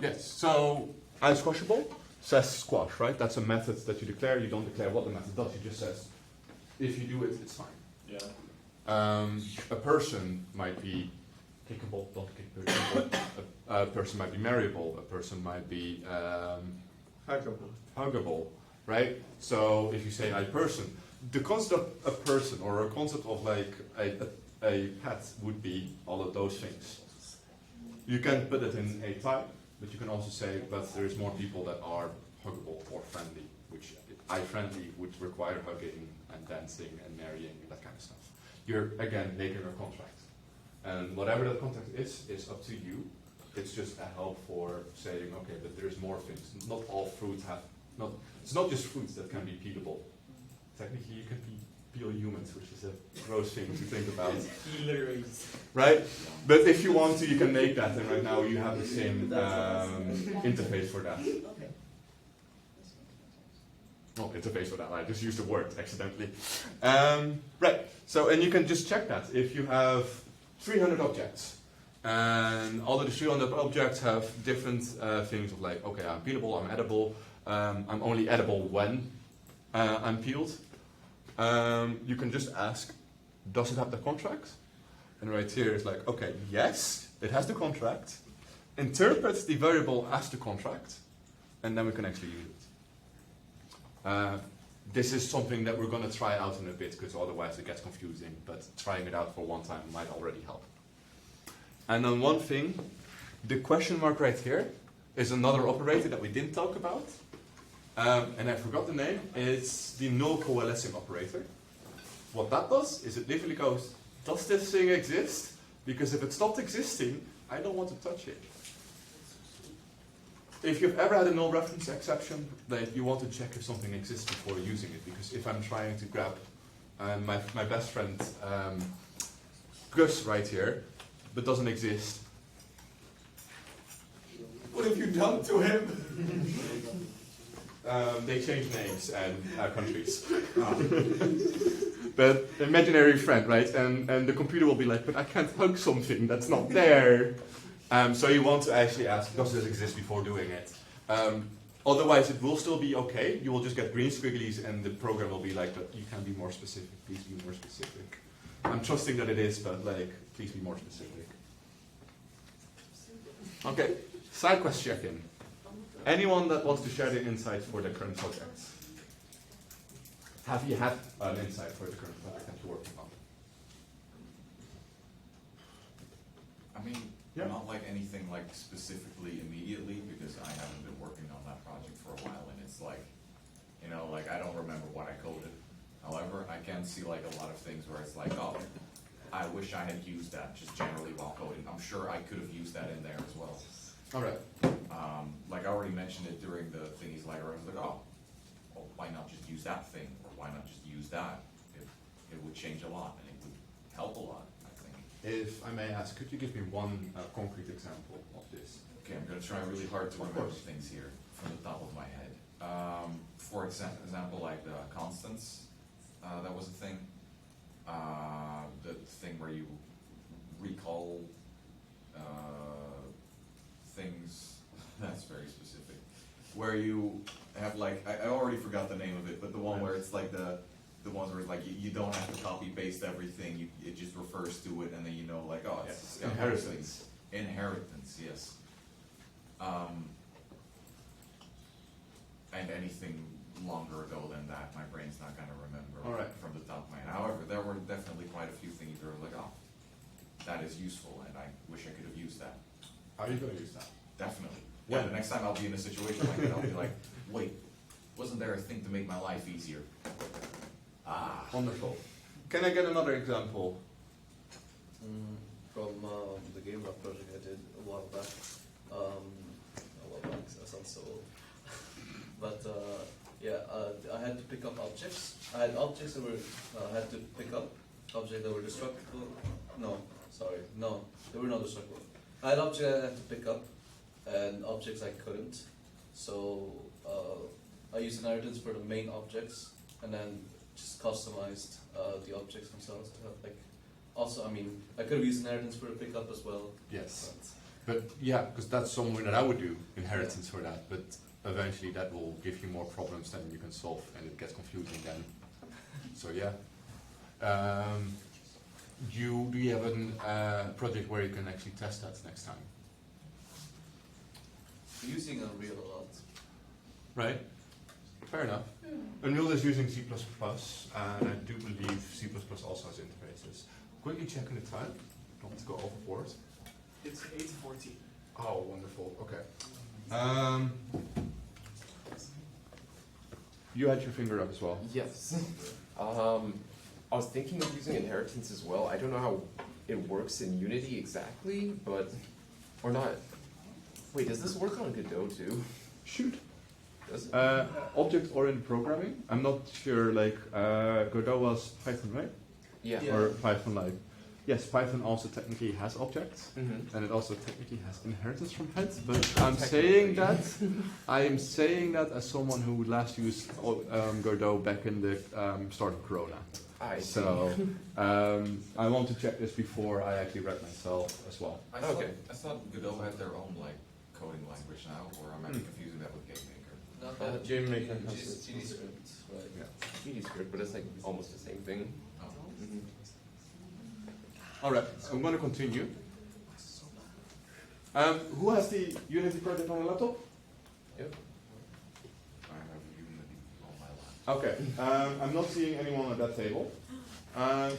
Yes. So I squashable says squash, right? That's a method that you declare. You don't declare what the method does. You just says if you do it, it's fine. Yeah. A person might be kickable, don't kick kickable. A person might be marryable. A person might be huggable, right? So if you say a person, the concept of a person or a concept of like a pet would be all of those things. You can put it in a type, but you can also say, but there's more people that are huggable or friendly, which I-friendly would require hugging and dancing and marrying and that kind of stuff. You're, again, making a contract. And whatever that contract is up to you. It's just a help for saying, okay, but there's more things. Not all fruits have, it's not just fruits that can be peelable. Technically, you can peel humans, which is a gross thing to think about. Right? But if you want to, you can make that, and right now you have the same interface for that. Oh, interface for that, I just used the word accidentally. Right, so, and you can just check that. If you have 300 objects, and all of the 300 objects have different things of like, okay, I'm peelable, I'm edible, I'm only edible when I'm peeled. You can just ask, does it have the contract? And right here is like, okay, yes, it has the contract. Interpret the variable as the contract, and then we can actually use it. This is something that we're going to try out in a bit, because otherwise it gets confusing, but trying it out for one time might already help. And then one thing, the question mark right here is another operator that we didn't talk about. And I forgot the name. It's the null coalescing operator. What that does is it literally goes, does this thing exist? Because if it stopped existing, I don't want to touch it. If you've ever had a null reference exception, that you want to check if something exists before using it. Because if I'm trying to grab my best friend Gus right here, but doesn't exist, what have you done to him? They change names and countries. But imaginary friend, right? And the computer will be like, but I can't hug something that's not there. So you want to actually ask, does this exist before doing it? Otherwise, it will still be okay. You will just get green squigglies, and the program will be like, but you can be more specific. Please be more specific. I'm trusting that it is, but like, please be more specific. Okay, side quest check-in. Anyone that wants to share their insights for the current projects? Have you had an insight for the current project that you're working on? I mean, not like anything like specifically immediately, because I haven't been working on that project for a while, and it's like, you know, like I don't remember what I coded. However, I can see like a lot of things where it's like, oh, I wish I had used that just generally while coding. I'm sure I could have used that in there as well. All right. Like I already mentioned it during the thingies later. I was like, oh, well, why not just use that thing, or why not just use that? It would change a lot, and it would help a lot, I think. If I may ask, could you give me one concrete example of this? Okay, I'm going to try really hard to remember things here from the top of my head. For example, like the constants, that was a thing. The thing where you recall things, that's very specific. Where you have like, I already forgot the name of it, but the one where it's like the ones where it's like you don't have to copy paste everything, it just refers to it, and then you know like, oh, it's inheritance. Inheritance, yes. And anything longer ago than that, my brain's not going to remember from the top of my head. However, there were definitely quite a few things where I was like, oh, that is useful, and I wish I could have used that. Are you going to use that? Definitely. Yeah, the next time I'll be in a situation like that, I'll be like, wait, wasn't there a thing to make my life easier? Ah. Wonderful. Can I get another example? From the game lab project I did a while back. That sounds so old. But I had to pick up objects. I had objects that were, I had to pick up objects that were destructible. No, they were not destructible. I had objects I had to pick up, and objects I couldn't. So I used inheritance for the main objects, and then just customized the objects themselves. Also, I mean, I could have used inheritance for the pickup as well. Yes. But yeah, because that's something that I would do, inheritance for that. But eventually that will give you more problems than you can solve, and it gets confusing then. So yeah. Do you have a project where you can actually test that next time? Using Unreal a lot. Right. Fair enough. Unreal is using C++, and I do believe C++ also has interfaces. Quickly checking the time. Don't want to go overboard. It's 8:14. Oh, wonderful. Okay. You had your finger up as well. Yes. I was thinking of using inheritance as well. I don't know how it works in Unity exactly, but or not. Wait, does this work on Godot too? Shoot. Does it? Object-oriented programming. I'm not sure. Like Godot was Python, right? Yeah. Or Python like. Yes, Python also technically has objects, Mm-hmm. and it also technically has inheritance from heads. But I'm saying that as someone who last used Godot back in the start of Corona. I see. So I want to check this before I actually read myself as well. I thought Godot had their own like coding language now, or am I confusing that with GameMaker? GameMaker has GD script, right? Yeah. GD script, but it's like almost the same thing. Oh. Mm-hmm. All right, so I'm going to continue. Who has the Unity project on the laptop? Yep. I have Unity on my lap. Okay, I'm not seeing anyone at that table.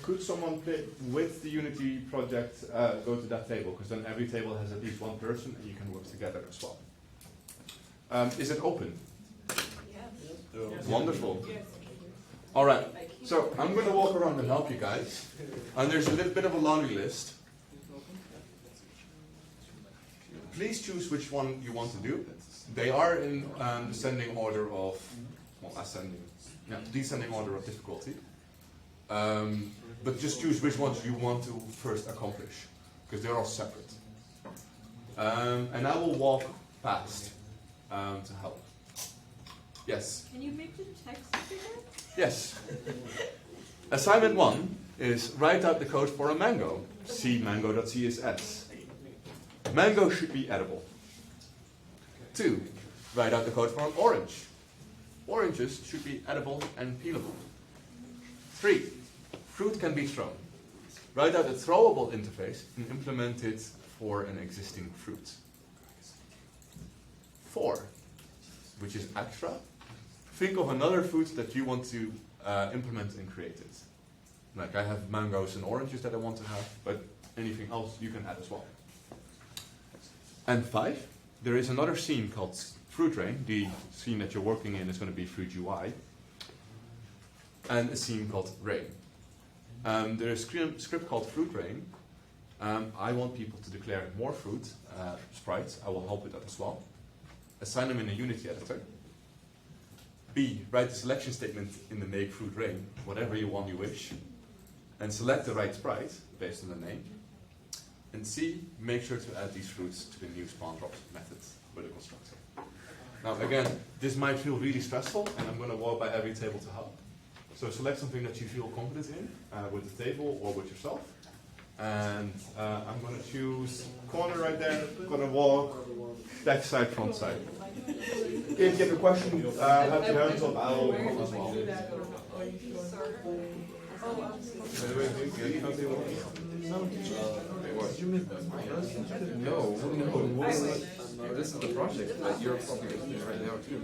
Could someone play with the Unity project go to that table? Because then every table has at least one person and you can work together as well. Is it open? Yes. Wonderful. All right, so I'm going to walk around and help you guys. And there's a little bit of a laundry list. Please choose which one you want to do. They are in descending order of, descending order of difficulty. But just choose which ones you want to first accomplish, because they're all separate. And I will walk past to help. Yes? Can you make the text bigger? Yes. Assignment 1 is write out the code for a mango. See mango.css. Mango should be edible. 2. Write out the code for an orange. Oranges should be edible and peelable. 3. Fruit can be thrown. Write out a throwable interface and implement it for an existing fruit. 4. Which is extra. Think of another fruit that you want to implement and create it. Like I have mangoes and oranges that I want to have, but anything else you can add as well. And 5, there is another scene called Fruit Rain. The scene that you're working in is going to be Fruit UI. And a scene called Rain. There is a script called Fruit Rain. I want people to declare more fruit sprites. I will help with that as well. Assign them in a Unity editor. B, write the selection statement in the make fruit rain, whatever one you wish. And select the right sprite based on the name. And C, make sure to add these fruits to the new spawn drop method with a constructor. Now again, this might feel really stressful, and I'm going to walk by every table to help. So select something that you feel confident in, with the table or with yourself. And I'm going to choose corner right there, I'm going to walk back side, front side. If you have a question, have your hands up, I'll come as well. No, this is the project that you're probably doing right now too.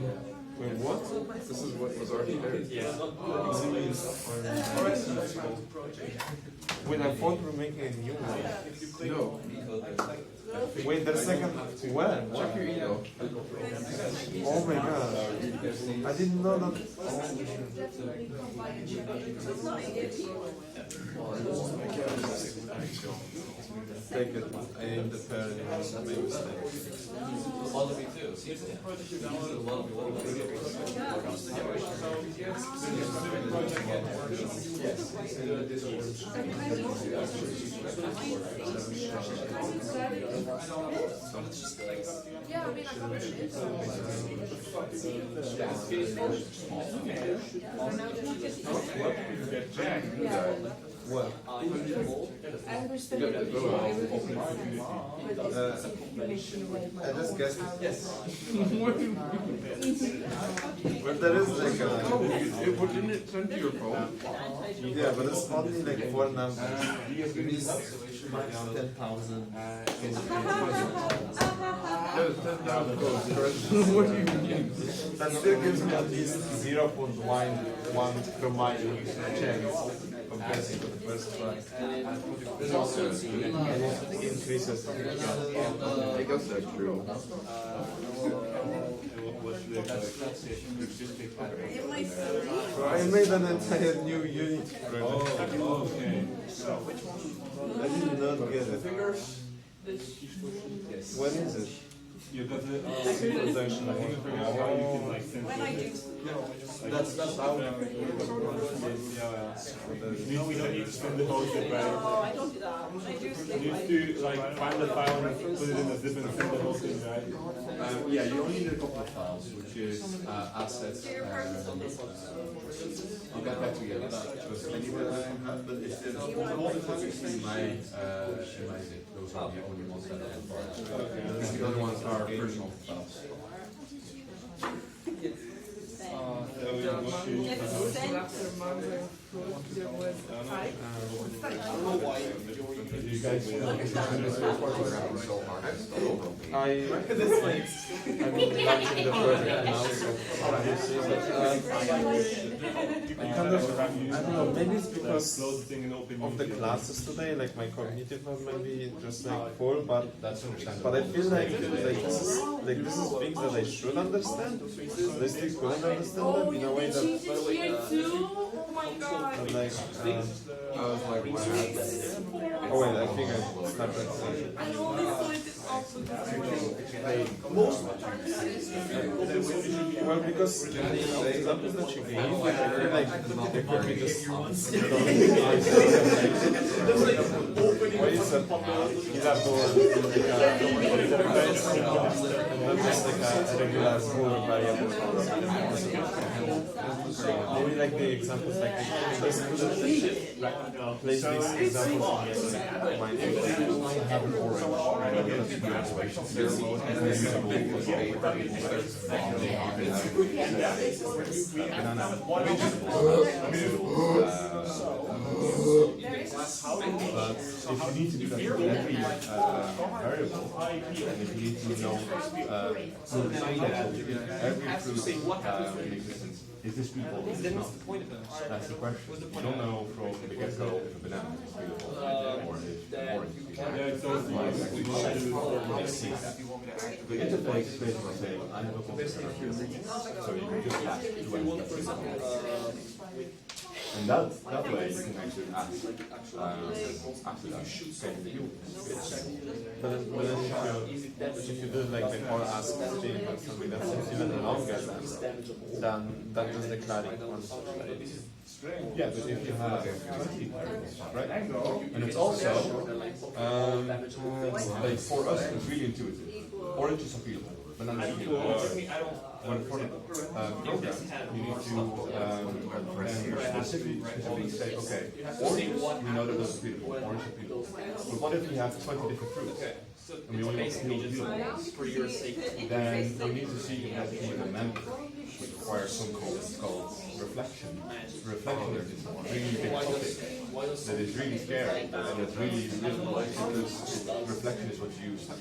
Wait, what? This is what was already there. Yeah. Wait, I thought we were making a new one. No. Wait, the second. When? Check your email. Oh my god. I didn't know that. Take it. I am the parent. I made a mistake. Wallaby too. See, it's a Wallaby. Yeah, I mean, I published it. What? I understand that you know everything I just guessed but there is like a... Didn't it send to your phone? Yeah, but it's only like 4 numbers. It means 10,000. What do you mean? That still gives me at least 0.1 per mile chance of guessing for the first try. There's also increases. I guess that's true. I made an entire new Unity project. I did not get it. When is it? You got the synchronization. I think how you can like send When I do. that's how we no, we don't need to spend the whole zip, right? No, I don't do that. I do You need to like find the file and put it in a zip and send the whole thing, right? Yeah, you only need a couple of files, which is assets. I'll get back to you on that. But all the time you see my zip, those are the only ones that are files. Because the other ones are personal files. You guys so hard. I'm launching the project now, so I don't know, maybe it's because of the classes today, like my cognitive was maybe just like full, but that's understandable. But I feel like this is things that I should understand. I still couldn't understand them in a way that Here too? Oh my god. and like oh wait, I think I started I only selected also well, because the examples that you gave, I feel like they could be just why is that interface and not just like a regular full variable? Maybe like the examples like just place these examples in my have an orange, if you need to do that for every variable, and if you need to know every fruit in existence, is this beautiful? Then what's the point of it? That's the question. You don't know from the get-go if a banana is beautiful or if orange is beautiful. Yeah, it's also The interface is basically saying, I have a computer. So you can just ask to anything. And that way you can actually ask that. But then if you do like the whole ask thing or something that's even longer than just declaring one such variable. Yeah, but if you have 20 variables, right? And it's also, like for us, it's really intuitive. Orange is appealable, banana is appealable. When for the program, you need to specifically say, okay, orange, we know that it's appealable, orange is appealable. But what if we have 20 different fruits? And we only have two for your sake. then you need to see that the amendment, which requires some called reflection. Reflection is a really big topic that is really scary and it's really difficult because reflection is what you use to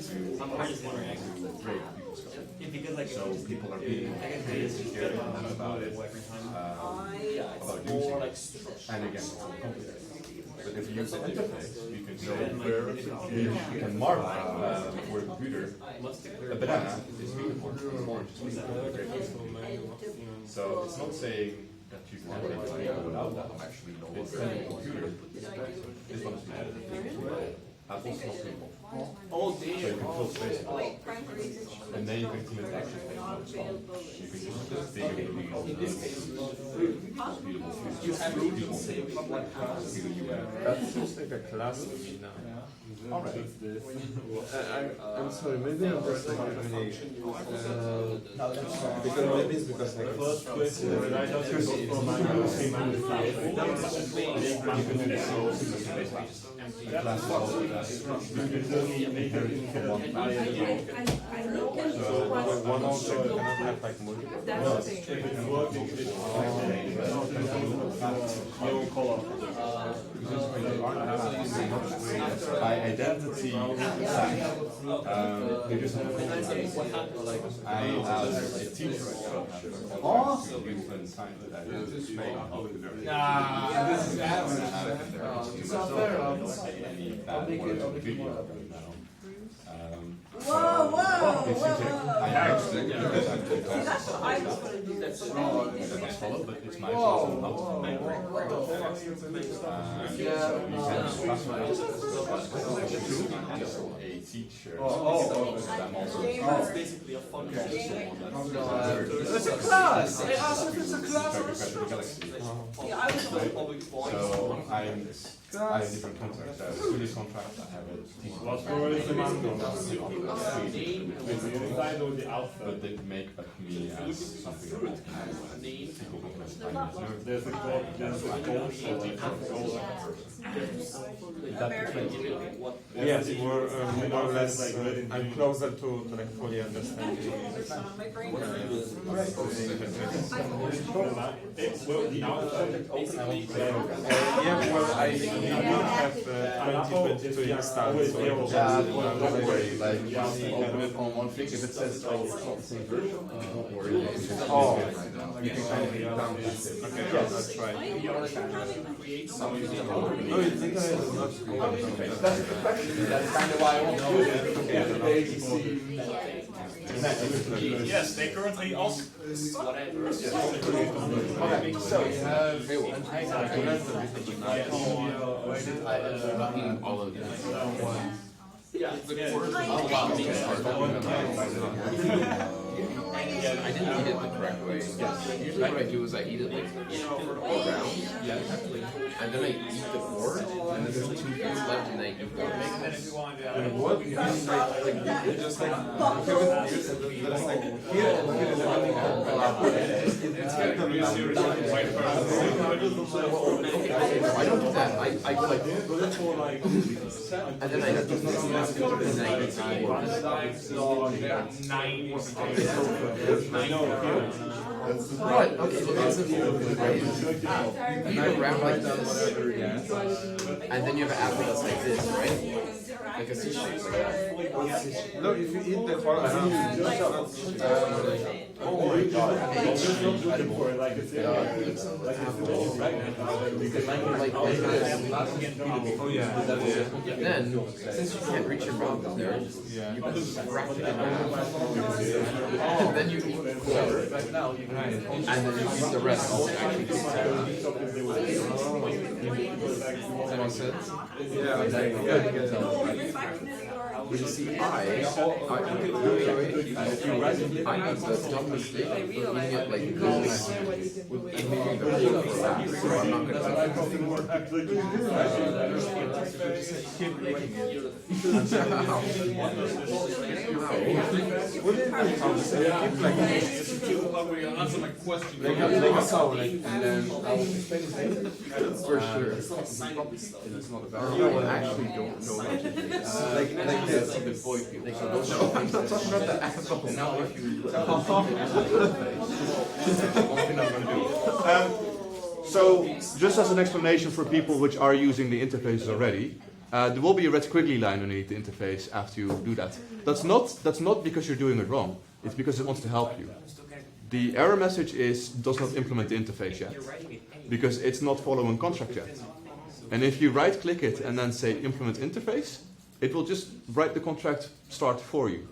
break people's stuff. So people are being scared about it, about using it, and again, it's complicated. But if you use the interface, you can show where you can mark for a computer a banana is beautiful, orange is beautiful. So it's not saying that you can make a video without that. It's telling the computer this one is beautiful. Apples not beautiful. Oh, so you can fill space and then you can clean the action space. You can just dig it in you have to say that's just like a class to me now. Alright. I'm sorry, maybe I'm just like really because maybe it's because like first question right after from my one object cannot have like multiple. That's the thing. By identity, you just have I as a teacher to influence science that is Spain. This is Any bad video now. Whoa, I actually because I'm too that's what I was going to do. that's follow, but it's my choice not to make so you can classify a teacher It's basically a function. It's a class. I asked if it's a class or a So I have different contracts. I have a Swedish contract, I have a team contract. But they make me as something that people can There's a code, Yes, more or less. I'm closer to like fully understanding. Yeah, well, I don't have 2022 installed, so don't worry. Like, open it on one thing. If it says like it's not the same version, don't worry. Oh, you can kind of download it. okay, yes, I'll try. Oh, you think I have not? That's a good question. That's kind of why I want to do it. Yes, they currently also. Okay, so you have all of them. Yeah. I didn't eat it the correct way. Usually what I do is I eat it like all around. And then I eat the core, and then there's 2 pieces left, and I eat those. What? Like, just like, here and here is running out. It's kind of real serious white person. I don't do that. I go like, and then I have to What? Okay, so that's a right? You eat around like this, and then you have an apple that's like this, right? Like a sushi, like that. No, if you eat the whole Oh my god. Then, since you can't reach your mouth up there, you can wrap it in half. And then you eat the core, and then you eat the rest. Does that make sense? Yeah, You see, I eat the dumb mistake of eating it like this, and leaving the whole for last, so I'm not going to keep making it. Answer my question. Like a soul, like, and then I'll explain it. for sure. It's not about I actually don't know what it is. Like this. the boy people. No, I'm not talking about the apple. And now if you So, just as an explanation for people which are using the interfaces already, there will be a red squiggly line underneath the interface after you do that. That's not because you're doing it wrong. It's because it wants to help you. The error message does not implement the interface yet, because it's not following contract yet. And if you right-click it and then say implement interface, it will just write the contract start for you.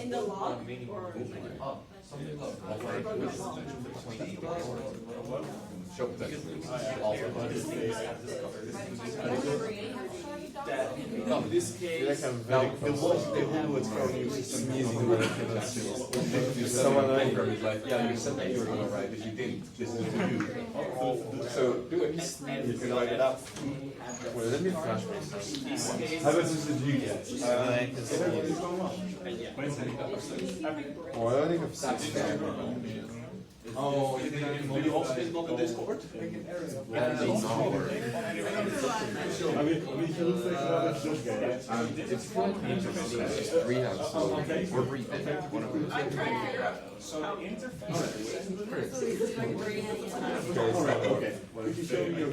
In the log or In this case, someone like, yeah, you said that you were going to write, but you didn't. This is what you do. So do it. You can write it up. Well, let me flash How about this is you get? Oh, I only have 6. Oh, do you also get on the Discord? It's fun. Just read out slowly. Or read it. One of them. So interface.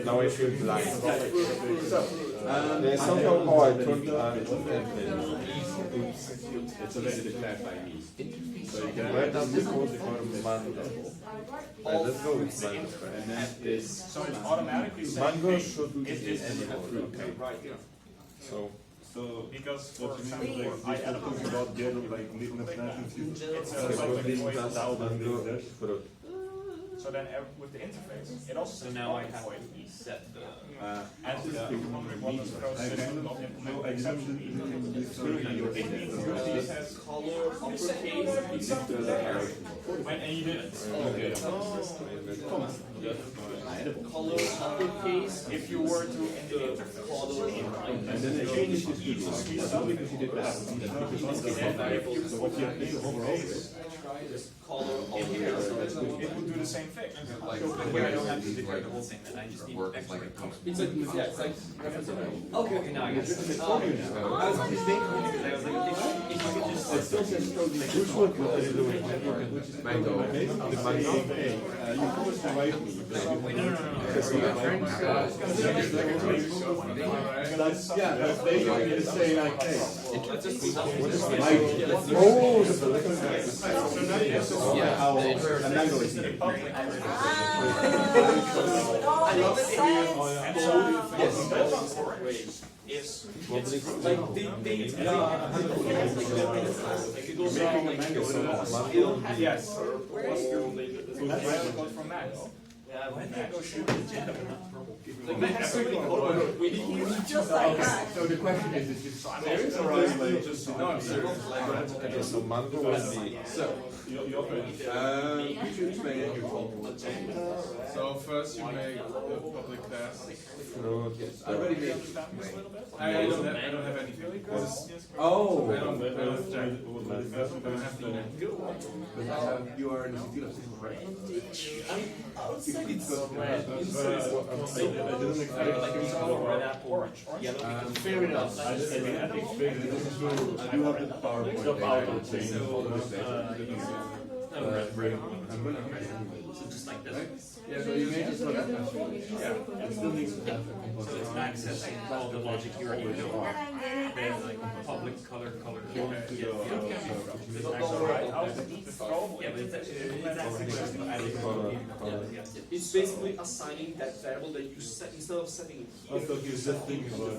Now I feel blind. There's somehow how I turned It's already declared by me. so you can write down the code for Mango. Let's go with Mango. And then this. So it's automatically saying, Mango hey, should it is enable. right here. So So, Because what for you example, mean is like, they're talking about getting like little it's so then with the interface, it also So says now I public have void. to set the. And I'm wondering what does the process of implementing I exception didn't mean? it It means usually it says Color uppercase. something there, and you didn't. Okay. Color uppercase. If you were to in the interface, Color And then it changes to speed because you did that. So what you have to overall color in here, it would do the same thing. Here I don't have to declare the whole thing, then I just need extra. It's like, yeah, it's like reference. Okay, now I get it. I was mistaken because I was like, if you could just. It still says totally different. What are you doing? Mango. You promised to write me. Yeah, that's basically the same like hey. Oh, so now you have to Yeah, how a mango is The made. public. I love it. And so what goes on for it is it's Like they it goes on like still have. yes. So that's why it goes from mango. Yeah, When they go shoot the agenda, like they have so many colors. We need to use Just like that. So the question is just serious or no, I'm serious. Okay, so mango will be. So you should explain it yourself. So first you make the public class. Fruit. I already made. I don't have anything. Oh. I don't have the You are in the city of right? Red apple, yellow. Fair enough. I do have the PowerPoint. So just like this. Yeah, so you made this one. Yeah, it still needs to have a So it's accessing all the logic here, even though there's like public color. Yeah, but it's actually. It's basically assigning that variable that you set instead of setting it here. Also, you're just thinking about it.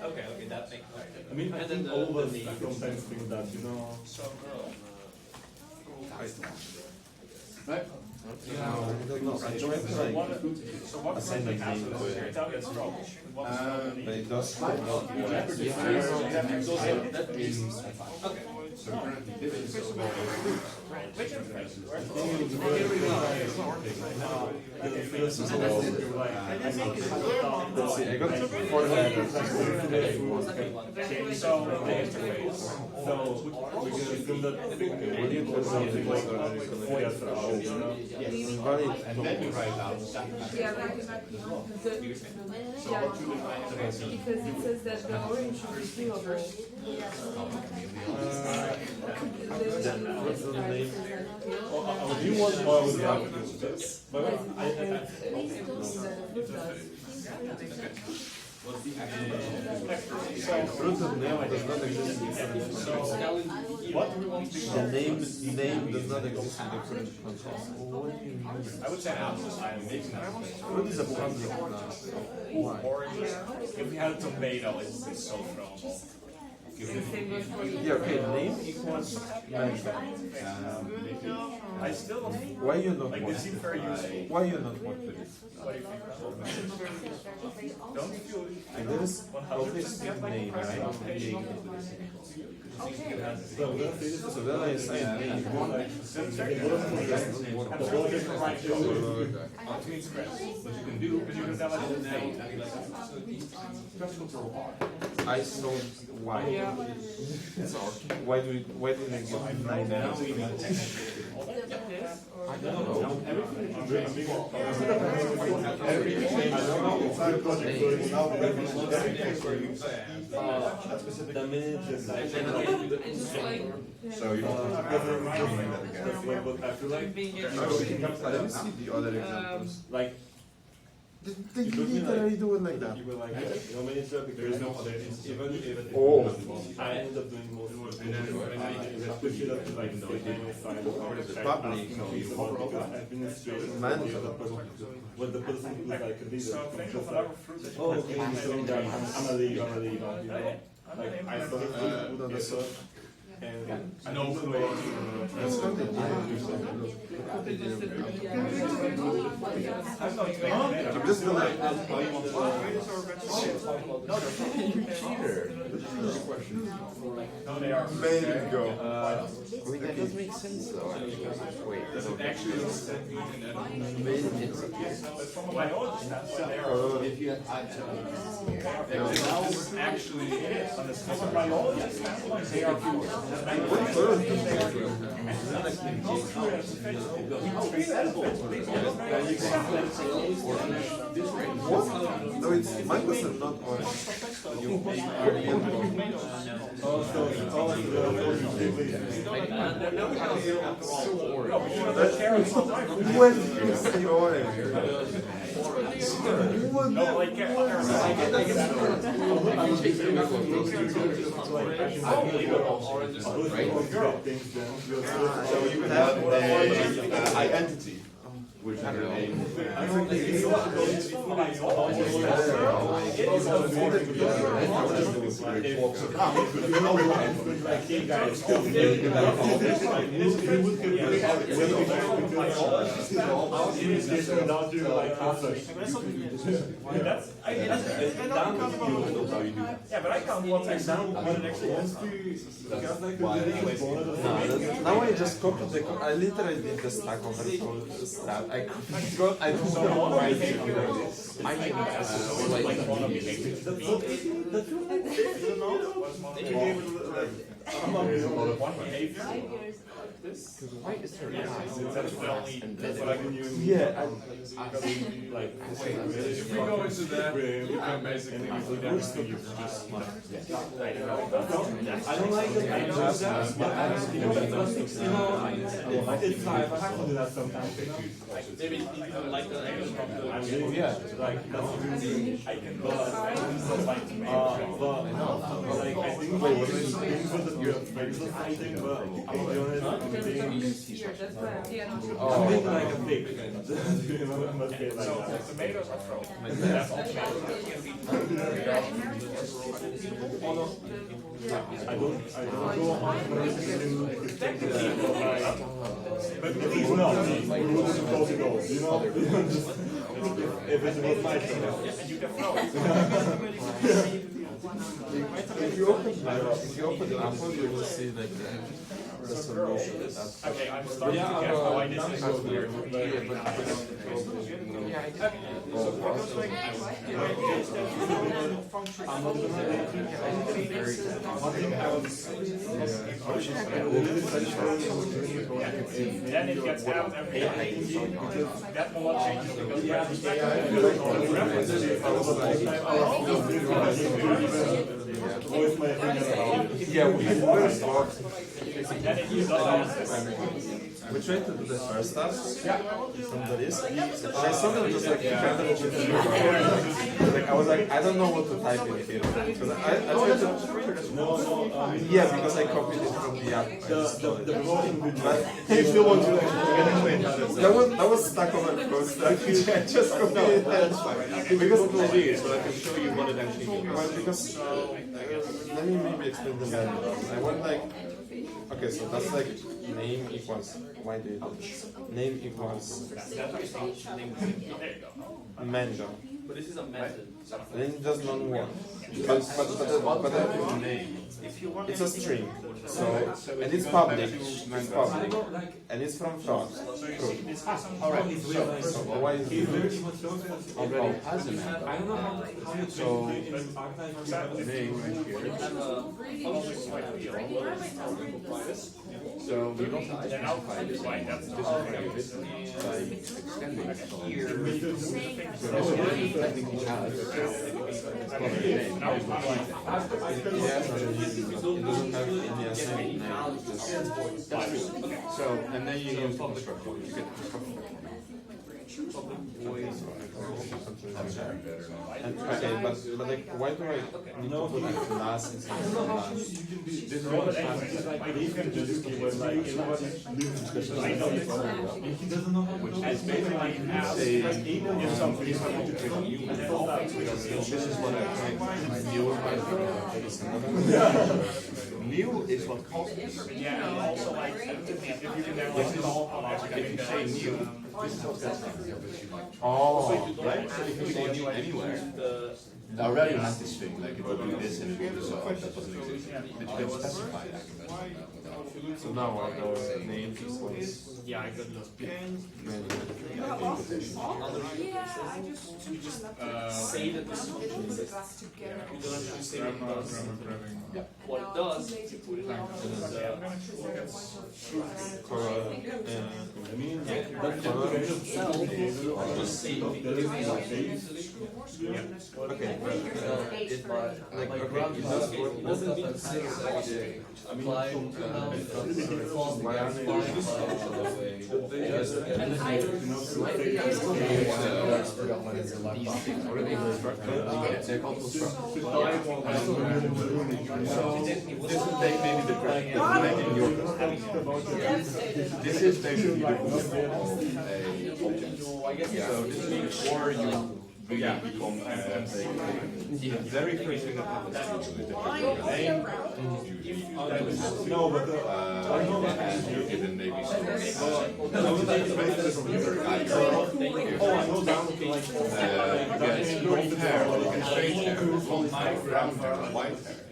Okay, that makes. I mean, I think all of us sometimes think that, you know. Right? So what Assignment happens name is tell me it's wrong. But it does. That means. Okay. So currently this is Which interface? Let's see, I got 4 letters. So the interface. So we can assume that it was something like 4 hours, you know? Invalid. And then you write out. Yeah, right, exactly. Because it says that the orange should be silver. Do you want more with that? But Fruit of name does not exist in different countries. What do we want to The name does not exist in different countries. I would say apples. I'm making that. Fruit is a public class. Why? Orange. If we had a tomato, it's so throwable. Yeah, okay, name equals mango. I still don't. Why you not Like want they seem very useful. Why you not want to this? What do you think? Don't you feel? Like there is obviously name, right? So then I say name. I saw why. Why do they give name? I don't know. So you don't have to ever doing that again. I feel like Let me see the other examples. like They literally do it like that. you were like, you know, many stuff because there is no other even if Oh. I ended up doing most of it. And then when I push it up to like Public. administration, Man. what the person who's like a leader. So think of another fruit that you Oh, okay, so I'm a leader, you know. Like I thought the search and No clue. That's how they did I'm just gonna. No, they are. Maybe go. Wait, that does make sense though. Wait, It actually looks like it's my own if you now actually on the scope of my own, they are What? No, it's mine was not orange. You when you say orange? no, like So you have the identity, which is your name. Yeah, but I count one example. Now I just copied the. I literally did the Stack Overflow strat. I copied. I don't know why I did this. I think that's like why is there Yeah, If we go into that, you can basically I don't like it. I know that, but I don't it's live. I have to do that sometimes. Maybe you like the Yeah, like that's really I can go but like I think like things with the regular fighting, but I'm gonna be honest, I'm thinking like a big So tomatoes are thrown. That's all I don't go on but please no, we wouldn't go to goals, you know? If it was my thing. And you can throw it. If you open the Apple, you will see like the resolution. Okay, I'm starting to get how I did this. That's weird. Then it gets out every day. That will not change because Yeah, we tried to do the first stuff from the list. I saw them just like I was like, I don't know what to type in here. Because I tried to. Yeah, because I copied it from the app. But if you want to that was stuck on my post. I just copied it. Because So I can show you what it actually means. well, because let me maybe explain the value. I want like okay, so that's like name equals why do you do this? Name equals mango. But this is a method. Then it does not work. But it's a string. So and it's public. It's public. And it's from fruit. Alright, So why is it already has a method. I don't know how you so name right here. So we don't have to specify this by extending it. So this technically has it doesn't have any assigned name. So and then you use the constructor. You get the constructor. choose one. And, okay, but like, why do I need to put a class instead of class? This is what you can just give us like which is basically if something is happening to trigger you, this is what I think new is what costs. Yeah, and also like if you can never install a logic, If you say new, this is what gets Oh, right? So if you say new anywhere, I already had this thing, like it will do this and it will do so, that doesn't exist. But you can specify that. So now I know the name just was. Yeah, I got lost. Yeah, I just say that this is put the class together. You don't actually say what it does. What it does, you put it down. Just say Okay, If I, like, it doesn't mean applying they're called constructors. This is maybe the correct in your this is basically the object. So this means before you really become the very first thing that happens to you is that you name, no, but and you give it maybe some blonde hair, or you can straight hair, blonde hair, brown hair, white hair.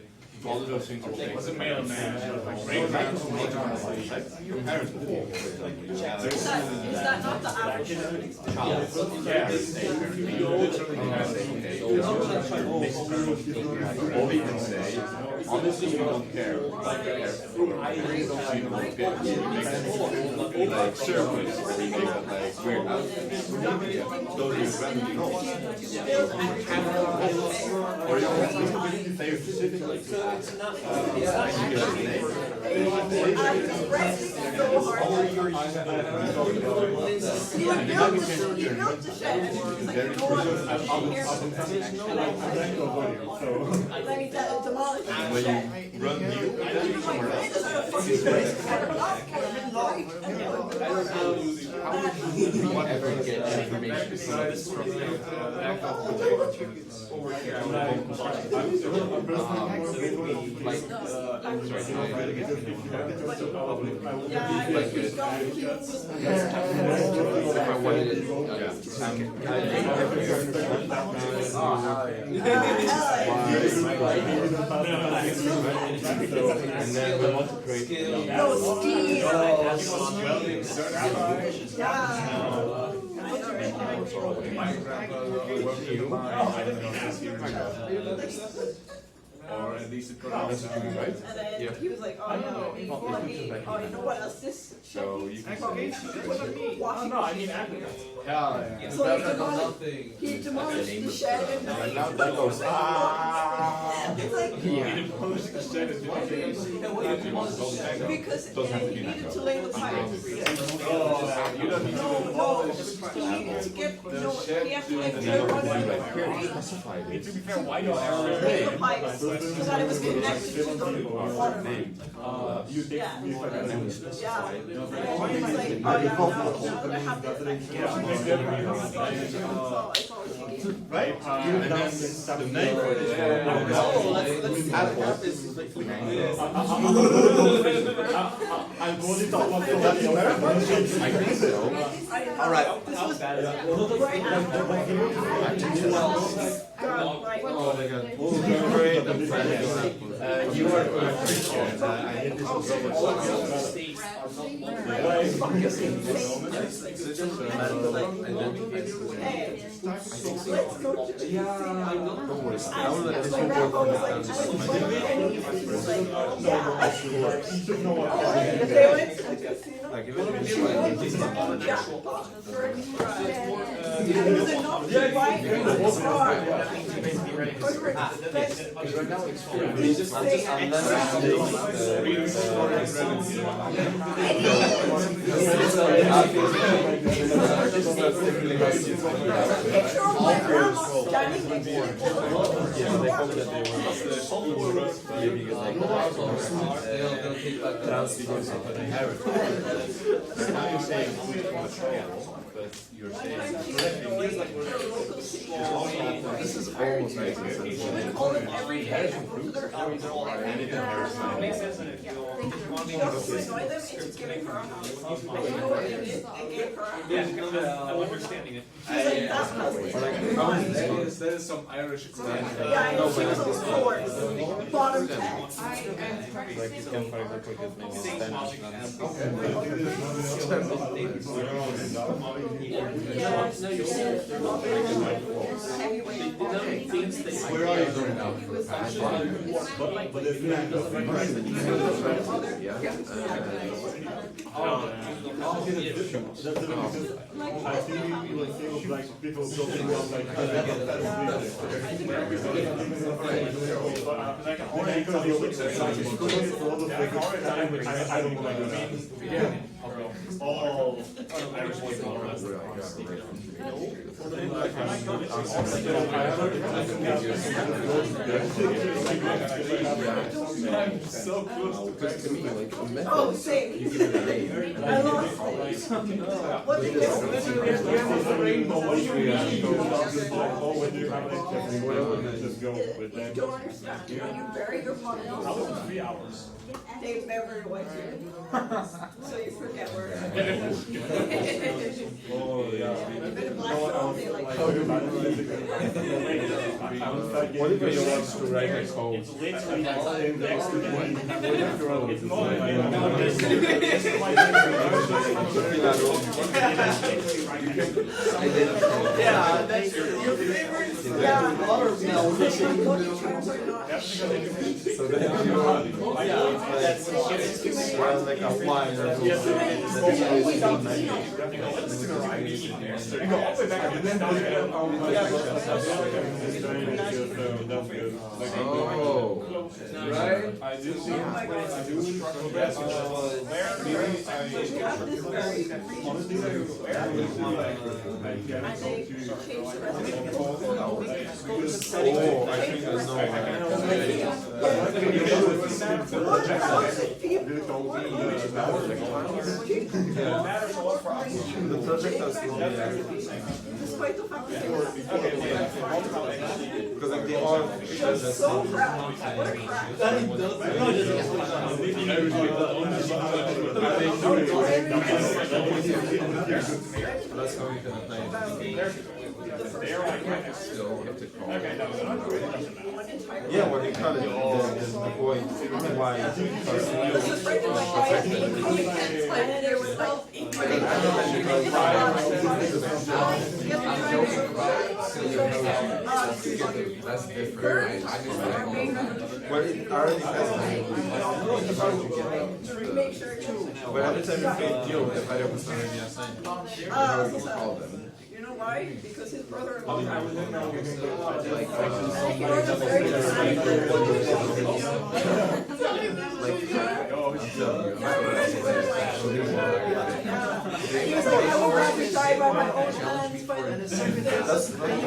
All of those things are changed. As a male man, Your parents will Is that not the average? all we can say, honestly, we don't care. We don't care. Like circles, or we make that like weird outfits. Totally randomly not. Or you can say specifically to ask. When you run new, somewhere else. Whatever you get information besides from if I wanted it, And then we want to create or at least it could right? Yeah. He was like, oh no, before me. Oh, you know what else this? So you can no, I mean applicants. Yeah. So he demolished the shed and now that goes, it's like, Demolished the shed and because Doesn't have to be he that needed way. to lay the pipe. you don't need to demolish He needed to get, the shed he had to to like the clear one here way. you specify to it. be fair, why do Lay the pipes, so that it was connected to the water. Name. Yeah. And then we Yeah. specify it. And he's like, oh yeah, now that I have this, I can Right? And then the name for this Apple. I'm going to talk about I think so. Alright. This was right after. Oh my god. Great. You are a Christian. I hate this so Don't worry. I will let this one work for now. Like even if it's that's typically how it's used. Yeah, they call it that they want maybe like transfer something. Now you're saying but you're saying This is almost making sense. It makes sense that if you want to I'm understanding it. There is some Irish equivalent. Bottom text. Like you can, for example, get maybe Spanish Where are you going now? but if you that's the reason. I think you will think of like people talking about like I don't like that. All Irish I'm so close to Because to me, like a method, Oh, same. you give it a name. I lost. What do you do? when you have like just go with them. You don't understand. When you bury your body, I was in 3 hours. they bury away you. So you forget where. Oh yeah. Even a black dog, they like. What if you want to write a code? It's literally next to the it's not Yeah, that's your favorite. Yeah. So then you well, like applying or Oh, right? I do see. Oh, I think I the project has Despite the fact that because like the art is so proud. What a crap. that's how you can apply yeah, when you cut it, the point why That's different. well, it already has but every time you create deal, the variables already assigned. How you call them. You know why? Because his brother-in-law he was like, I would rather die by my own hands, but That's the thing.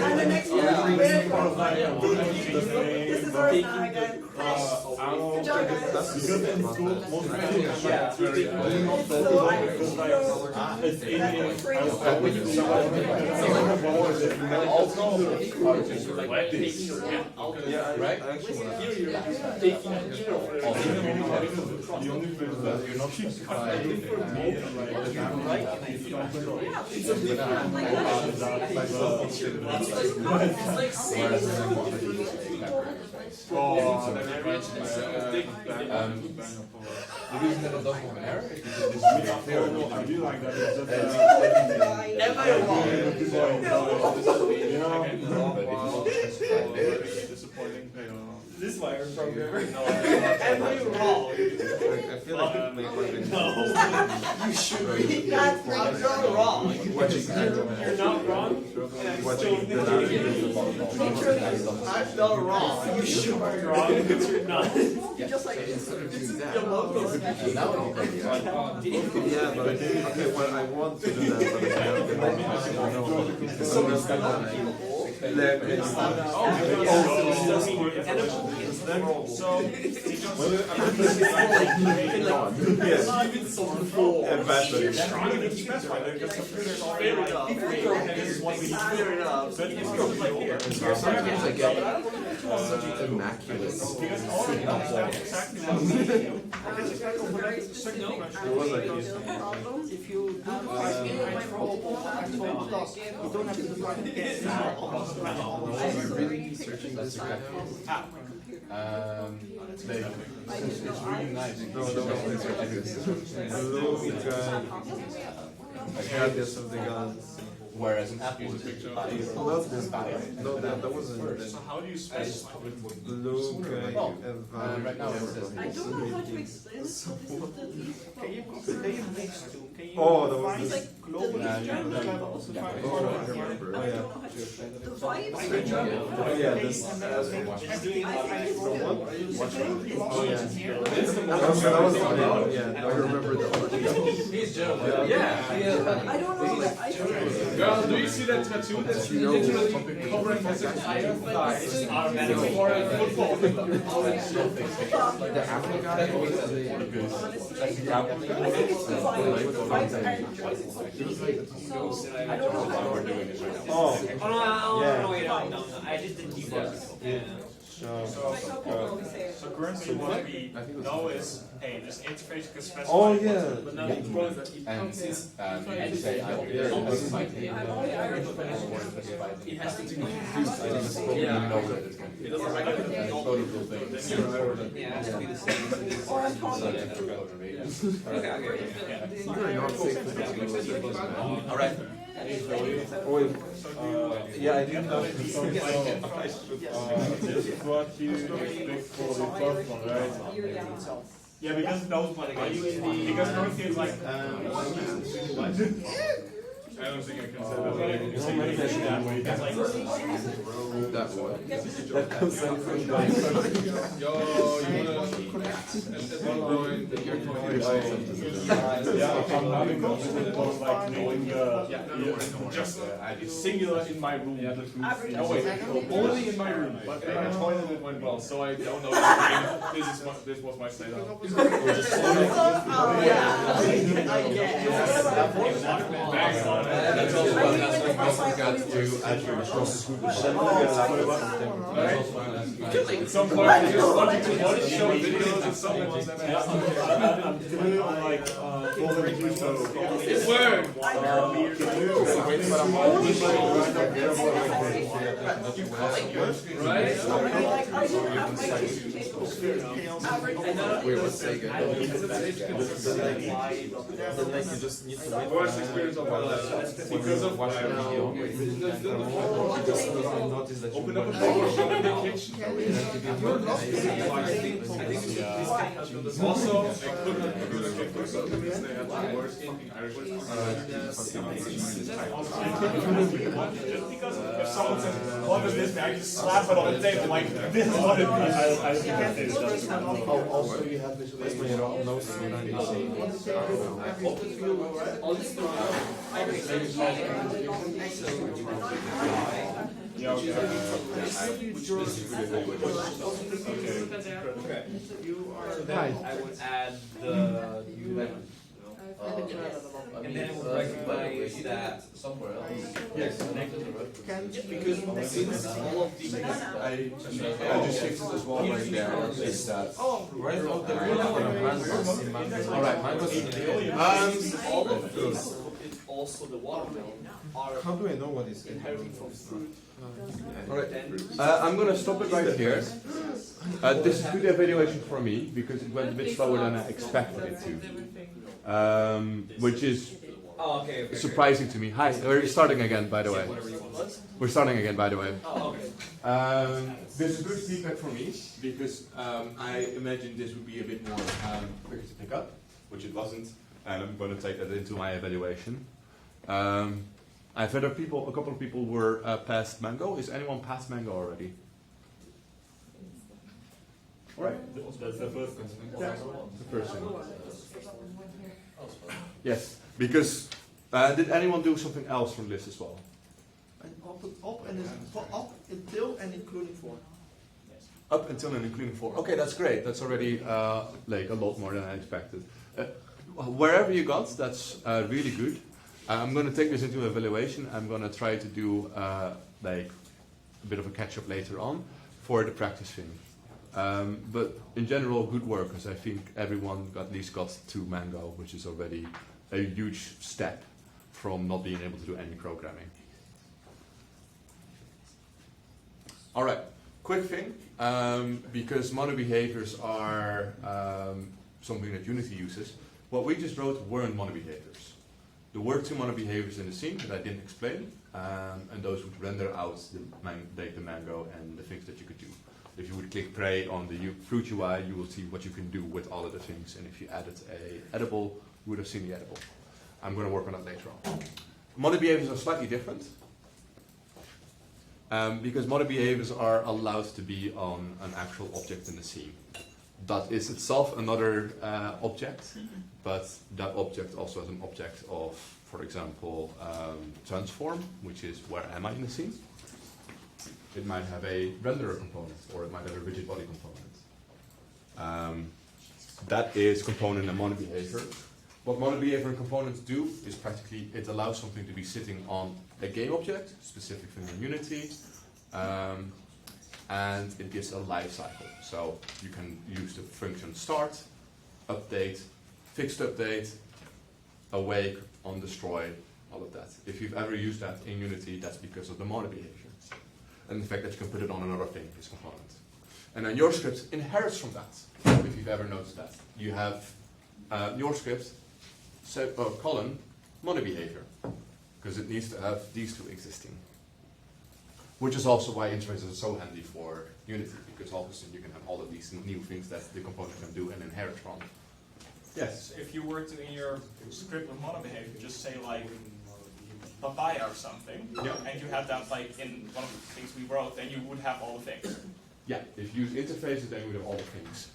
and the next one, this is ours now again. Good job, Right? Taking care of it. The only thing is that you're not justified The reason that it doesn't have an error is because it's really clear. I do like that. It's just Disappointing. this is why I'm a programmer. Am I wrong? I feel like it may have been. No. You should be. I'm not wrong. You're not wrong? Watching the I'm not wrong. You should be wrong because you're not. Just like instead of doing that, yeah, but okay, well, I want to do that, but I can't. So it's kind sometimes I get immaculate. If you don't have to define it Really searching this right now? It's really nice. Guardians of the Galaxy. Whereas an app uses a picture of Not this guy. No, that wasn't. So how do you specify with what? Luke, right now it says I don't know how to explain it, but Can you consider mix two? Can you Oh, that was define this. global Oh yeah, this. That was funny. Yeah, I remember the. He's German. Yeah. I don't know. Girl, do you see that tattoo that's literally covering his entire thighs? It's for a football. The African guy always has No. I just didn't debug. So currently what we know is, hey, this interface can specify. Oh yeah. But now and you can say I will it has to do It doesn't recognize it has to be the same. You're not safe. Alright. Yeah, I didn't know. This is what you expect for the first one, right? Yeah, because those one because currently it's like I don't think I can say that. It's like that one. That comes out from Yo, you wanna just singular in my room. Oh wait, only in my room. But in my toilet it went well, so I don't know. This was my setup. That's also what has got to do At some point, I just wanted to watch show videos and someone was I'm doing like It's word. Wait, what's Sega? Then like you just need to wait. Worst experience of my life. Because of watch the video. You just notice that you open up a door, shop in the kitchen. Also, I couldn't do the because they had the worst fucking Irish. Just because if someone says, what is this, I just slap it on the table like, this is what it is. Also, you have visualization of no Yeah, okay. So then I would add the and then it would recognize that somewhere else. Yes. Because since all of these I just fixed it as well right there. Is that right of the alright, mine was all of these, also the watermelon, are how do I know what is inheriting from fruit. Alright, I'm gonna stop it right here. This is good evaluation for me because it went a bit slower than I expected it to. Which is surprising to me. Hi, we're starting again, by the way. We're starting again, by the way. Oh, okay. This is good feedback for me because I imagined this would be a bit more quicker to pick up, which it wasn't, and I'm going to take that into my evaluation. I've had a couple of people were past Mango. Is anyone past Mango already? All right. That's the first one. Yeah. The first one. Yes, because did anyone do something else from this as well? And up until and including 4. Up until and including 4. Okay, that's great. That's already like a lot more than I expected. Wherever you got, that's really good. I'm going to take this into evaluation. I'm going to try to do like a bit of a catch-up later on for the practice thing. But in general, good work, because I think everyone at least got to Mango, which is already a huge step from not being able to do any programming. All right, quick thing, because mono behaviors are something that Unity uses. What we just wrote weren't mono behaviors. There were 2 mono behaviors in the scene that I didn't explain, and those would render out the mango and the things that you could do. If you would click play on the fruit UI, you will see what you can do with all of the things, and if you added a edible, you would have seen the edible. I'm going to work on that later on. Mono behaviors are slightly different, because mono behaviors are allowed to be on an actual object in the scene. That is itself another object, but that object also has an object of, for example, transform, which is where am I in the scene. It might have a renderer component, or it might have a rigid body component. That is component and mono behavior. What mono behavior and components do is practically it allows something to be sitting on a game object, specific thing in Unity, and it gives a life cycle. So you can use the function start, update, fixed update, awake, on destroy, all of that. If you've ever used that in Unity, that's because of the mono behavior. And the fact that you can put it on another thing is component. And then your script inherits from that, if you've ever noticed that. You have your script, column, mono behavior, because it needs to have these 2 existing. Which is also why interfaces are so handy for Unity, because all of a sudden you can have all of these new things that the component can do and inherit from. Yes? If you were to, in your script with mono behavior, just say like papaya or something, and you had that like in one of the things we wrote, then you would have all the things. Yeah, if you use interfaces, then you would have all the things.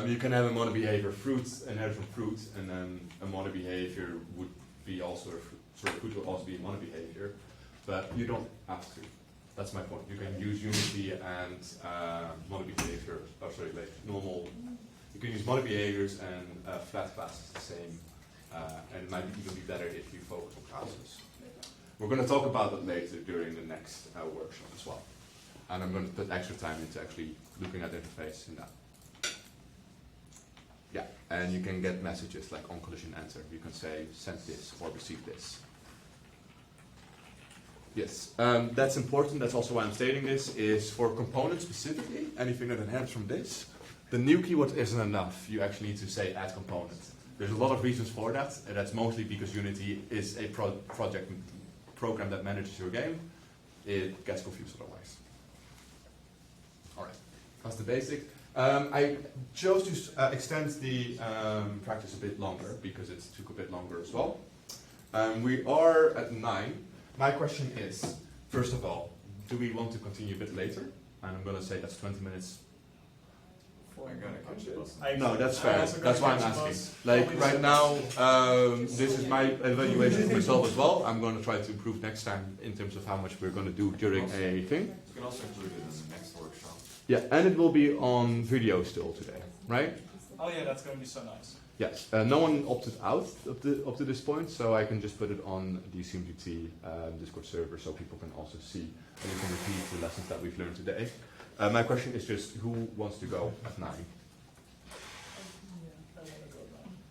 You can have a mono behavior fruit, inherit from fruit, and then a mono behavior would be also, fruit would also be a mono behavior, but you don't have to. That's my point. You can use Unity and mono behavior, like normal. You can use mono behaviors and flat classes the same, and it might even be better if you focus on classes. We're going to talk about that later during the next workshop as well. And I'm going to put extra time into actually looking at the interface in that. Yeah, and you can get messages like on collision enter. You can say send this or receive this. Yes, that's important. That's also why I'm stating this, is for components specifically, anything that inherits from this, the new keyword isn't enough. You actually need to say add component. There's a lot of reasons for that, and that's mostly because Unity is a program that manages your game. It gets confused otherwise. All right, that's the basic. I chose to extend the practice a bit longer because it took a bit longer as well. We are at 9. My question is, first of all, do we want to continue a bit later? And I'm going to say that's 20 minutes. No, that's fair. That's why I'm asking. Like right now, this is my evaluation for myself as well. I'm going to try to improve next time in terms of how much we're going to do during a thing. You can also include it in the next workshop. Yeah, and it will be on video still today, right? Oh yeah, that's going to be so nice. Yes. No one opted out up to this point, so I can just put it on the CMGT Discord server so people can also see and we can repeat the lessons that we've learned today. My question is just, who wants to go at 9? I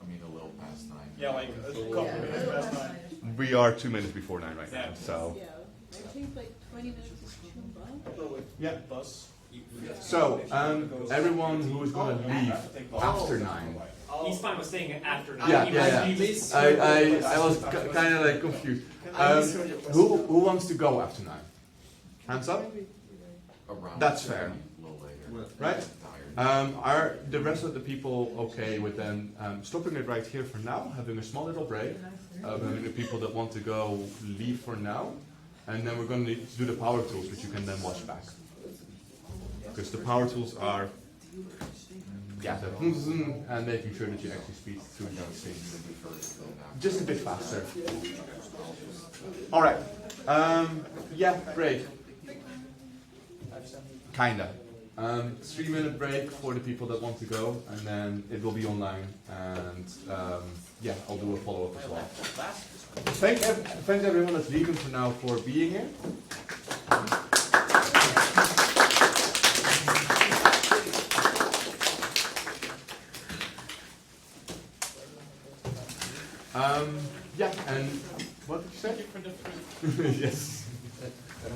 mean, a little past 9. Yeah, like a couple of minutes past 9. We are 2 minutes before 9 right now, so. Yeah, I think like 20 minutes is too much. Yeah. Bus. So, everyone who is going to leave after 9. He's fine with staying after 9. Yeah. I was kind of like confused. Who wants to go after 9? Hands up? Around That's fair. a little later. Right? Tired. Are the rest of the people okay with then stopping it right here for now, having a small little break, having the people that want to go leave for now, and then we're going to do the power tools, which you can then watch back. Because the power tools are and making sure that you actually speed through these things just a bit faster. All right. Yeah, break. Kinda. 3-minute break for the people that want to go, and then it will be online. And yeah, I'll do a follow-up as well. Thanks everyone that's leaving for now for being here. Yeah, and what did you say? Yes.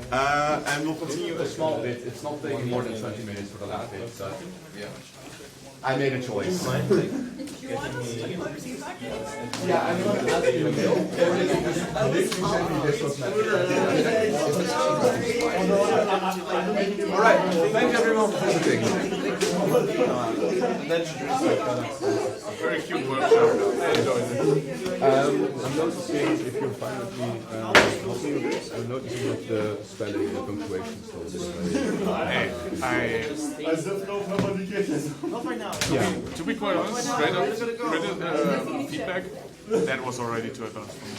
And we'll continue a small bit. It's not taking more than 20 minutes for the last bit, so yeah. I made a choice. Yeah, I'm going to ask you a mail. Alright, thanks everyone for visiting. Very cute workshop. I enjoyed it. I'm noticing, if you're fine with me helping with this, I'm noticing that the spelling and the punctuation is still I just know nobody gets it. Not right now. Yeah. To be quite honest, credit feedback, that was already too advanced for me.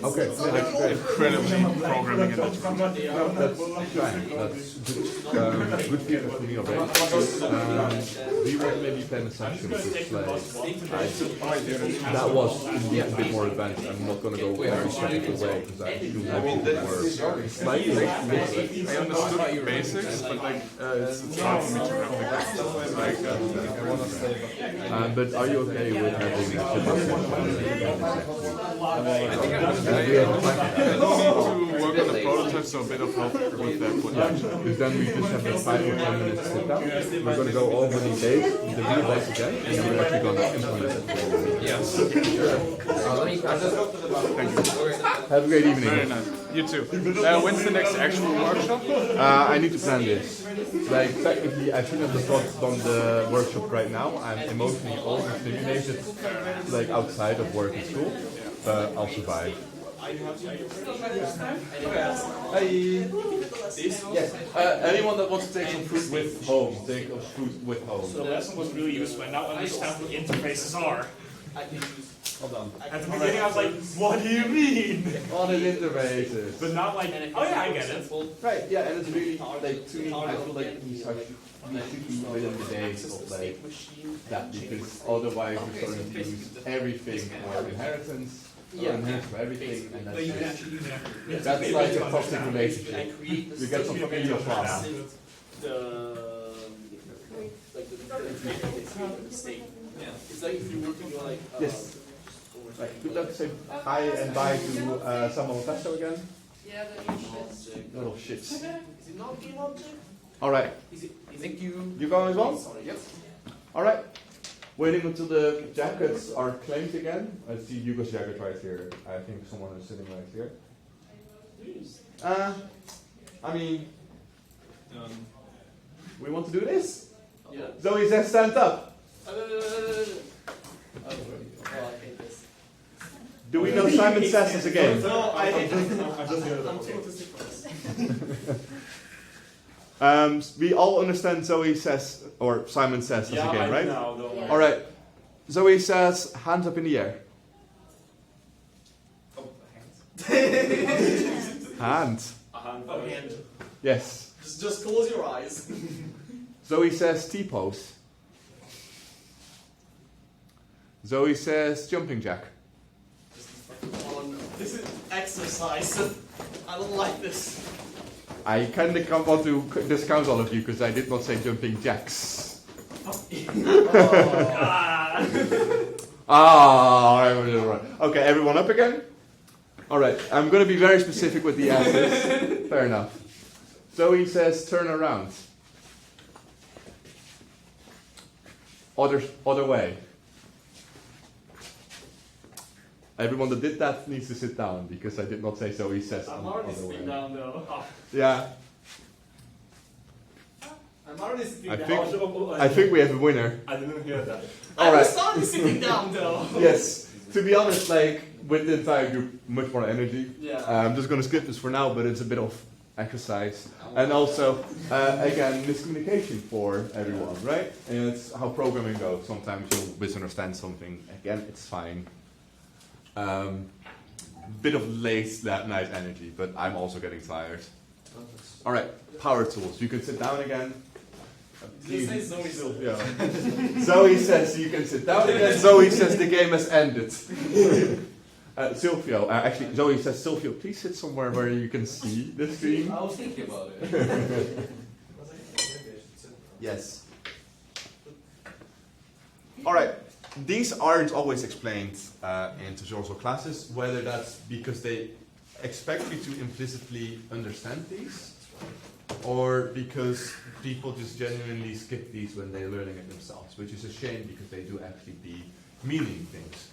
Okay. Like incredibly programming and that. No, that's fine. That's good feedback for me already. We would maybe plan a session with that was indeed a bit more advanced. I'm not going to go every technical way because I do have more slightly. I understood the basics, but like it's hard for me to replicate. Like, but are you okay with having a I think I need to work on the prototype, so a bit of help with that would actually. Because then we just have a 5 or 10 minutes sit down. We're going to go over the days, the real days again, and then we're actually going to implement it. Yes. Thank you. Have a great evening. Very nice. You too. When's the next actual workshop? I need to plan this. Like, technically, I shouldn't have done the workshop right now. I'm emotionally overstimulated, like outside of work and school, but I'll survive. Hey. Yes. Anyone that wants to take some fruit with home, take some fruit with home. So the lesson was really useful. I now understand what interfaces are. Hold on. At the beginning, I was like, "What do you mean?" All the interfaces. But not like, "Oh yeah, I get it." Right. Yeah, and it's really like to me. I feel like we should be within the days of like that, because otherwise we're starting to use everything for inheritance. For everything, and that's like a toxic relationship. You get some familial trauma. It's like if you were to go like. Yes. Right. Would like to say hi and bye to Samuel Pesto again? Yeah, the new shit. Little shits. Is it not game object? All right. Thank you. You going as well? Yep. All right. Waiting until the jackets are claimed again. I see Hugo's jacket right here. I think someone is sitting right here. I mean, we want to do this? Yeah. Zoe says stand up. Do we know Simon Says is a game? No, I just We all understand Zoe Says, or Simon Says as a game, right? Yeah. Alright. Zoe says, hands up in the air. Oh, hands. Hands. A hand. Yes. Just close your eyes. Zoe says T-pose. Zoe says jumping jack. This is exercise. I don't like this. I kind of want to discount all of you because I did not say jumping jacks. Right. Okay, everyone up again? Alright, I'm going to be very specific with the answers. Fair enough. Zoe says turn around. Other way. Everyone that did that needs to sit down because I did not say Zoe says I'm other already way. sitting down though. Oh. Yeah. I'm already sitting I down. think we have a winner. I didn't hear that. All I right. was already sitting down though. Yes. To be honest, like with the entire group, much more energy. Yeah. I'm just gonna skip this for now, but it's a bit of exercise, and also again miscommunication for everyone, right? And it's how programming goes. Sometimes you'll misunderstand something. Again, it's fine. Bit of late that night energy, but I'm also getting tired. All right, power tools. You can sit down again. Just say Zoe still. Yeah. Zoe says you can sit down again. Zoe says the game has ended. Silvio, actually, Zoe says, Silvio, please sit somewhere where you can see the screen. I was thinking about it. Yes. All right. These aren't always explained in tutorial classes, whether that's because they expect you to implicitly understand these, or because people just genuinely skip these when they're learning it themselves, which is a shame because they do actually be meaning things.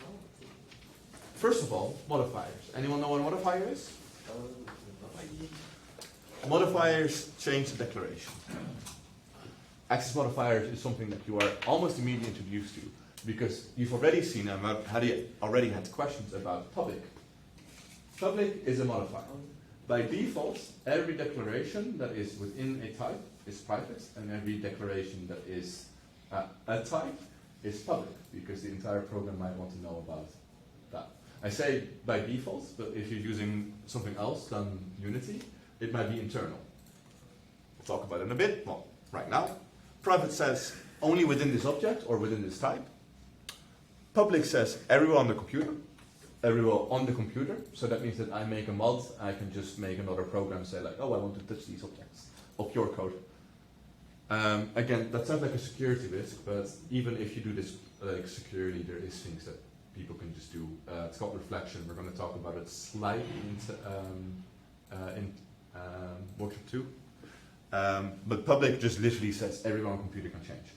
First of all, modifiers. Anyone know what a modifier is? Modifiers change the declaration. Access modifiers is something that you are almost immediately introduced to, because you've already seen and already had questions about public. Public is a modifier. By default, every declaration that is within a type is private, and every declaration that is a type is public, because the entire program might want to know about that. I say by default, but if you're using something else than Unity, it might be internal. We'll talk about it in a bit. Well, right now. Private says only within this object or within this type. Public says everywhere on the computer. Everywhere on the computer. So that means that I make a mod, I can just make another program say like, oh, I want to touch these objects of your code. Again, that sounds like a security risk, but even if you do this like securely, there is things that people can just do. It's called reflection. We're going to talk about it slightly in workshop 2. But public just literally says everyone on computer can change.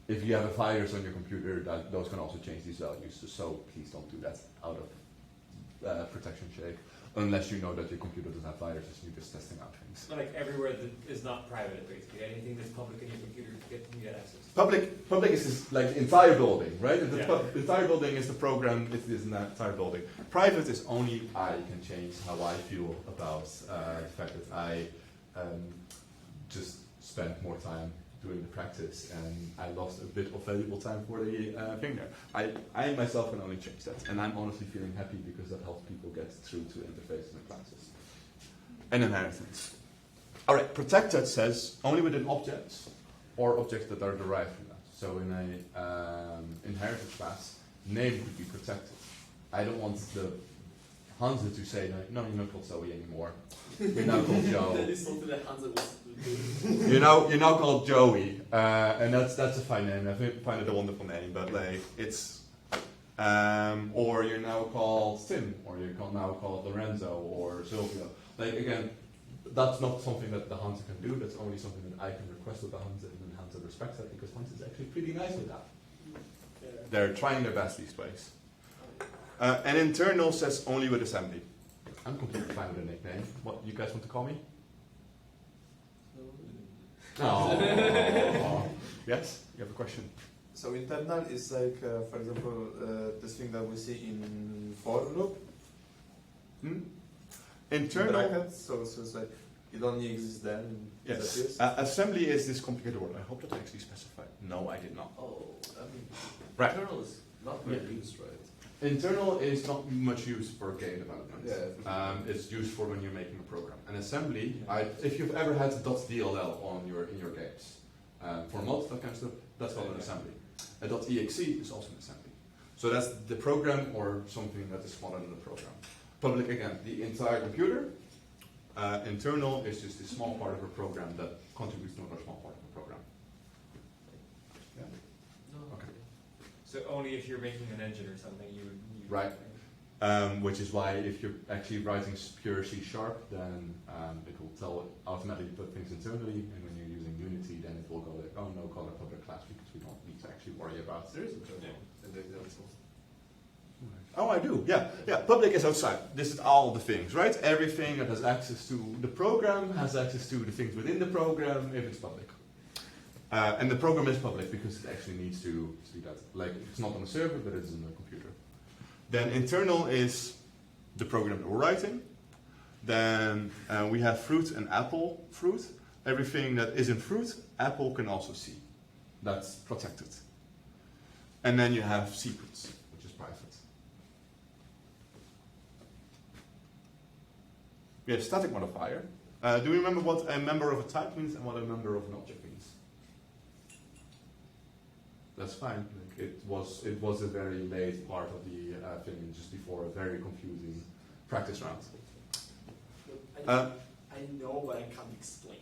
If you have a virus on your computer, those can also change these values. So please don't do that out of protection shake, unless you know that your computer doesn't have viruses and you're just testing out things. So like everywhere that is not private, basically anything that's public in your computer, you get access. Public is just like the entire building, right? The Yeah. entire building is the program. It is the entire building. Private is only I can change how I feel about the fact that I just spent more time doing the practice, and I lost a bit of valuable time for the thing there. I myself can only change that, and I'm honestly feeling happy because that helps people get through to interface in the classes. And inheritance. All right, protected says only within objects or objects that are derived from that. So in a inheritance class, name could be protected. I don't want the Hanze to say like, no, you're not called Zoe anymore. You're now called Joe. That is something that Hanze was. You're now called Joey, and that's a fine name. I find it a wonderful name, but like it's, or you're now called Tim, or you're now called Lorenzo or Silvio. Like again, that's not something that the Hanze can do. That's only something that I can request with the Hanze, and then Hanze respects that because Hanze is actually pretty nice with that. Yeah. They're trying their best these days. And internal says only with assembly. I'm completely fine with the nickname. What you guys want to call me? Oh. Yes, you have a question. So internal is like, for example, this thing that we see in for loop. Internal. Brackets, so it's like it only exists there. And Yes. disappears. Assembly is this complicated word. I hope that I actually specified. No, I did not. Oh, I mean, Right. internal is not very used, right? Internal is not much used for game development. Yeah. It's used for when you're making a program. And assembly, if you've ever had .dll on in your games, for mods, that kind of stuff, that's called an assembly. A .exe is also an assembly. So that's the program or something that is smaller than the program. Public, again, the entire computer. Internal is just a small part of a program that contributes to another small part of a program. Yeah? No. Okay. So only if you're making an engine or something, you would. Right. Which is why if you're actually writing pure C#, then it will automatically put things internally, and when you're using Unity, then it will go like, oh no, call a public class because we don't need to actually worry about. There is a internal in the example. Oh, I do. Yeah, yeah. Public is outside. This is all the things, right? Everything that has access to the program has access to the things within the program if it's public. And the program is public because it actually needs to see that. Like, it's not on a server, but it's on the computer. Then internal is the program that we're writing. Then we have fruit and apple fruit. Everything that isn't fruit, Apple can also see. That's protected. And then you have secrets, which is private. We have static modifier. Do you remember what a member of a type means and what a member of an object means? That's fine. Like, it was a very late part of the thing, just before a very confusing practice round. I know, but I can't explain it.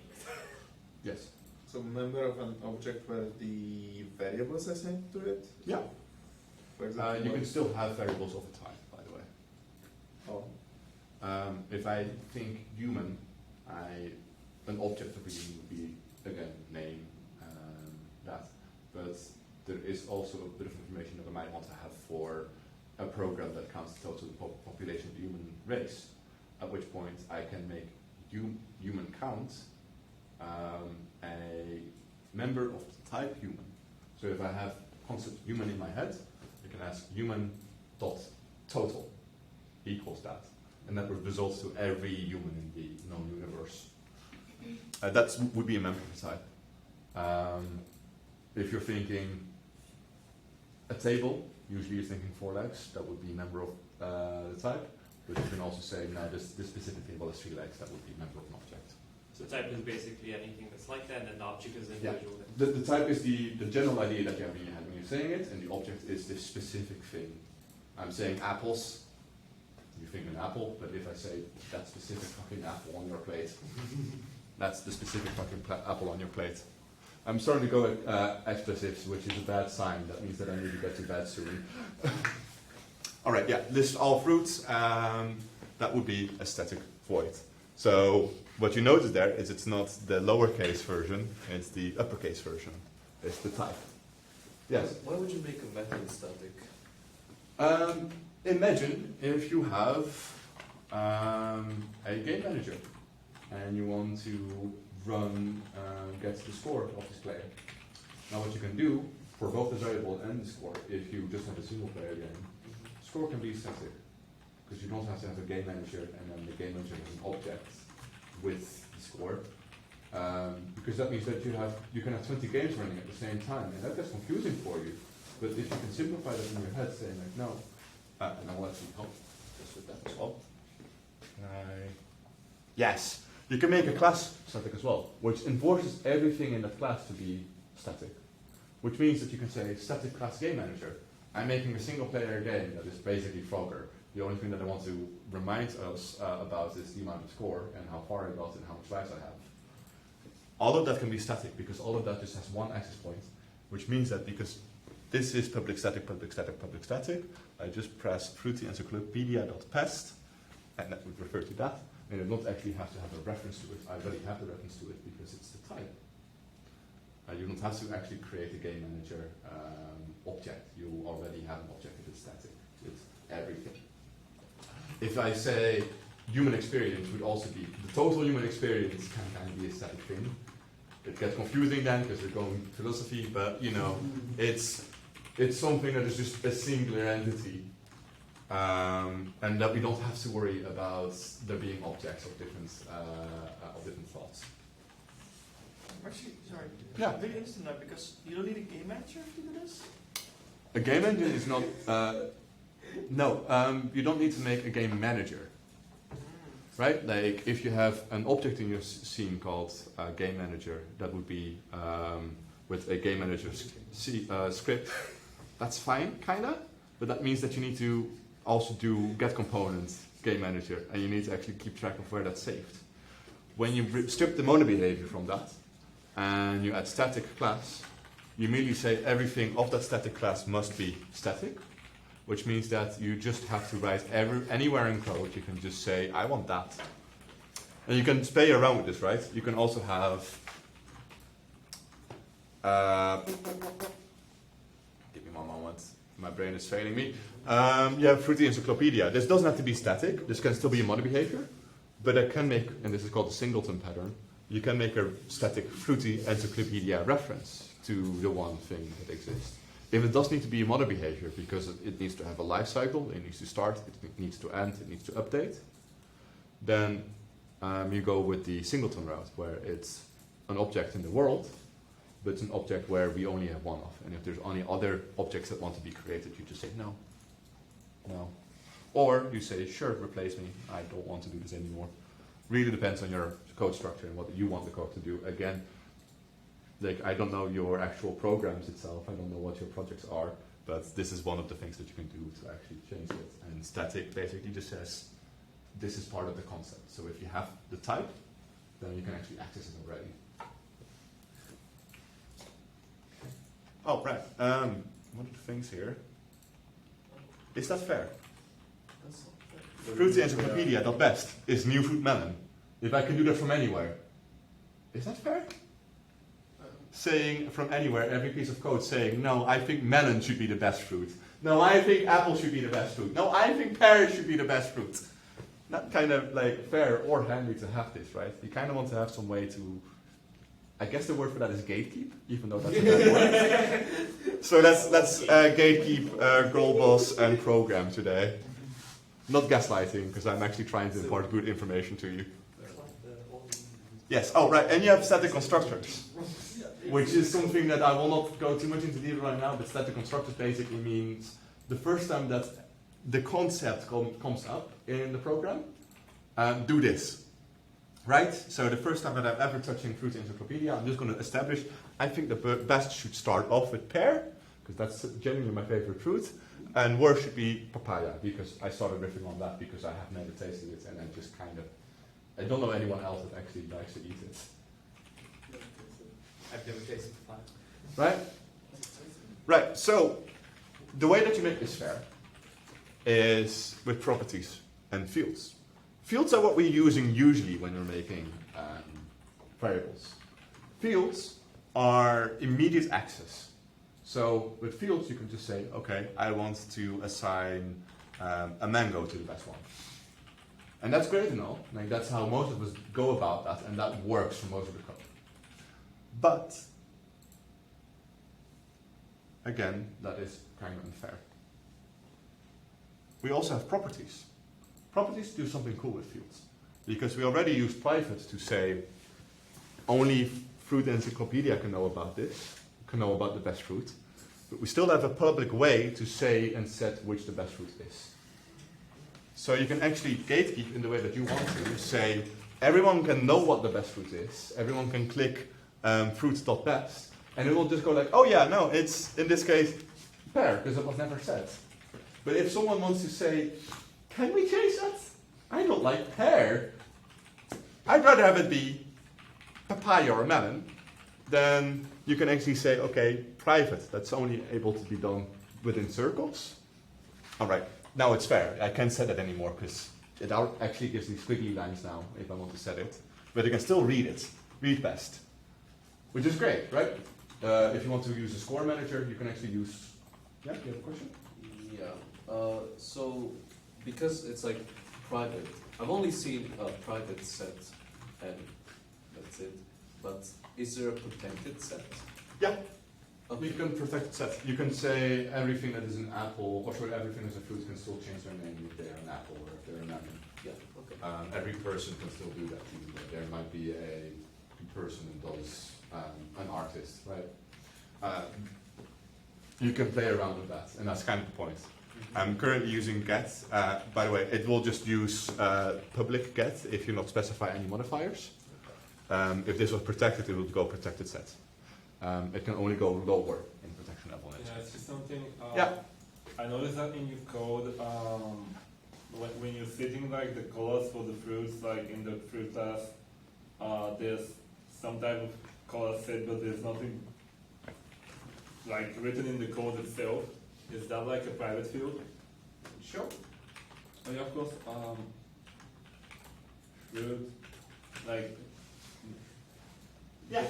Yes. So member of an object where the variables assigned to it? Yeah. For example, You can still have variables of a type, by the way. Oh. If I think human, an object of a human would be, again, name, that. But there is also a bit of information that I might want to have for a program that counts the total population of the human race, at which point I can make human count a member of the type human. So if I have concept human in my head, I can ask human dot total equals that. And that would result to every human in the known universe. That would be a member of the type. If you're thinking a table, usually you're thinking 4 legs, that would be a member of the type. But you can also say, no, this specific table has 3 legs, that would be a member of an object. So type is basically anything that's like that, and then the object is Yeah. individual. The type is the general idea that you have in your head when you're saying it, and the object is this specific thing. I'm saying apples, you think an apple, but if I say that specific fucking apple on your plate, that's the specific fucking apple on your plate. I'm starting to go at expletives, which is a bad sign. That means that I need to get to bed soon. All right, yeah, list all fruits. That would be a static void. So what you notice there is it's not the lowercase version, it's the uppercase version. It's the type. Yes? Why would you make a method static? Imagine if you have a game manager and you want to run, get the score of this player. Now what you can do for both the variable and the score, if you just have a single player game, score can be static. Because you don't have to have a game manager and then the game manager is an object with the score. Because that means that you can have 20 games running at the same time, and that gets confusing for you. But if you can simplify that in your head, saying like, no, and I will actually help just with that as well. Yes, you can make a class static as well, which enforces everything in that class to be static. Which means that you can say static class game manager. I'm making a single player game that is basically Frogger. The only thing that I want to remind us about is the amount of score and how far I got and how much lives I have. All of that can be static because all of that just has one access point, which means that because this is public static, public static, public static, I just press fruityencyclopedia.pest, and that would refer to that. And I don't actually have to have a reference to it. I already have the reference to it because it's the type. You don't have to actually create a game manager object. You already have an object if it's static. It's everything. If I say human experience would also be, the total human experience can kind of be a static thing. It gets confusing then because we're going philosophy, but you know, it's something that is just a singular entity. And that we don't have to worry about there being objects of different thoughts. Actually, sorry. Yeah. I'm really interested in that because you don't need a game manager to do this? A game engine is not. No, you don't need to make a game manager. Right? Like if you have an object in your scene called game manager, that would be with a game manager script. That's fine, kinda, but that means that you need to also do get component game manager, and you need to actually keep track of where that's saved. When you strip the mono behavior from that, and you add static class, you immediately say everything of that static class must be static, which means that you just have to write anywhere in code, you can just say, I want that. And you can play around with this, right? You can also have, give me one moment, my brain is failing me. You have Fruity Encyclopedia. This doesn't have to be static. This can still be a model behavior, but I can make, and this is called the singleton pattern, you can make a static Fruity Encyclopedia reference to the one thing that exists. If it does need to be a model behavior because it needs to have a life cycle, it needs to start, it needs to end, it needs to update, then you go with the singleton route, where it's an object in the world, but it's an object where we only have one of. And if there's any other objects that want to be created, you just say no. No. Or you say, sure, replace me, I don't want to do this anymore. Really depends on your code structure and what you want the code to do. Again, like, I don't know your actual programs itself, I don't know what your projects are, but this is one of the things that you can do to actually change it. And static basically just says, this is part of the concept. So if you have the type, then you can actually access it already. Oh, right. One of the things here. Is that fair? Fruity Encyclopedia at best is new fruit melon. If I can do that from anywhere, is that fair? Saying from anywhere, every piece of code saying, no, I think melon should be the best fruit. No, I think apple should be the best fruit. No, I think pear should be the best fruit. Not kind of like fair or handy to have this, right? You kind of want to have some way to, I guess the word for that is gatekeep, even though that's a bad word. So let's gatekeep goal boss and program today. Not gaslighting, because I'm actually trying to impart good information to you. Yes, oh right, and you have static constructors, which is something that I will not go too much into detail right now, but static constructors basically means the first time that the concept comes up in the program, do this. Right? So the first time that I'm ever touching Fruity Encyclopedia, I'm just going to establish, I think the best should start off with pear, because that's genuinely my favorite fruit, and worst should be papaya, because I started riffing on that because I have never tasted it, and I just kind of, I don't know anyone else that actually likes to eat it. I've never tasted papaya. Right? Right, so the way that you make this fair is with properties and fields. Fields are what we're using usually when we're making variables. Fields are immediate access. So with fields you can just say, okay, I want to assign a mango to the best one. And that's great and all. Like, that's how most of us go about that, and that works for most of the code. But, again, that is kind of unfair. We also have properties. Properties do something cool with fields. Because we already use private to say, only Fruit Encyclopedia can know about this, can know about the best fruit. But we still have a public way to say and set which the best fruit is. So you can actually gatekeep in the way that you want to, say, everyone can know what the best fruit is, everyone can click fruits.best, and it will just go like, oh yeah, no, it's, in this case, pear, because it was never said. But if someone wants to say, can we change that? I don't like pear. I'd rather have it be papaya or melon. Then you can actually say, okay, private. That's only able to be done within circles. All right, now it's fair. I can't set it anymore because it actually gives these squiggly lines now if I want to set it. But you can still read it. Read best. Which is great, right? If you want to use a score manager, you can actually use... Yeah, you have a question? Yeah. So, because it's like private, I've only seen a private set and that's it. But is there a protected set? Yeah. Okay. You can protect set. You can say everything that is an apple, or sorry, everything that's a fruit can still change their name if they're an apple or if they're a melon. Yeah, okay. Every person can still do that. There might be a person who does an artist, right? You can play around with that, and that's kind of the point. I'm currently using get. By the way, it will just use public get if you not specify any modifiers. If this was protected, it would go protected set. It can only go lower in protection level. Yeah, it's just something. Yeah. I noticed that in your code, when you're setting like the colors for the fruits, like in the fruit class, there's some type of color set, but there's nothing like written in the code itself. Is that like a private field? Sure. Oh yeah, of course. Fruit, like. Yeah.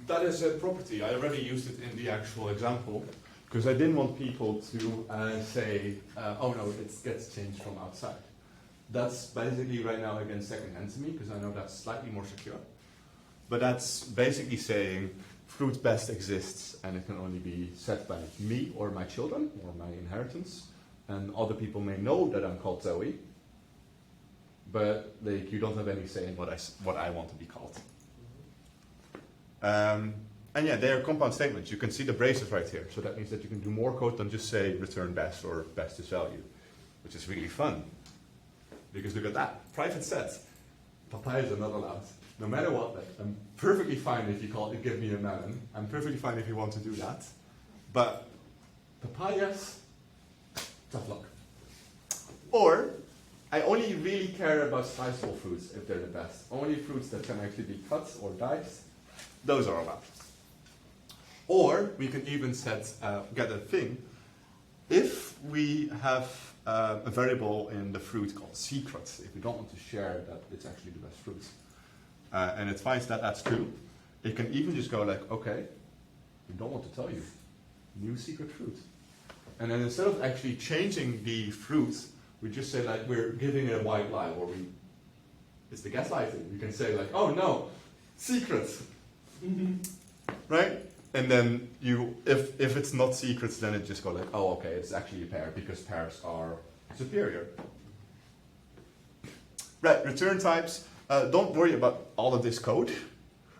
That is a property. I already used it in the actual example. Because I didn't want people to say, oh no, it gets changed from outside. That's basically right now again secondhand to me, because I know that's slightly more secure. But that's basically saying fruit best exists and it can only be set by me or my children or my inheritance. And other people may know that I'm called Zoe, but like, you don't have any say in what I want to be called. And yeah, they are compound statements. You can see the braces right here. So that means that you can do more code than just say return best or best is value, which is really fun. Because look at that, private set. Papayas are not allowed. No matter what, like, I'm perfectly fine if you give me a melon. I'm perfectly fine if you want to do that. But papayas, tough luck. Or, I only really care about sliceable fruits if they're the best. Only fruits that can actually be cut or diced, those are allowed. Or, we can even get a thing, if we have a variable in the fruit called secret, if we don't want to share that it's actually the best fruit, and it finds that that's true, it can even just go like, okay, we don't want to tell you, new secret fruit. And then instead of actually changing the fruit, we just say like, we're giving it a white lie, or it's the gaslighting. We can say like, oh no, secret, right? And then if it's not secret, then it just go like, oh okay, it's actually a pair, because pairs are superior. Right, return types. Don't worry about all of this code.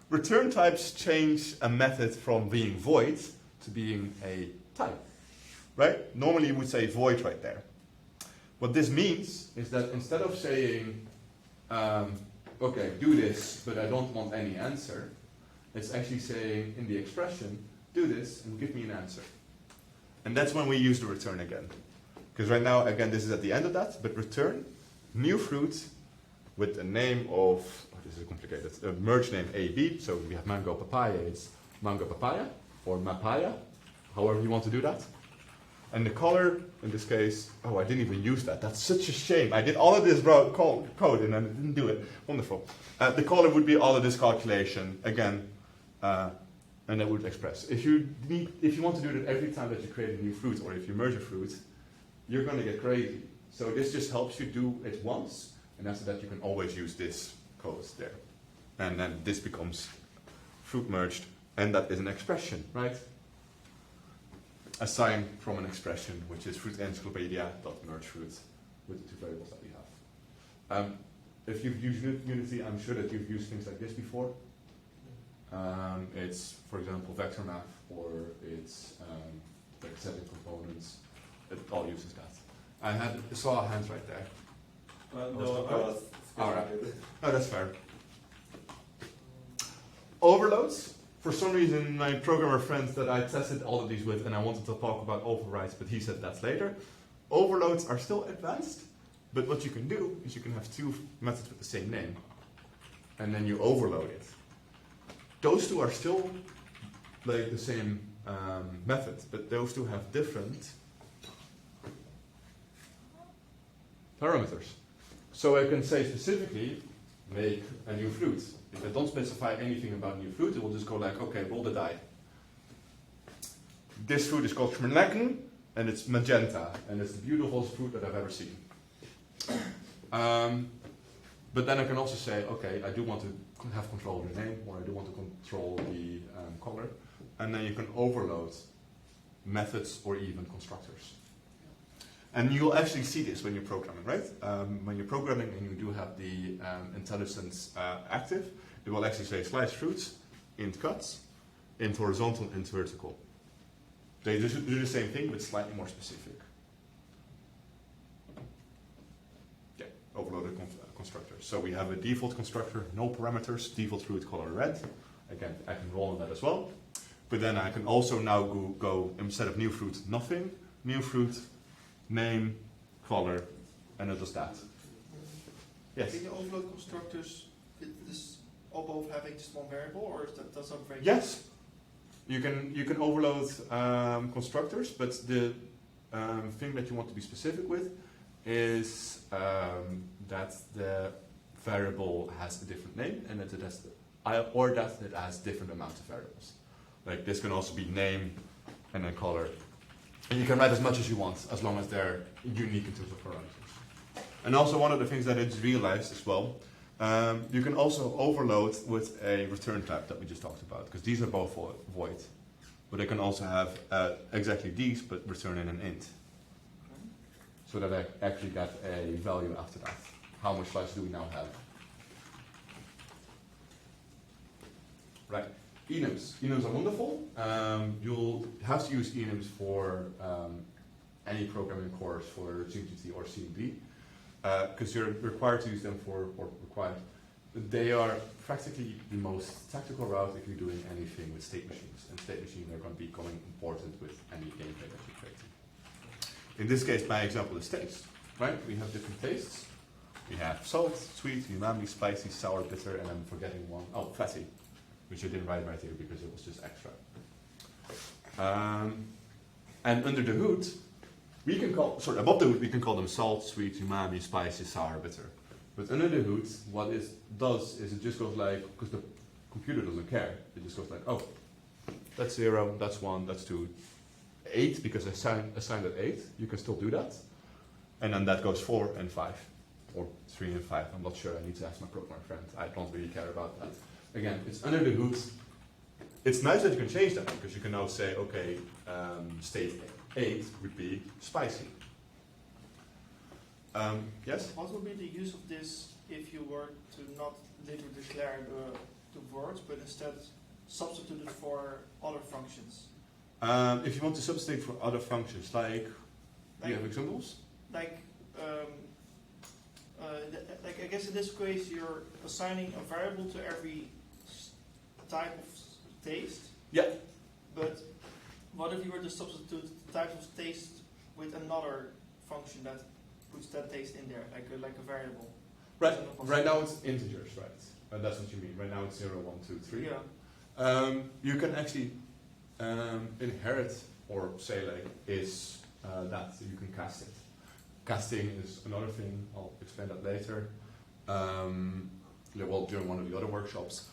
Return types change a method from being void to being a type. Right? Normally you would say void right there. What this means is that instead of saying, okay, do this, but I don't want any answer, it's actually saying in the expression, do this and give me an answer. And that's when we use the return again. Because right now, again, this is at the end of that, but return new fruit with a name of, this is complicated, a merge name AB. So we have mango papaya, it's mango papaya, or mapaya, however you want to do that. And the color, in this case, oh, I didn't even use that. That's such a shame. I did all of this code and I didn't do it. Wonderful. The color would be all of this calculation, again, and that would express. If you want to do that every time that you create a new fruit, or if you merge a fruit, you're going to get crazy. So this just helps you do it once, and after that you can always use this code there. And then this becomes fruit merged, and that is an expression, right? A sign from an expression, which is fruit encyclopedia.merge fruit, with the two variables that we have. If you've used Unity, I'm sure that you've used things like this before. It's, for example, vector math, or it's like setting components. It all uses that. I saw a hand right there. No, all right. No, that's fair. Overloads. For some reason, my programmer friends that I tested all of these with, and I wanted to talk about overrides, but he said that's later. Overloads are still advanced, but what you can do is you can have two methods with the same name, and then you overload it. Those two are still like the same method, but those two have different parameters. So I can say specifically, make a new fruit. If I don't specify anything about new fruit, it will just go like, okay, roll the die. This fruit is called schmerlecken, and it's magenta, and it's the beautifulest fruit that I've ever seen. But then I can also say, okay, I do want to have control of the name, or I do want to control the color, and then you can overload methods or even constructors. And you'll actually see this when you're programming, right? When you're programming and you do have the IntelliSense active, it will actually say slice fruits, int cuts, int horizontal, int vertical. They do the same thing, but slightly more specific. Yeah, overloaded constructors. So we have a default constructor, no parameters, default fruit color red. Again, I can roll on that as well. But then I can also now go instead of new fruit, nothing, new fruit, name, color, and it does that. Yes? Can you overload constructors with this all both having just one variable, or is that something? Yes. You can overload constructors, but the thing that you want to be specific with is that the variable has a different name, and that it has or that it has different amounts of variables. Like this can also be name and then color And you can write as much as you want, as long as they're unique in terms of parameters. And also one of the things that it's realized as well, you can also overload with a return type that we just talked about, because these are both void. But they can also have exactly these, but return in an int. So that I actually get a value after that. How much slice do we now have? Right. Enums. Enums are wonderful. You'll have to use enums for any programming course for CGT or CMD, because you're required to use them for required. They are practically the most tactical route if you're doing anything with state machines. And state machines are going to be becoming important with any gameplay that you're creating. In this case, my example is taste. Right? We have different tastes. We have salt, sweet, umami, spicy, sour, bitter, and I'm forgetting one. Oh, fatty, which I didn't write right here because it was just extra. And under the hood, we can call, above the hood, we can call them salt, sweet, umami, spicy, sour, bitter. But under the hood, what it does is it just goes like, because the computer doesn't care, it just goes like, oh, that's 0, that's 1, that's 2. 8, because I assigned at 8, you can still do that. And then that goes 4 and 5, or 3 and 5, I'm not sure, I need to ask my programmer friend, I don't really care about that. Again, it's under the hood. It's nice that you can change that, because you can now say, okay, state 8 would be spicy. Yes? What would be the use of this if you were to not literally declare the words, but instead substitute it for other functions? If you want to substitute for other functions, like do you have examples? Like I guess in this case you're assigning a variable to every type of taste. Yeah. But what if you were to substitute the type of taste with another function that puts that taste in there, like a variable? Right. Right now it's integers, right? That's what you mean. Right now it's 0, 1, 2, 3. Yeah. You can actually inherit, or say like is that you can cast it. Casting is another thing. I'll explain that later. Well, during one of the other workshops,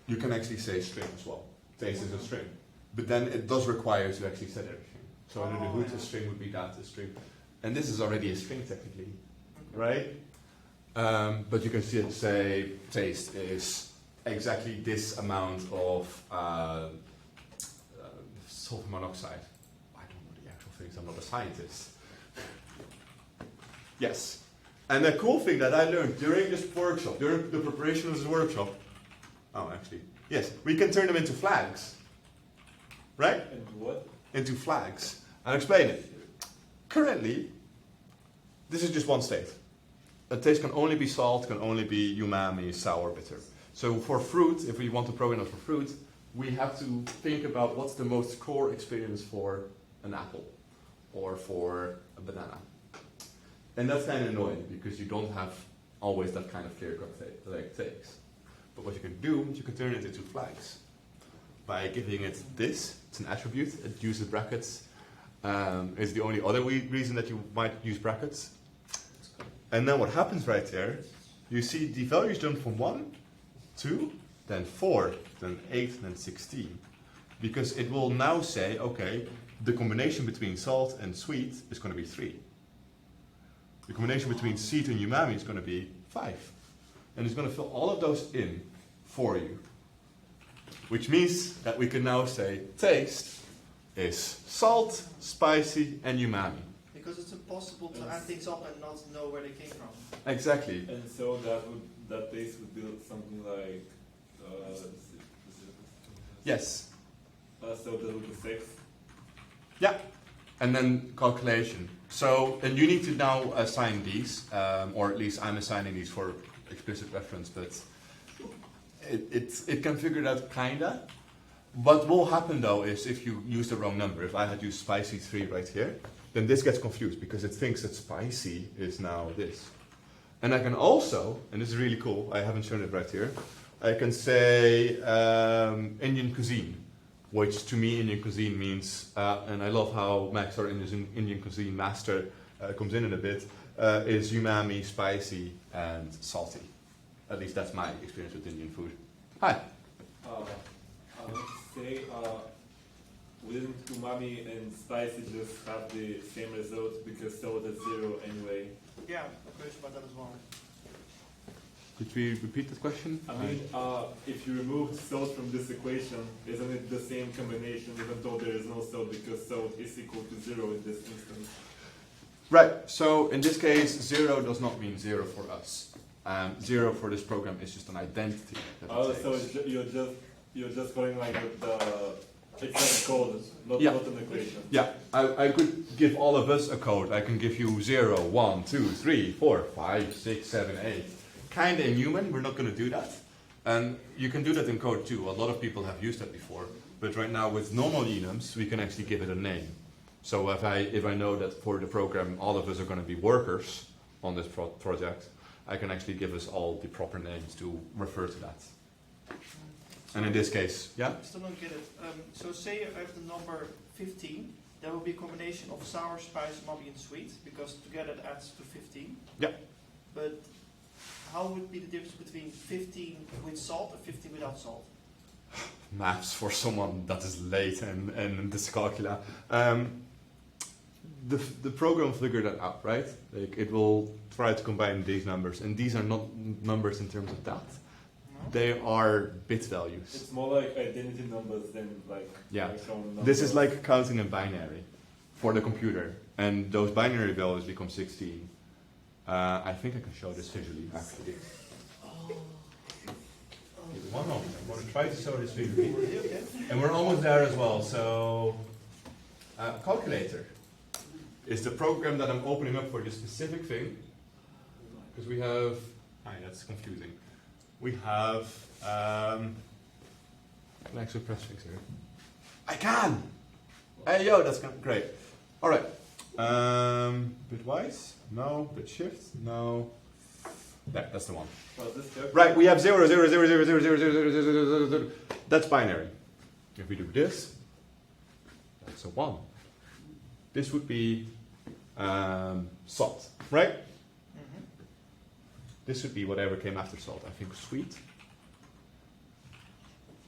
you can actually say string as well. Taste is a string, but then it does require you to actually set everything. So under the hood, a string would be that a string, and this is already a string technically, right? But you can see it say taste is exactly this amount of sulfur monoxide. I don't know the actual things, I'm not a scientist. Yes. And the cool thing that I learned during this workshop, during the preparation of this workshop, yes, we can turn them into flags. Right? Into what? Into flags. I'll explain it. Currently, this is just one state. A taste can only be salt, can only be umami, sour, bitter. So for fruit, if we want to program it for fruit, we have to think about what's the most core experience for an apple or for a banana. And that's kind of annoying because you don't have always that kind of clear-cut takes. But what you can do is you can turn it into flags by giving it this. It's an attribute. It uses brackets. It's the only other reason that you might use brackets. And then what happens right there, you see the values jump from 1, 2, then 4, then 8, then 16. Because it will now say, okay, the combination between salt and sweet is going to be 3. The combination between sweet and umami is going to be 5. And it's going to fill all of those in for you. Which means that we can now say taste is salt, spicy, and umami. Because it's impossible to add things up and not know where they came from. Exactly. And so that taste would be something like yes. So that would be 6. Yeah. And then calculation. So, and you need to now assign these, or at least I'm assigning these for explicit reference, but it can figure it out kinda. What will happen though is if you use the wrong number, if I had used spicy 3 right here, then this gets confused because it thinks that spicy is now this. And I can also, and this is really cool, I haven't shown it right here, I can say Indian cuisine, which to me Indian cuisine means, and I love how Max, our Indian cuisine master, comes in a bit, is umami, spicy, and salty. At least that's my experience with Indian food. Hi. I would say wouldn't umami and spicy just have the same result because salt is 0 anyway? Yeah, I'm curious about that as well. Could we repeat the question? I mean, if you remove salt from this equation, isn't it the same combination even though there is no salt because salt is equal to 0 in this instance? Right, so in this case, 0 does not mean 0 for us. 0 for this program is just an identity that it takes. So you're just going like with the exact code, not an equation. Yeah, I could give all of us a code. I can give you 0, 1, 2, 3, 4, 5, 6, 7, 8. Kind of inhuman, we're not going to do that. And you can do that in code too. A lot of people have used that before. But right now with normal enums, we can actually give it a name. So if I know that for the program all of us are going to be workers on this project, I can actually give us all the proper names to refer to that. And in this case, yeah? I still don't get it. So say I have the number 15, that will be a combination of sour, spice, umami, and sweet, because together it adds to 15. Yeah. But how would be the difference between 15 with salt and 15 without salt? Maths for someone that is late and dyscalculia. The program will figure that out, right? Like it will try to combine these numbers, and these are not numbers in terms of that. No. They are bit values. It's more like identity numbers than like actual numbers. This is like counting a binary for the computer, and those binary values become 16. I think I can show this visually, actually. One moment, I'm going to try to show this visually. And we're almost there as well. So, calculator is the program that I'm opening up for this specific thing. Because we have, that's confusing. We have, can I actually press fix here? I can! Hey, yo, that's great. All right. Bitwise? No. Bit shift? No. There, that's the one. Right, we have 0, 0, 0, 0, 0, 0, 0, 0, 0, 0, 0. That's binary. If we do this, that's a 1. This would be salt, right? Mm-hmm. This would be whatever came after salt. I think sweet.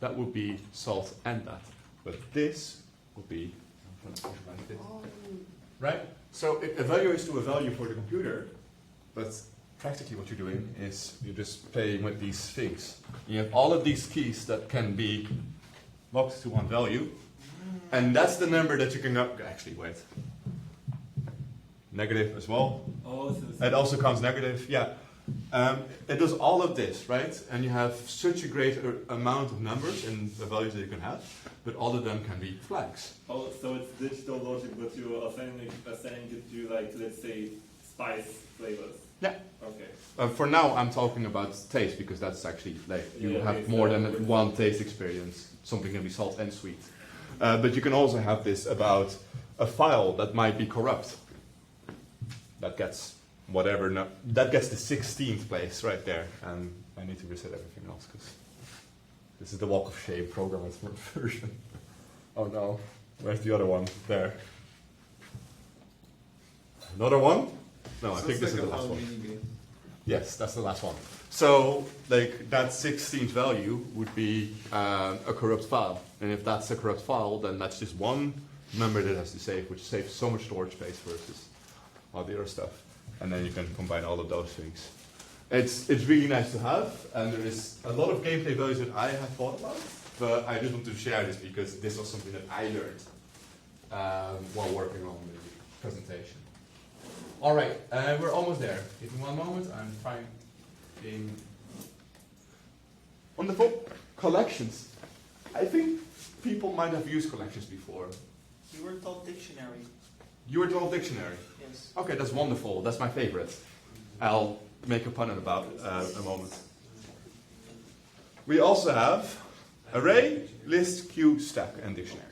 That would be salt and that. But this would be, right? So it evaluates to a value for the computer, but practically what you're doing is you're just playing with these things. You have all of these keys that can be locked to one value, and that's the number that you can actually wait. Negative as well. It also counts negative, yeah. It does all of this, right? And you have such a great amount of numbers and the values that you can have, but all of them can be flags. Oh, so it's digital logic, but you are assigning it to, like, let's say, spice flavors. Yeah. Okay. For now, I'm talking about taste because that's actually like you have more than one taste experience. Something can be salt and sweet, but you can also have this about a file that might be corrupt. That gets whatever. That gets the 16th place right there, and I need to reset everything else because this is the walk of shame program version. Oh no, where's the other one? There. Another one? No, I think this is the last one. Yes, that's the last one. So, like, that 16th value would be a corrupt file. And if that's a corrupt file, then that's just one number that has to save, which saves so much storage space versus all the other stuff. And then you can combine all of those things. It's really nice to have, and there is a lot of gameplay values that I have thought about, but I just want to share this because this was something that I learned while working on the presentation. All right, we're almost there. Give me one moment. I'm finding wonderful collections. I think people might have used collections before. You were taught dictionary. You were taught dictionary. Yes. Okay, that's wonderful. That's my favorite. I'll make a pun about a moment. We also have array, list, queue, stack, and dictionary.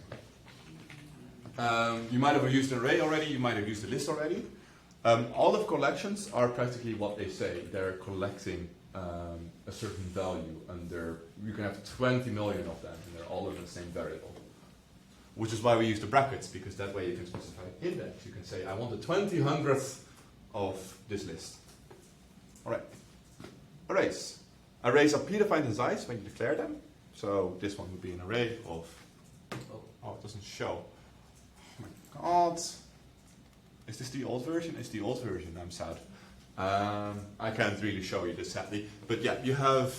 You might have used an array already. You might have used a list already. All of collections are practically what they say. They're collecting a certain value, and you can have 20 million of them, and they're all in the same variable. Which is why we use the brackets, because that way you can specify index. You can say, I want the 20/100th of this list. All right. Arrays. Arrays are predefined in size when you declare them. So this one would be an array of. Oh, doesn't show. Oh my god. Is this the old version? It's the old version, I'm sad. I can't really show you this sadly. But yeah, you have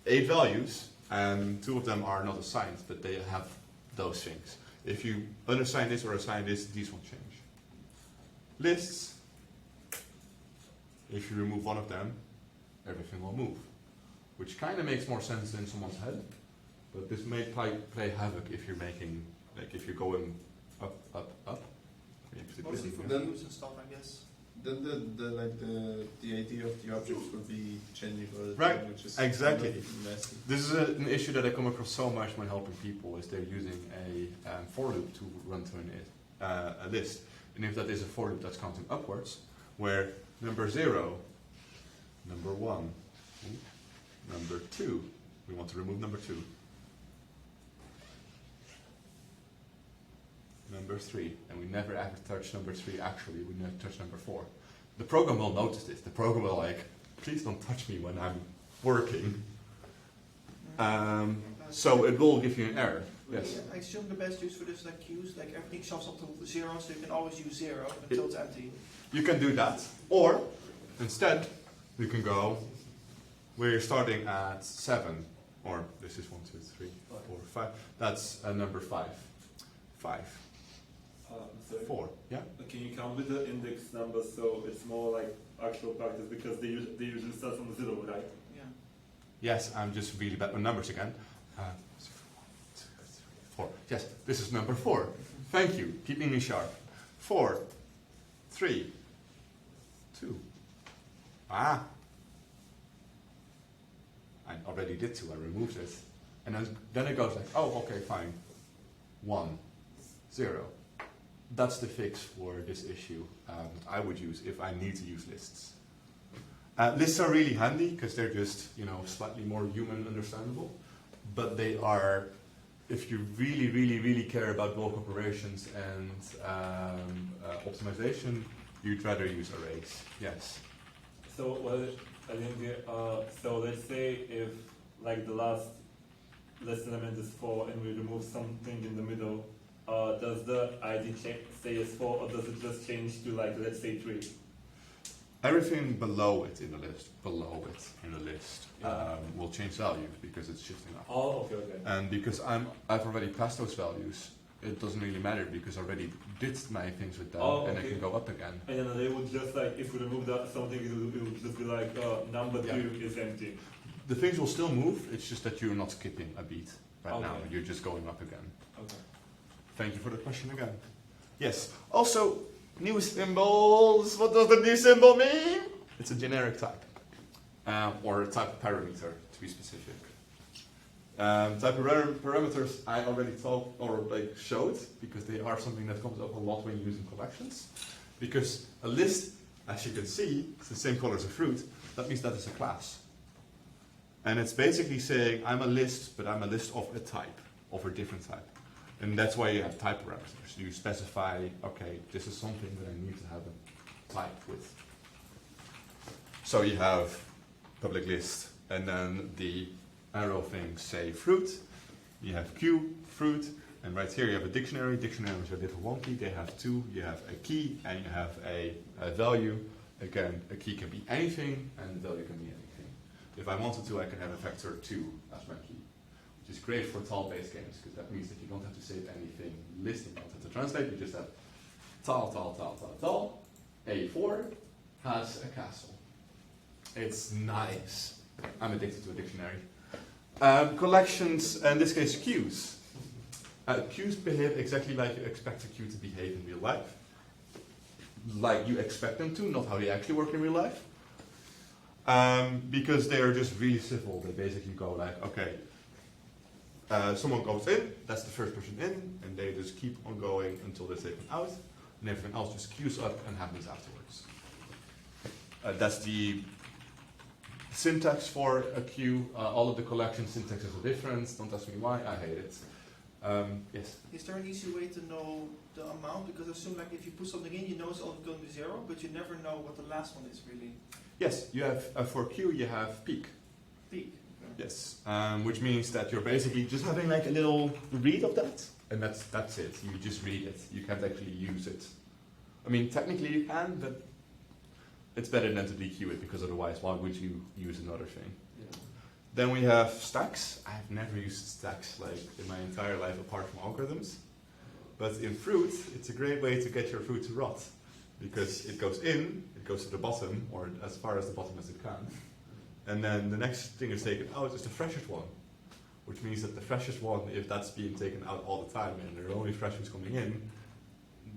8 values, and 2 of them are not assigned, but they have those things. If you unassign this or assign this, these won't change. Lists, if you remove one of them, everything will move. Which kind of makes more sense in someone's head, but this may play havoc if you're making, like if you're going up, up, up. Mostly for views and stuff, I guess. Then the idea of the objects would be changing all the Right, time, which is exactly. kind of messy. This is an issue that I come across so much when helping people, is they're using a for loop to run through a list. And if that is a for loop that's counting upwards, where number 0, number 1, number 2, we want to remove number 2, number 3, and we never ever touch number 3 actually, we never touch number 4. The program will notice this. The program will like, please don't touch me when I'm working. So it will give you an error. Yes? I assume the best use for this is like queues, like everything shows up to 0, so you can always use 0 until it's empty. You can do that. Or, instead, you can go where you're starting at 7, or this is 1, 2, 3, 4, 5. That's number 5. 5. Sorry. 4. Yeah? Can you count with the index numbers so it's more like actual practice because they usually start from 0, right? Yeah. Yes, I'm just really bad with numbers again. 0, 1, 2, 3, 4. Yes, this is number 4. Thank you. Keeping me sharp. 4, 3, 2. Ah. I already did 2. I removed it. And then it goes like, oh, okay, fine. 1, 0. That's the fix for this issue that I would use if I need to use lists. Lists are really handy because they're just, slightly more human understandable. But they are, if you really, really, really care about bulk operations and optimization, you'd rather use arrays. Yes. So, well, I think, so let's say if like the last list element is 4 and we remove something in the middle, does the ID stay as 4 or does it just change to like, let's say 3? Everything below it in the list, will change values because it's shifting up. Oh, okay, okay. And because I've already passed those values, it doesn't really matter because I already did my things with them and I can go up again. And then they would just like, if we remove that something, it would just be like, number 2 is empty. The things will still move, it's just that you're not skipping a beat right now, you're just going up again. Okay. Thank you for the question again. Yes. Also, new symbols. What does the new symbol mean? It's a generic type. Or a type of parameter, to be specific. Type of parameters I already talked or showed, because they are something that comes up a lot when using collections. Because a list, as you can see, it's the same color as a fruit. That means that it's a class. And it's basically saying, I'm a list, but I'm a list of a type, of a different type. And that's why you have type parameters. You specify, okay, this is something that I need to have a type with. So you have public list, and then the arrow things say fruit. You have Q, fruit, and right here you have a dictionary. Dictionaries are a little wonky. They have 2. You have a key, and you have a value. Again, a key can be anything, and the value can be anything. If I wanted to, I can have a vector 2 as my key. Which is great for tall-based games, because that means that you don't have to save anything listing, you don't have to translate, you just have tall. A4 has a castle. It's nice. I'm addicted to a dictionary. Collections, in this case queues. Queues behave exactly like you expect a queue to behave in real life. Like you expect them to, not how they actually work in real life. Because they are just really civil. They basically go like, okay, someone goes in, that's the first person in, and they just keep on going until they're taken out, and everything else just queues up and happens afterwards. That's the syntax for a queue. All of the collection syntaxes are different. Don't ask me why, I hate it. Yes? Is there an easy way to know the amount? Because I assume like if you put something in, you know it's always going to be 0, but you never know what the last one is really. Yes, you have, for queue you have peak. Peak. Yes, which means that you're basically just having like a little read of that, And that's it. You just read it. You can't actually use it. I mean, technically you can, but it's better than to DQ it, because otherwise why would you use another thing? Yeah. Then we have stacks. I've never used stacks like in my entire life apart from algorithms. But in fruit, it's a great way to get your fruit to rot. Because it goes in, it goes to the bottom, or as far as the bottom as it can. And then the next thing is taken out is the freshest one. Which means that the freshest one, if that's being taken out all the time and there are only fresh ones coming in,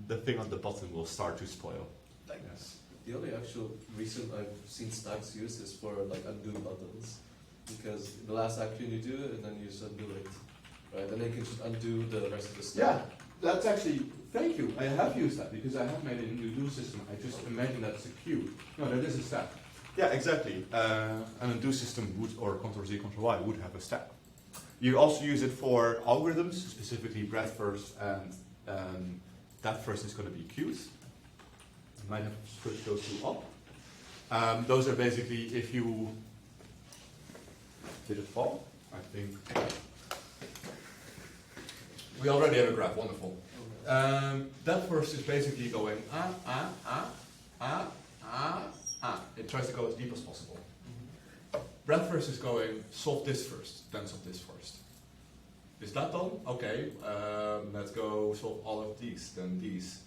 the thing on the bottom will start to spoil. Yes. The only actual reason I've seen stacks used is for like undo buttons, because the last action you do and then you just undo it, right? And then you can just undo the rest of the stack. Yeah, that's actually, thank you. I have used that because I have made an undo system. I just imagine that's a queue. No, that is a stack. Yeah, exactly. An undo system would, or Ctrl-Z, Ctrl-Y would have a stack. You also use it for algorithms, specifically breadth first, and that first is going to be queues. You might have switched those two up. Those are basically if you did it fall, I think. We already have a graph, wonderful. That first is basically going It tries to go as deep as possible. Breadth first is going solve this first, then solve this first. Is that done? Okay, let's go solve all of these, then these.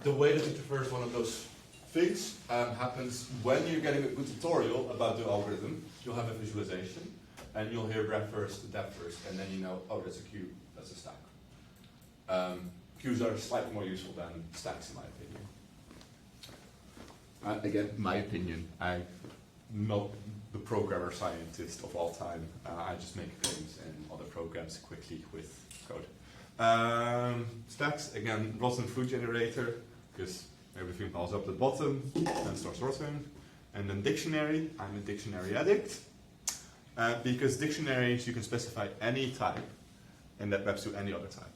The way that you traverse one of those things happens when you're getting a good tutorial about the algorithm. You'll have a visualization, and you'll hear breadth first, depth first, and then you know, oh, that's a queue, that's a stack. Queues are slightly more useful than stacks, in my opinion. Again, my opinion. I'm not the programmer scientist of all time. I just make things in other programs quickly with code. Stacks, again, rotten fruit generator, because everything falls up to the bottom and starts rotting. And then dictionary, I'm a dictionary addict. Because dictionaries, you can specify any type, and that maps to any other type.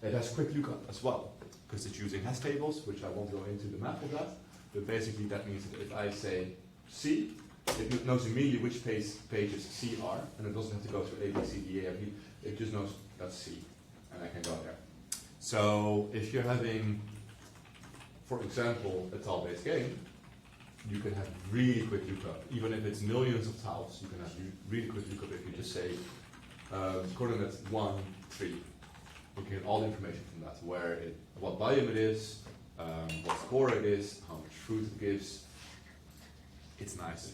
It has quick lookup as well, because it's using hash tables, which I won't go into the math of that. But basically that means that if I say C, it knows immediately which pages C are, and it doesn't have to go through A, B, C, D, E, F, E. It just knows that's C, and I can go there. So if you're having, for example, a tile-based game, you can have really quick lookup. Even if it's millions of tiles, you can have really quick lookup if you just say coordinate 1, 3. You can get all the information from that, what volume it is, what score it is, how much fruit it gives. It's nice.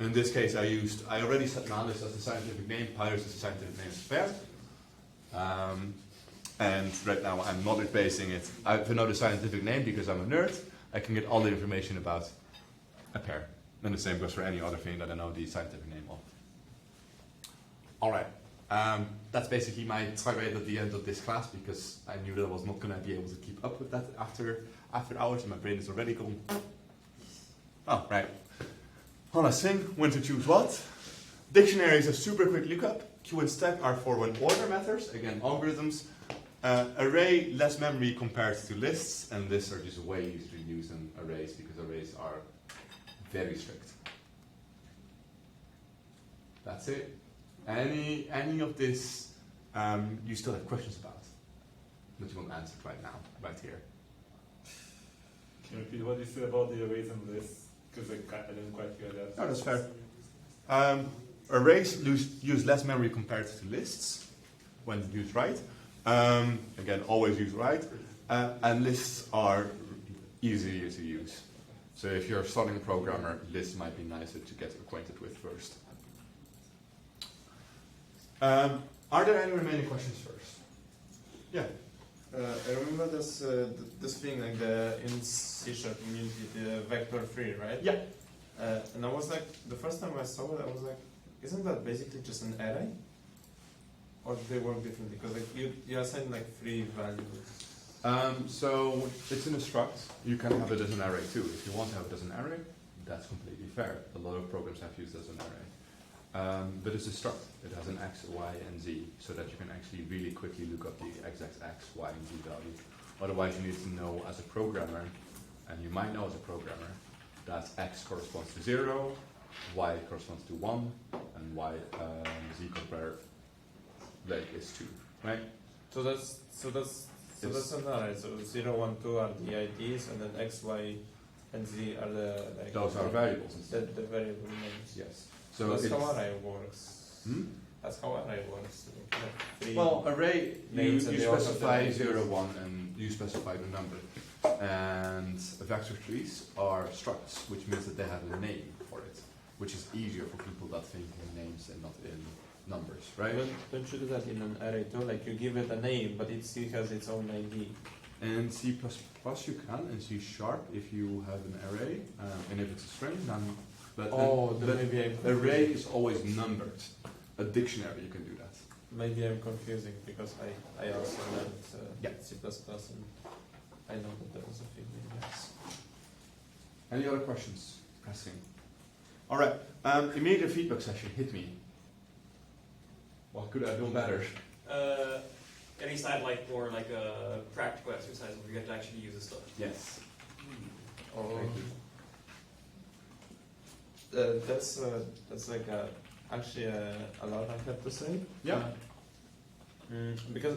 In this case, I already set Malus as the scientific name, Pyrus as the scientific name of pear. And right now I'm not replacing it. If I know the scientific name because I'm a nerd, I can get all the information about a pear. And the same goes for any other thing that I know the scientific name of. Alright, that's basically my tirade at the end of this class, because I knew that I was not going to be able to keep up with that after hours, and my brain is already gone. Oh, right. On a thing, when to choose what. Dictionaries are super quick lookup. Queue and stack are for when order matters. Again, algorithms. Array, less memory compared to lists, and lists are just way easier to use than arrays, because arrays are very strict. That's it. Any of this you still have questions about that you want answered right now, right here? Can you repeat what you said about the arrays and lists? Because I didn't quite hear that. No, that's fair. Arrays use less memory compared to lists when used right. Again, always use right. And lists are easier to use. So if you're starting a programmer, lists might be nicer to get acquainted with first. Are there any remaining questions first? Yeah. I remember this thing like in C# community, the vector free, right? Yeah. And I was like, the first time I saw it, I was like, isn't that basically just an array? Or do they work differently? Because like you assign like free values. So it's in a struct. You can have it as an array too. If you want to have it as an array, that's completely fair. A lot of programs have used it as an array. But it's a struct. It has an x, y, and z, so that you can actually really quickly look up the exact x, y, and z value. Otherwise, you need to know as a programmer, and you might know as a programmer, that x corresponds to 0, y corresponds to 1, and z compared like is 2, right? So that's another. So 0, 1, 2 are the IDs, and then X, Y, and Z are the like. Those are variables. The variable names. Yes. So that's how array works. Hmm? That's how array works. Like Well, array, you names and they all have specify their 0, IDs. 1, and you specify the number. And vector trees are structs, which means that they have a name for it, which is easier for people that think in names and not in numbers, right? Don't you do that in an array too? Like you give it a name, but it still has its own ID. In C++ you can, in C# if you have an array, and if it's a string, then. But then maybe I'm array is always numbered. A dictionary you can do that. Maybe I'm confusing because I also learned C++ and I know that there was a thing. Yes. Any other questions? Pressing. All right. Immediate feedback session. Hit me. What could I do better? Any side like more like a practical exercise where you get to actually use the stuff. Yes. Oh. That's like actually a lot I have to say. Yeah. Because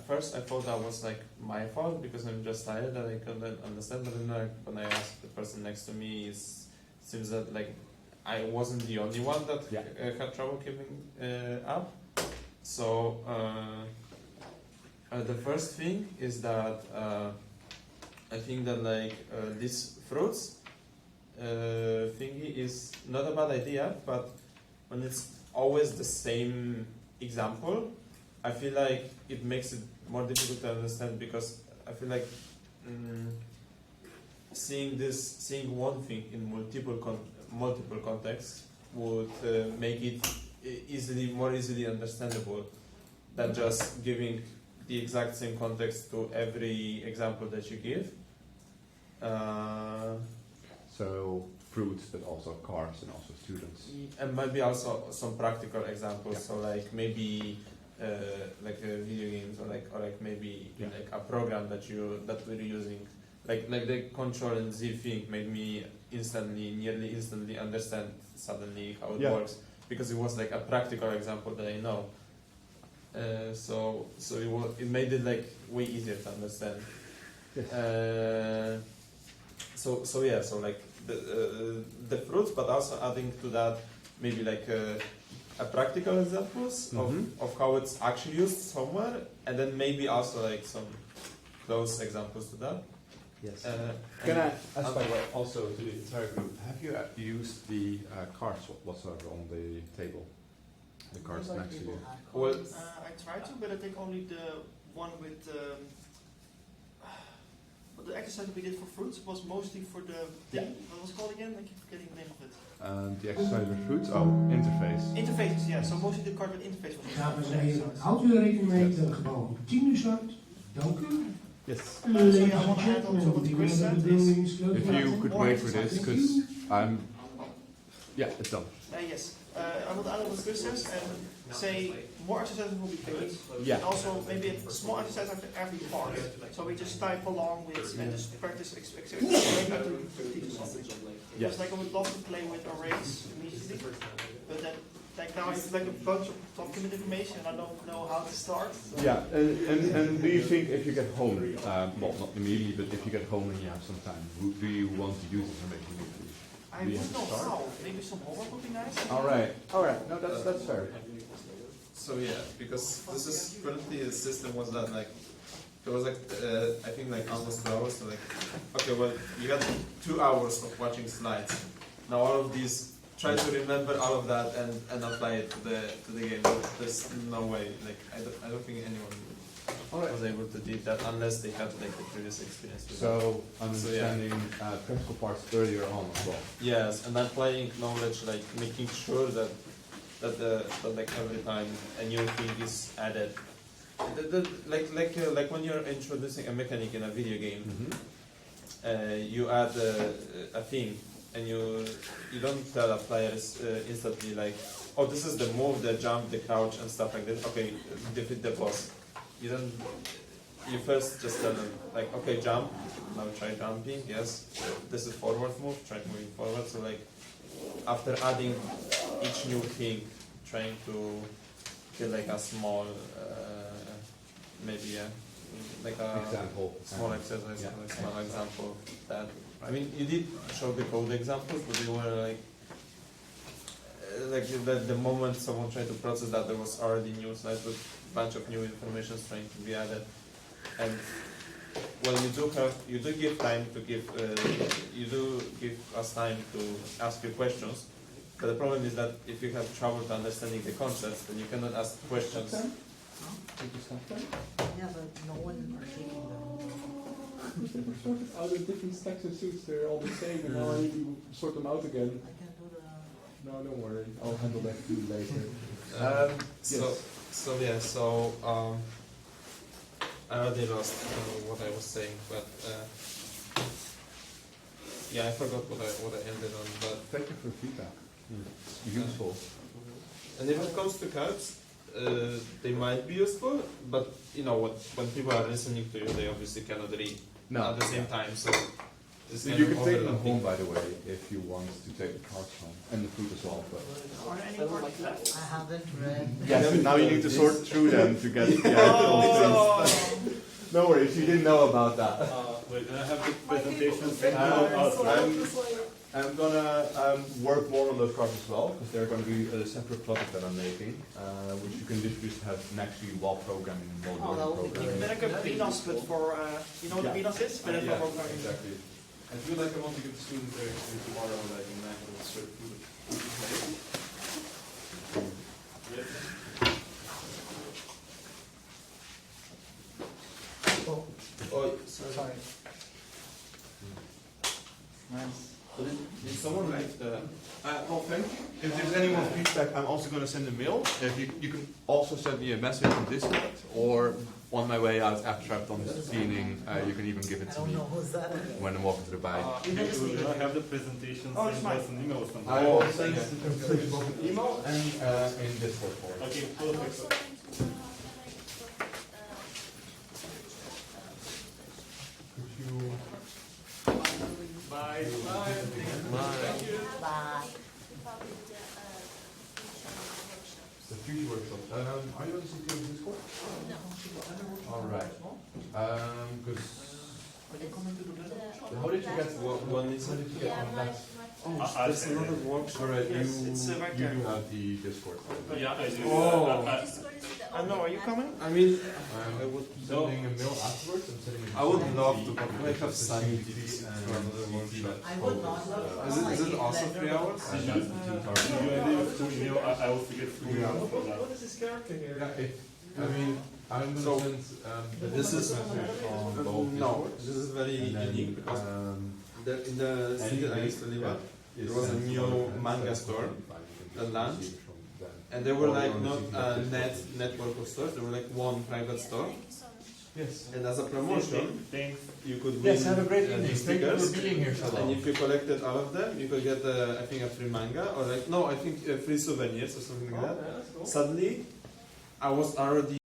first I thought that was like my fault because I'm just tired and I couldn't understand. But then when I asked the person next to me, it seems that like I wasn't the only one that had trouble keeping up. So the first thing is that I think that like this fruits thingy is not a bad idea, but when it's always the same example, I feel like it makes it more difficult to understand because I feel like seeing one thing in multiple contexts would make it more easily understandable than just giving the exact same context to every example that you give. So fruits, but also cars and also students. And maybe also some practical examples. So like maybe like video games or like maybe like a program that we're using. Like the Control and Z thing made me nearly instantly understand suddenly how it works because it was like a practical example that I know. So it made it like way easier to understand. Yes. So like the fruits, but also adding to that maybe like a practical examples of how it's actually used somewhere, and then maybe also like some close examples to that. Yes. Can I ask, by the way, also to the entire group, have you used the cards whatsoever on the table? The cards next to you? Well, I tried to, but I think only the one with the exercise that we did for fruits was mostly for the thing. What was it called again? I keep forgetting the name of it. The exercise with fruits? Oh, interface. Interfaces, yeah. So mostly the card with interface was Dames en heren, houdt u er rekening mee dat het gebouw om 10 uur start? Dank u. Yes. Ladies and gentlemen, if you could wait for this, because I'm... Yeah, it's done. Yes. I will add what Chris says and say more exercises will be paid. Yeah. And also maybe a small exercise after every part. So we just type along with and just practice exercises. Yes. Like I would love to play with arrays immediately, but then like now I have like a bunch of document information and I don't know how to start. So. Yeah, and do you think if you get home, well not immediately, but if you get home and you have some time, do you want to use information immediately? I don't know how. Maybe some homework would be nice. Alright, no that's fair. So yeah, because this is currently the system was that like there was like I think like almost 2 hours. So like okay, well you got 2 hours of watching slides. Now all of these, try to remember all of that and apply it to the game. There's no way. Like I don't think anyone was able to do that unless they had like the previous experience. With so understanding practical parts earlier on as well. Yes, and applying knowledge, like making sure that like every time a new thing is added, like when you're introducing a mechanic in a video game, you add a thing, and you don't tell a players instantly like, oh, this is the move, the jump, the crouch, and stuff like that. Okay, defeat the boss. You don't. You first just tell them like, okay, jump. Now try jumping. Yes, this is forward move. Try moving forward. So like, after adding each new thing, trying to get like a small maybe like a Example. small exercise, Yeah. a small example of that. I mean, you did show the code examples, but they were like the moment someone tried to process that, there was already new slides with a bunch of new information trying to be added. And well, you do give time to give, you do give us time to ask you questions. But the problem is that if you have trouble to understanding the concepts, then you cannot ask questions. Yeah, but no one are taking them. They were sorted out in different stacks of suits. They're all the same, and now I need to sort them out again. I can do the. No, don't worry. I'll handle that for you later. I already lost what I was saying, but yeah, I forgot what I ended on. But thank you for feedback. It's useful. And if it comes to cards, they might be useful, but you know what? When people are listening to you, they obviously cannot read at the same time. So it's you can take them home, by the way, if you want to take the cards home and the fruit as well. But Are there any parts left? I haven't read. yes, but now you need to sort through them to get the actual things. No worries, you didn't know about that. Wait, I have the presentation. I'm gonna work more on those cards as well, because they're going to be a separate project that I'm making, which you can just have next to you while programming and while doing programming. Like a BNOS, but for, you know what the BNOS is? But Yeah, for programming. exactly. I feel like I want to give the students tomorrow, like in 9 minutes, sort of Oh, sorry. Nice. Did someone leave the... Well, thank you. If there's any more feedback, I'm also going to send a mail. If you can also send me a message on Discord, or on my way out after I've done this cleaning, you can even give it to me when I'm walking to the bike. I have the presentation. Oh, it's mine. An email or something. I will send both an email and in Discord for it. Okay, perfect. Could you... Bye. Bye. Thank you. Bye. The future workshop. Are you on the Discord? No. Alright. Because... How did you get one is how did you get on that? Oh, that's another workshop. Alright, Yes, you right do there. have the Discord. Yeah, I do. Oh. No, are you coming? I mean, I would sending a mail afterwards. I'm sending I would love to, but I have studied this for another workshop. I would not love Is it also 3 hours? Did you idea of 2 email? I also get 3 hours for that. What is this character here? I mean, I'm going to send this is on both no, Discords. this is very unique because in the city I used to live at, there was a new manga store that launched, and there were like not a network of stores, there were like one private store. Yes. And as a promotion, you could win yes, have a great evening. these Thank you stickers, for being here so long. and if you collected all of them, you could get I think a free manga or like no, I think free souvenirs or something like that. Suddenly, I was already